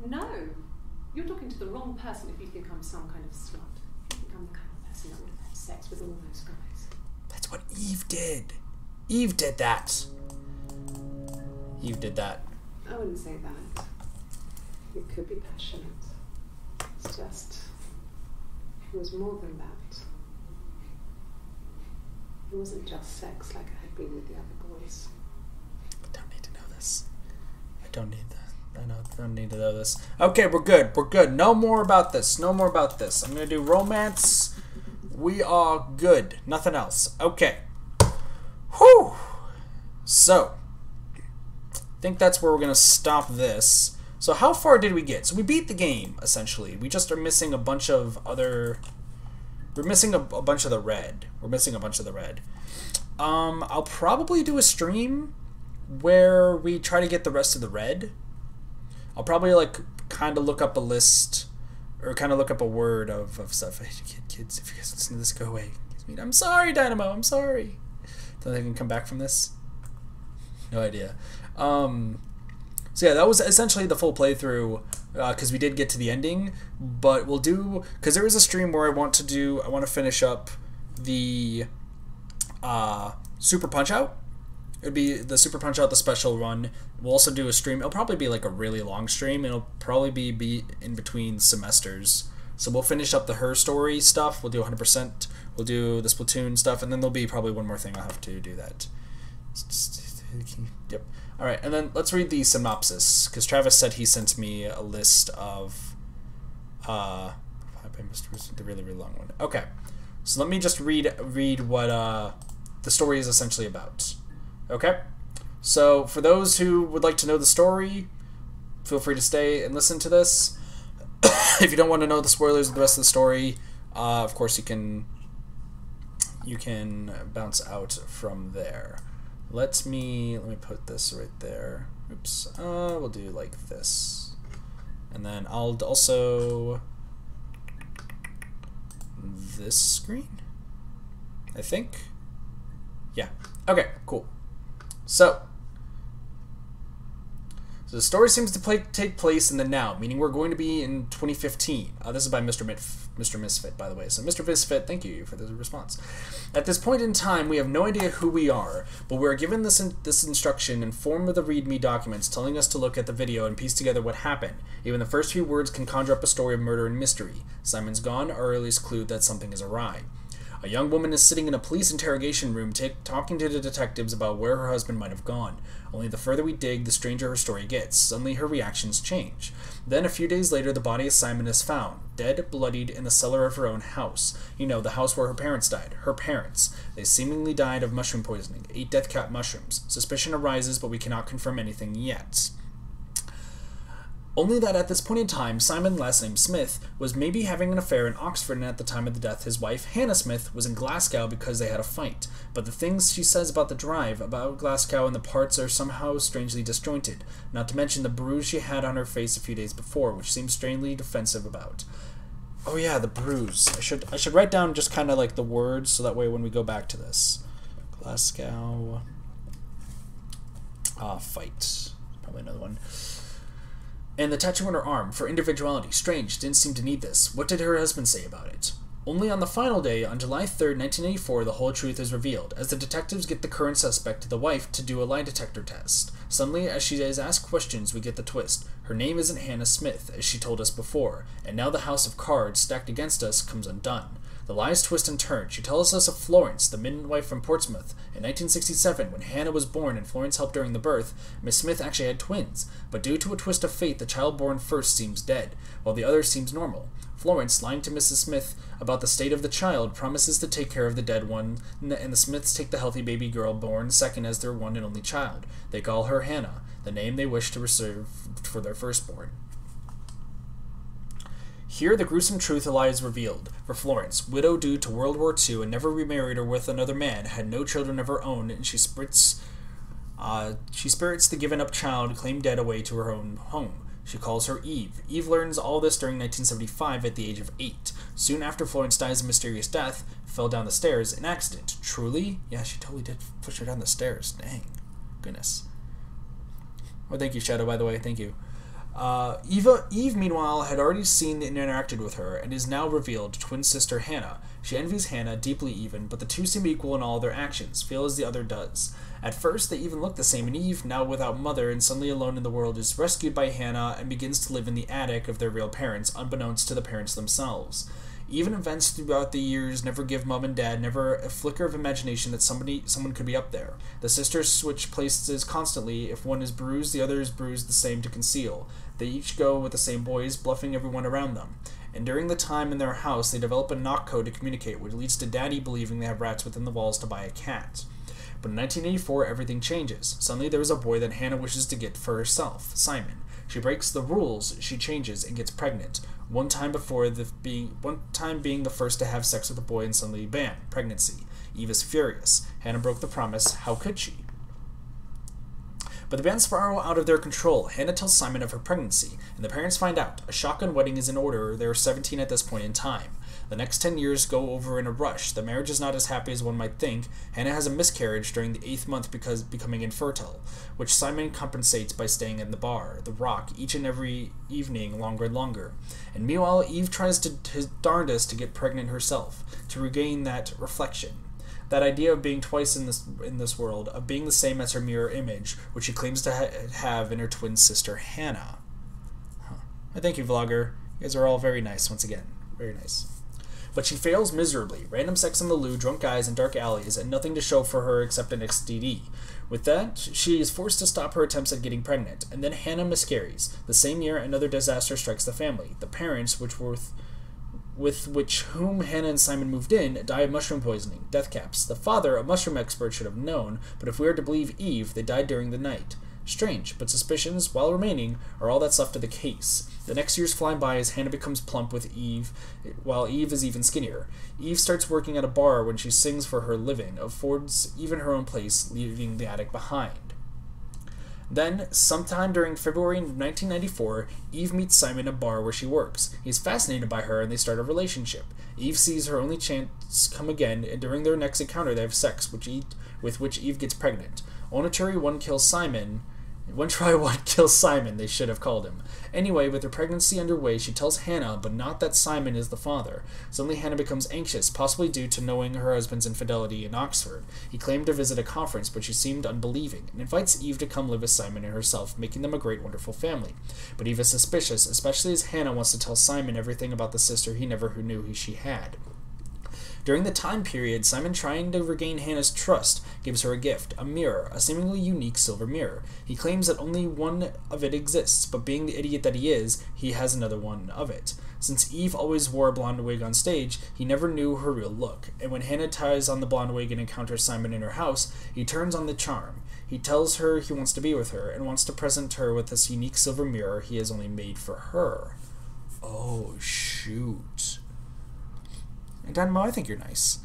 No, you're talking to the wrong person if you think I'm some kind of slut. You think I'm the kind of person that would have had sex with all those guys. That's what Eve did. Eve did that. Eve did that. I wouldn't say that. It could be passionate. It's just, it was more than that. It wasn't just sex like I had been with the other boys. I don't need to know this. I don't need that. I don't need to know this. Okay, we're good. We're good. No more about this. No more about this. I'm gonna do romance. We are good. Nothing else. Okay. Whew. So, I think that's where we're gonna stop this. So how far did we get? So we beat the game, essentially. We just are missing a bunch of other... We're missing a bunch of the red. We're missing a bunch of the red. I'll probably do a stream where we try to get the rest of the red. I'll probably, like, kind of look up a list, or kind of look up a word of stuff. Hey, kids, if you guys listen to this, go away. I'm sorry, Dynamo, I'm sorry. Don't think I can come back from this? No idea. So yeah, that was essentially the full playthrough because we did get to the ending, but we'll do, because there is a stream where I want to finish up the Super Punch-Out. It would be the Super Punch-Out, the special run. We'll also do a stream. It'll probably be like a really long stream. It'll probably be in between semesters. So we'll finish up the Her Story stuff. We'll do 100%. We'll do the Splatoon stuff, and then there'll be probably one more thing I'll have to do that. Yep. All right, and then let's read the synopsis, because Travis said he sent me a list of the really, really long one. Okay, so let me just read what the story is essentially about. Okay, so for those who would like to know the story, feel free to stay and listen to this. If you don't want to know the spoilers of the rest of the story, of course you can bounce out from there. Let me put this right there. Oops. We'll do like this, and then I'll also this screen, I think. Yeah. Okay. Cool. So the story seems to take place in the now, meaning we're going to be in 2015. This is by Mr. Misfit, by the way. So, Mr. Misfit, thank you for the response. At this point in time, we have no idea who we are, but we're given this instruction in form of the README documents telling us to look at the video and piece together what happened. Even the first few words can conjure up a story of murder and mystery. Simon's gone, our earliest clue that something is awry. A young woman is sitting in a police interrogation room talking to the detectives about where her husband might have gone. Only the further we dig, the stranger her story gets. Suddenly her reactions change. Then, a few days later, the body of Simon is found, dead, bloodied, in the cellar of her own house. You know, the house where her parents died. Her parents. They seemingly died of mushroom poisoning, ate death cap mushrooms. Suspicion arises, but we cannot confirm anything yet. Only that at this point in time, Simon, last name Smith, was maybe having an affair in Oxford, and at the time of the death, his wife, Hannah Smith, was in Glasgow because they had a fight. But the things she says about the drive, about Glasgow, and the parts are somehow strangely disjointed, not to mention the bruise she had on her face a few days before, which seems strangely defensive about. Oh yeah, the bruise. I should write down just kind of like the words, so that way when we go back to this. Glasgow... fight. Probably another one. And the tattoo on her arm, for individuality. Strange, didn't seem to need this. What did her husband say about it? Only on the final day, on July 3rd, 1984, the whole truth is revealed, as the detectives get the current suspect, the wife, to do a lie detector test. Suddenly, as she is asked questions, we get the twist. Her name isn't Hannah Smith, as she told us before, and now the house of cards stacked against us comes undone. The lies twist and turn. She tells us of Florence, the midwife from Portsmouth. In 1967, when Hannah was born and Florence helped during the birth, Miss Smith actually had twins, but due to a twist of fate, the child born first seems dead, while the other seems normal. Florence, lying to Mrs. Smith about the state of the child, promises to take care of the dead one, and the Smiths take the healthy baby girl born second as their one and only child. They call her Hannah, the name they wish to reserve for their firstborn. Here, the gruesome truth lies revealed. For Florence, widow due to World War II and never remarried or with another man, had no children of her own, and she spirits the given-up child claimed dead away to her own home. She calls her Eve. Eve learns all this during 1975 at the age of 8. Soon after Florence dies a mysterious death, fell down the stairs, an accident. Truly? Yeah, she totally did push her down the stairs. Dang. Goodness. Well, thank you, Shadow, by the way. Thank you. Eve, meanwhile, had already seen and interacted with her, and is now revealed twin sister Hannah. She envies Hannah, deeply even, but the two seem equal in all their actions, feel as the other does. At first, they even look the same, and Eve, now without mother and suddenly alone in the world, is rescued by Hannah and begins to live in the attic of their real parents, unbeknownst to the parents themselves. Even events throughout the years never give mom and dad never a flicker of imagination that someone could be up there. The sisters switch places constantly. If one is bruised, the other is bruised the same to conceal. They each go with the same boys, bluffing everyone around them. And during the time in their house, they develop a knock code to communicate, which leads to Daddy believing they have rats within the walls to buy a cat. But in 1984, everything changes. Suddenly, there is a boy that Hannah wishes to get for herself, Simon. She breaks the rules, she changes, and gets pregnant. One time being the first to have sex with a boy, and suddenly, bam, pregnancy. Eve is furious. Hannah broke the promise. How could she? But the bands spiral out of their control. Hannah tells Simon of her pregnancy, and the parents find out. A shotgun wedding is in order. They are 17 at this point in time. The next 10 years go over in a rush. The marriage is not as happy as one might think. Hannah has a miscarriage during the 8th month because becoming infertile, which Simon compensates by staying in the bar, the Rock, each and every evening longer and longer. And meanwhile, Eve tries his darndest to get pregnant herself, to regain that reflection. That idea of being twice in this world, of being the same as her mirror image, which she claims to have in her twin sister Hannah. Thank you, vlogger. You guys are all very nice once again. Very nice. But she fails miserably. Random sex on the loo, drunk guys, and dark alleys, and nothing to show for her except an STD. With that, she is forced to stop her attempts at getting pregnant, and then Hannah miscarries. The same year, another disaster strikes the family. The parents, with whom Hannah and Simon moved in, die of mushroom poisoning, death caps. The father, a mushroom expert, should have known, but if we are to believe Eve, they died during the night. Strange, but suspicions, while remaining, are all that's left of the case. The next years fly by as Hannah becomes plump with Eve, while Eve is even skinnier. Eve starts working at a bar when she sings for her living, affords even her own place, leaving the attic behind. Then, sometime during February 1994, Eve meets Simon in a bar where she works. He is fascinated by her and they start a relationship. Eve sees her only chance come again, and during their next encounter they have sex, with which Eve gets pregnant. Onituri one kills Simon, they should have called him. Anyway, with her pregnancy underway, she tells Hannah, but not that Simon is the father. Suddenly Hannah becomes anxious, possibly due to knowing her husband's infidelity in Oxford. He claimed to visit a conference, but she seemed unbelieving, and invites Eve to come live with Simon and herself, making them a great, wonderful family. But Eve is suspicious, especially as Hannah wants to tell Simon everything about the sister he never knew she had. During the time period, Simon, trying to regain Hannah's trust, gives her a gift, a mirror, a seemingly unique silver mirror. He claims that only one of it exists, but being the idiot that he is, he has another one of it. Since Eve always wore a blonde wig on stage, he never knew her real look, and when Hannah ties on the blonde wig and encounters Simon in her house, he turns on the charm. He tells her he wants to be with her, and wants to present her with this unique silver mirror he has only made for her. Oh, shoot. And Dynamo, I think you're nice.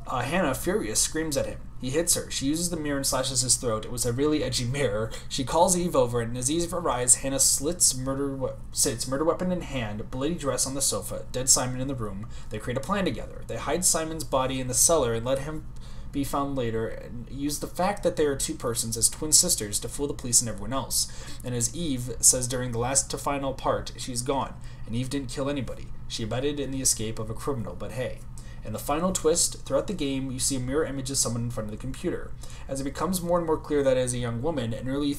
Hannah, furious, screams at him. He hits her. She uses the mirror and slashes his throat. It was a really edgy mirror. She calls Eve over, and as Eve arrives, Hannah sits murder weapon in hand, bloody dress on the sofa, dead Simon in the room. They create a plan together. They hide Simon's body in the cellar and let him be found later, and use the fact that they are two persons as twin sisters to fool the police and everyone else. And as Eve says during the last to final part, she's gone, and Eve didn't kill anybody. She abetted in the escape of a criminal, but hey. In the final twist, throughout the game, you see a mirror image of someone in front of the computer. As it becomes more and more clear that it is a young woman, and early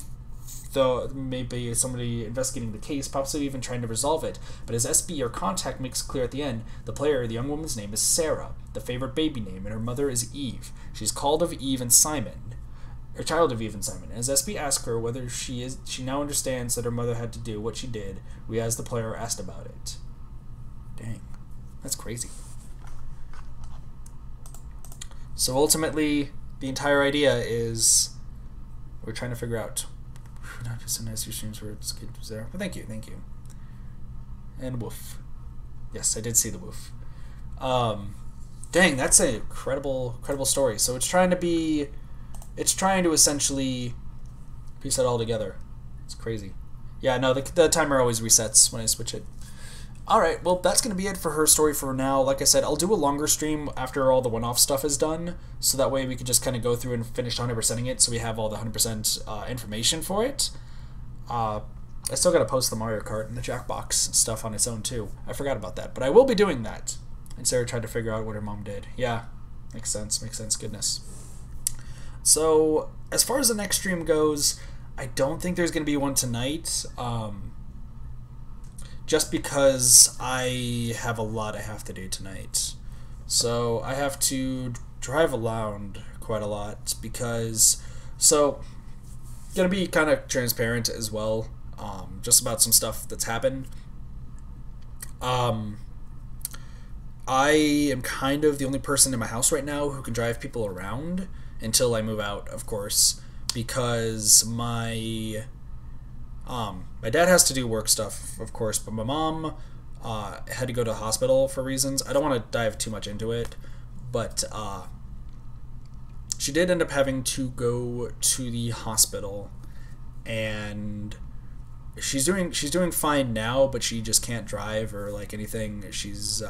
though maybe somebody investigating the case, possibly even trying to resolve it, but as SB or Contact makes clear at the end, the young woman's name is Sarah, the favorite baby name, and her mother is Eve. She's called of Eve and Simon, or child of Eve and Simon. As SB asks her whether she now understands that her mother had to do what she did, we as the player are asked about it. Dang, that's crazy. So ultimately, the entire idea is we're trying to figure out. Not just a nice streams where it's good was there. But thank you. And woof. Yes, I did see the woof. Dang, that's an incredible story. So it's trying to essentially piece it all together. It's crazy. Yeah, no, the timer always resets when I switch it. Alright, well, that's going to be it for her story for now. Like I said, I'll do a longer stream after all the one-off stuff is done, so that way we can just kind of go through and finish 100%ing it, so we have all the 100% information for it. I still got to post the Mario Kart and the Jackbox stuff on its own, too. I forgot about that, but I will be doing that. And Sarah tried to figure out what her mom did. Yeah, makes sense, goodness. So, as far as the next stream goes, I don't think there's going to be one tonight, just because I have a lot I have to do tonight. So I have to drive around quite a lot because, so, gonna be kind of transparent as well, just about some stuff that's happened. I am kind of the only person in my house right now who can drive people around until I move out, of course, because my dad has to do work stuff, of course, but my mom had to go to the hospital for reasons. I don't want to dive too much into it, but she did end up having to go to the hospital, and she's doing fine now, but she just can't drive or like anything. She's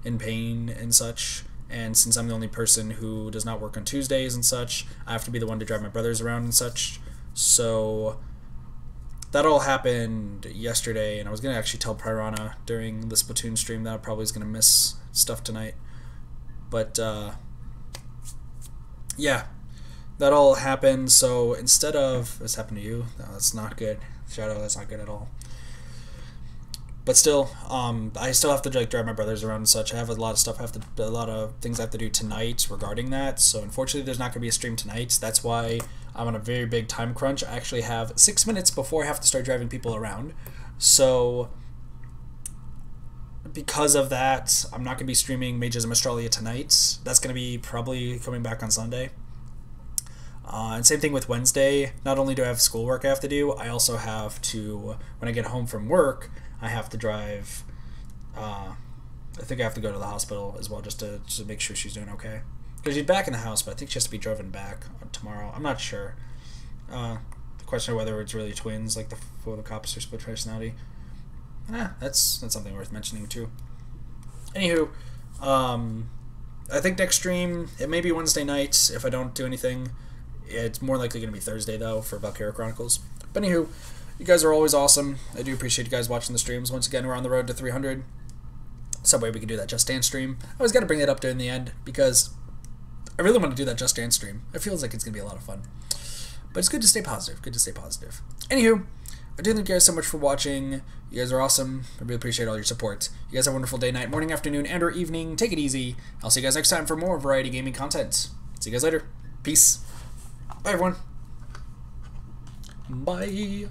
in pain and such. And since I'm the only person who does not work on Tuesdays and such, I have to be the one to drive my brothers around and such. So that all happened yesterday, and I was going to actually tell Pirana during the Splatoon stream that I probably was going to miss stuff tonight. But, yeah, that all happened. So instead of... This happened to you? No, that's not good. Shadow, that's not good at all. But still, I still have to like drive my brothers around and such. I have a lot of stuff. A lot of things I have to do tonight regarding that. So unfortunately, there's not going to be a stream tonight. That's why I'm on a very big time crunch. I actually have 6 minutes before I have to start driving people around. So because of that, I'm not going to be streaming Mages of Australia tonight. That's going to be probably coming back on Sunday. And same thing with Wednesday. Not only do I have schoolwork I have to do, I also have to, when I get home from work, I have to drive, I think I have to go to the hospital as well just to make sure she's doing okay. Because she's back in the house, but I think she has to be driven back tomorrow. I'm not sure. The question of whether it's really twins, like the cops are split personality. That's something worth mentioning too. Anywho, I think next stream, it may be Wednesday night if I don't do anything. It's more likely going to be Thursday though for Valkyria Chronicles. But anywho, you guys are always awesome. I do appreciate you guys watching the streams. Once again, we're on the road to 300. Some way we can do that Just Dance stream. I always got to bring that up during the end because I really want to do that Just Dance stream. It feels like it's going to be a lot of fun. But it's good to stay positive. Good to stay positive. Anywho, I do thank you guys so much for watching. You guys are awesome. I really appreciate all your support. You guys have a wonderful day, night, morning, afternoon, and or evening. Take it easy. I'll see you guys next time for more variety gaming content. See you guys later. Peace. Bye, everyone. Bye.